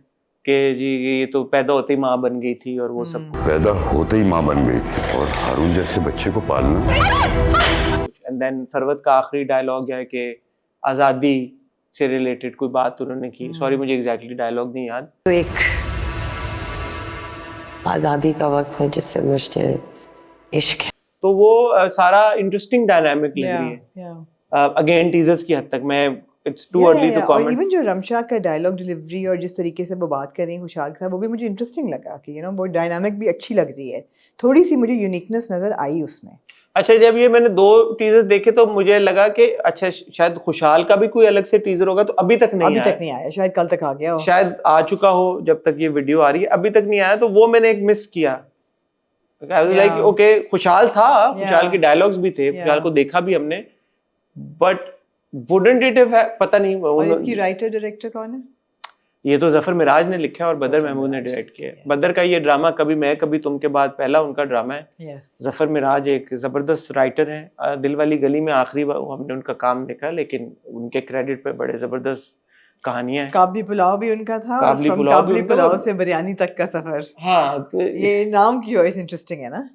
S1: कि जी ये तो पैदा होते ही माँ बन गई थी और वो सब
S9: पैदा होते ही माँ बन गई थी और हारून जैसे बच्चे को पालना।
S1: एंड देन सरवत का आखिरी डायलॉग है कि आज़ादी से रिलेटेड कोई बात उन्होंने की, सॉरी मुझे एग्जैक्टली डायलॉग नहीं याद।
S2: तो एक
S10: आज़ादी का वक्त है जिससे मुझे इश्क है।
S1: तो वो सारा इंटरेस्टिंग डायनामिक लग रही है। अगेन टीजर्स की हद तक मैं it's too early to comment.
S2: Even जो रमशा का डायलॉग डिलीवरी और जिस तरीके से वो बात कर रही हैं खुशहाल के साथ, वो भी मुझे इंटरेस्टिंग लगा कि वो डायनामिक भी अच्छी लग रही है, थोड़ी सी मुझे यूनिकनेस नजर आई उसमें।
S1: अच्छा, जब ये मैंने 2 टीजर देखे तो मुझे लगा कि अच्छा शायद खुशहाल का भी कोई अलग से टीजर होगा, तो अभी तक नहीं आया,
S2: शायद कल तक आ गया हो,
S1: शायद आ चुका हो जब तक ये वीडियो आ रही है, अभी तक नहीं आया, तो वो मैंने एक मिस किया। लाइक ओके खुशहाल था, खुशहाल के डायलॉग्स भी थे, खुशहाल को देखा भी हमने, बट वुडंट इट हैव, पता नहीं
S2: और इसकी राइटर डायरेक्टर कौन है?
S1: ये तो जफर मिराज ने लिखा है और बदर महमूद ने डायरेक्ट किया है। बदर का ये ड्रामा कभी मैं कभी तुम के बाद पहला उनका ड्रामा है। जफर मिराज एक जबरदस्त राइटर हैं। दिल वाली गली में आखिरी बार हमने उनका काम देखा, लेकिन उनके क्रेडिट पे बड़े जबरदस्त कहानियां हैं।
S2: काबली पुलाव भी उनका था,
S1: काबली
S2: पुलाव से बिरयानी तक का सफर।
S1: हाँ, तो
S2: ये नाम की वॉइस इंटरेस्टिंग है ना,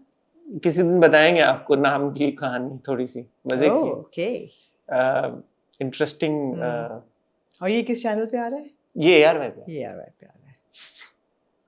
S1: किसी दिन बताएंगे आपको नाम की कहानी थोड़ी सी मजे की।
S2: Okay,
S1: interesting.
S2: और ये किस चैनल पे आ रहा है?
S1: ये यार पे आ
S2: रहा है।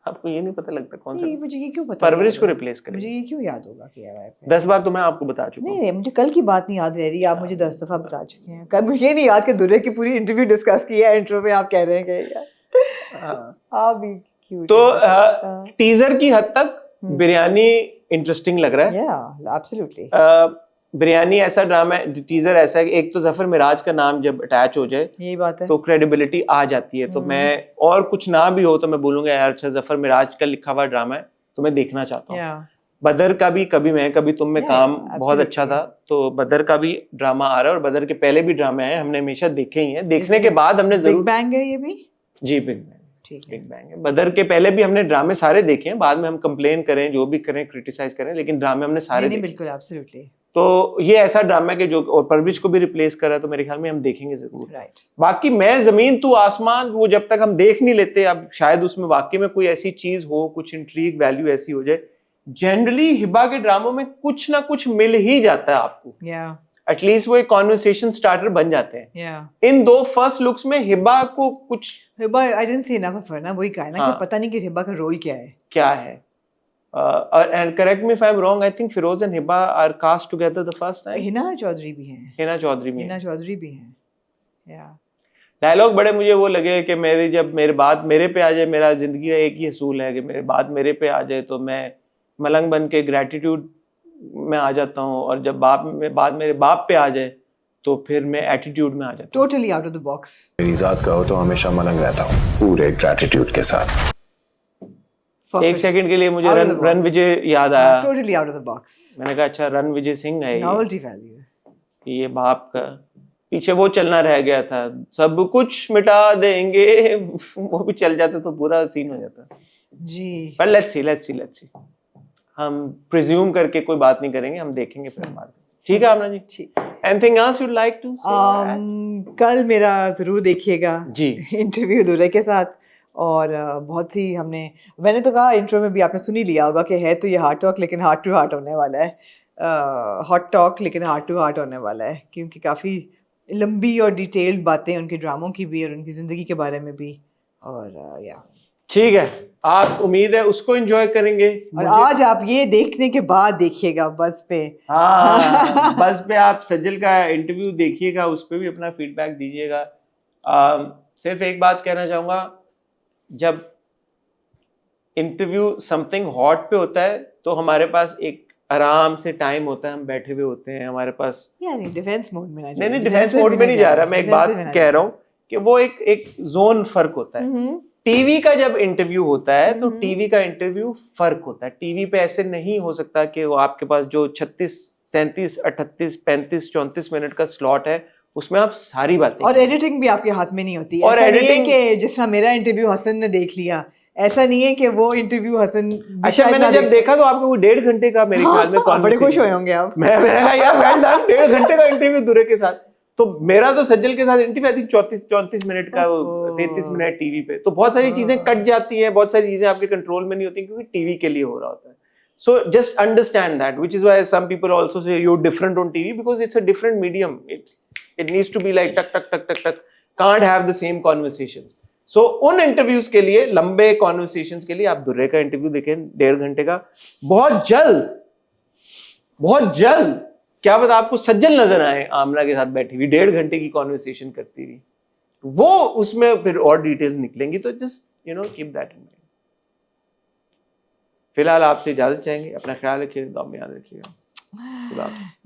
S1: आपको ये नहीं पता लगता कौन सा?
S2: मुझे ये क्यों पता?
S1: परवरिश को रिप्लेस करें।
S2: मुझे ये क्यों याद होगा कि यार
S1: 10 बार तो मैं आपको बता चुका हूं।
S2: नहीं, मुझे कल की बात नहीं याद रह रही, आप मुझे 10 दफा बता चुके हैं। कल मुझे ये नहीं याद कि दुर्रे की पूरी इंटरव्यू डिस्कस की है, इंट्रो में आप कह रहे हैं कि यार आप भी क्यूट।
S1: तो टीजर की हद तक बिरयानी इंटरेस्टिंग लग रहा है।
S2: या एब्सोल्युटली।
S1: बिरयानी ऐसा ड्रामा है, टीजर ऐसा है कि एक तो जफर मिराज का नाम जब अटैच हो जाए
S2: यही बात है
S1: तो क्रेडिबिलिटी आ जाती है। तो मैं और कुछ ना भी हो तो मैं बोलूंगा यार अच्छा जफर मिराज का लिखा हुआ ड्रामा है तो मैं देखना चाहता हूँ। बदर का भी कभी मैं कभी तुम में काम बहुत अच्छा था, तो बदर का भी ड्रामा आ रहा है और बदर के पहले भी ड्रामे हैं, हमने हमेशा देखे ही हैं। देखने के बाद हमने जरूर
S2: बिग बैंग है ये भी।
S1: जी बिग बैंग, बिग बैंग है। बदर के पहले भी हमने ड्रामे सारे देखे हैं, बाद में हम कंप्लेन करें जो भी करें क्रिटिसाइज करें, लेकिन ड्रामे हमने सारे देखे।
S2: बिल्कुल एब्सोल्युटली।
S1: तो ये ऐसा ड्रामा है कि जो और परवरिश को भी रिप्लेस कर रहा है, तो मेरे ख्याल में हम देखेंगे जरूर।
S2: राइट।
S1: बाकी मैं जमीन तू आसमान, वो जब तक हम देख नहीं लेते, अब शायद उसमें वाकई में कोई ऐसी चीज हो, कुछ इंट्रीग वैल्यू ऐसी हो जाए। जनरली हिबा के ड्रामों में कुछ ना कुछ मिल ही जाता है आपको, एटलीस्ट वो एक कॉन्वर्सेशन स्टार्टर बन जाते हैं। इन 2 फर्स्ट लुक्स में हिबा को कुछ,
S2: Hiba I didn't see enough of her ना, वही कहा ना कि पता नहीं कि हिबा का रोल क्या है।
S1: and correct me if I'm wrong, I think Feroz and Hiba are cast together the first time.
S2: Hina Chaudhary भी हैं।
S1: हिना चौधरी
S2: हैं। या
S1: डायलॉग बड़े मुझे वो लगे कि मेरी जब मेरे बात मेरे पे आ जाए, मेरा जिंदगी का एक ही असूल है कि मेरे बात मेरे पे आ जाए तो मैं मलंग बन के ग्रेटिट्यूड में आ जाता हूँ, और जब बात मेरे बाप पे आ जाए तो फिर मैं एटीट्यूड में आ जाता हूँ।
S2: Totally out of the box.
S11: मेरी जात का हो तो हमेशा मलंग रहता हूँ, पूरे ग्रेटिट्यूड के साथ।
S1: एक सेकंड के लिए मुझे रन विजय याद आया।
S2: Totally out of the box.
S1: मैंने कहा अच्छा रन विजय सिंह है,
S2: नॉवेल्टी वैल्यू
S1: ये बाप का पीछे वो चलना रह गया था, सब कुछ मिटा देंगे, वो भी चल जाता तो पूरा सीन हो जाता
S2: जी।
S1: पर लेट्स सी हम प्रिज्यूम करके कोई बात नहीं करेंगे, हम देखेंगे फिर बाद में। ठीक है आमना जी? ठीक। Anything else you'd like to say?
S2: कल मेरा जरूर देखिएगा
S1: जी
S2: इंटरव्यू दुर्रे के साथ, और बहुत सी मैंने तो कहा इंट्रो में भी आपने सुन ही लिया होगा कि है तो ये हार्ट टॉक लेकिन हार्ट टू हार्ट होने वाला है, हॉट टॉक लेकिन हार्ट टू हार्ट होने वाला है, क्योंकि काफ़ी लंबी और डिटेल्ड बातें उनके ड्रामों की भी और उनकी ज़िंदगी के बारे में भी। और या
S1: ठीक है, आप उम्मीद है उसको एंजॉय करेंगे,
S2: और आज आप ये देखने के बाद देखिएगा बस पे।
S1: हाँ बस पे आप सज्जल का इंटरव्यू देखिएगा, उस पर भी अपना फीडबैक दीजिएगा। सिर्फ एक बात कहना चाहूँगा, जब इंटरव्यू समथिंग हॉट पे होता है तो हमारे पास एक आराम से टाइम होता है, हम बैठे हुए होते हैं, हमारे पास
S2: डिफेंस मोड में
S1: नहीं डिफेंस मोड में नहीं जा रहा, मैं एक बात कह रहा हूँ कि वो एक जोन फर्क होता है। टीवी का जब इंटरव्यू होता है तो टीवी का इंटरव्यू फर्क होता है। टीवी पे ऐसे नहीं हो सकता कि वो आपके पास जो 36, 37, 38, 35, 34 मिनट का स्लॉट है उसमें आप सारी बातें,
S2: और एडिटिंग भी आपके हाथ में नहीं होती है।
S1: और एडिटिंग
S2: के जिस तरह मेरा इंटरव्यू हसन ने देख लिया ऐसा नहीं है कि वो इंटरव्यू हसन
S1: अच्छा, मैंने जब देखा तो आपको वो 1.5 घंटे का मेरे ख्याल में
S2: बड़े खुश हुए होंगे आप।
S1: मैंने कहा यार वेल डन, 1.5 घंटे का इंटरव्यू दुरे के साथ। तो मेरा तो सज्जल के साथ इंटरव्यू आई थिंक 34 मिनट का, 33 मिनट टीवी पे। तो बहुत सारी चीजें कट जाती हैं, बहुत सारी चीजें आपके कंट्रोल में नहीं होती क्योंकि टीवी के लिए हो रहा होता है। So just understand that, which is why some people also say you're different on TV because it's a different medium. It needs to be like tuck tuck tuck tuck tuck. Can't have the same conversations. So उन interviews के लिए, लंबे conversations के लिए आप दुर्रे का interview देखें 1.5 घंटे का। बहुत जल्द क्या पता आपको सज्जल नजर आए आमना के साथ बैठी हुई 1.5 घंटे की कॉन्वर्सेशन करती रही, वो उसमें फिर और डिटेल्स निकलेंगी। तो just keep that in mind. फिलहाल आपसे इजाजत चाहेंगे, अपना ख्याल रखिएगा, दुआ में याद रखिएगा। खुदा हाफिज़।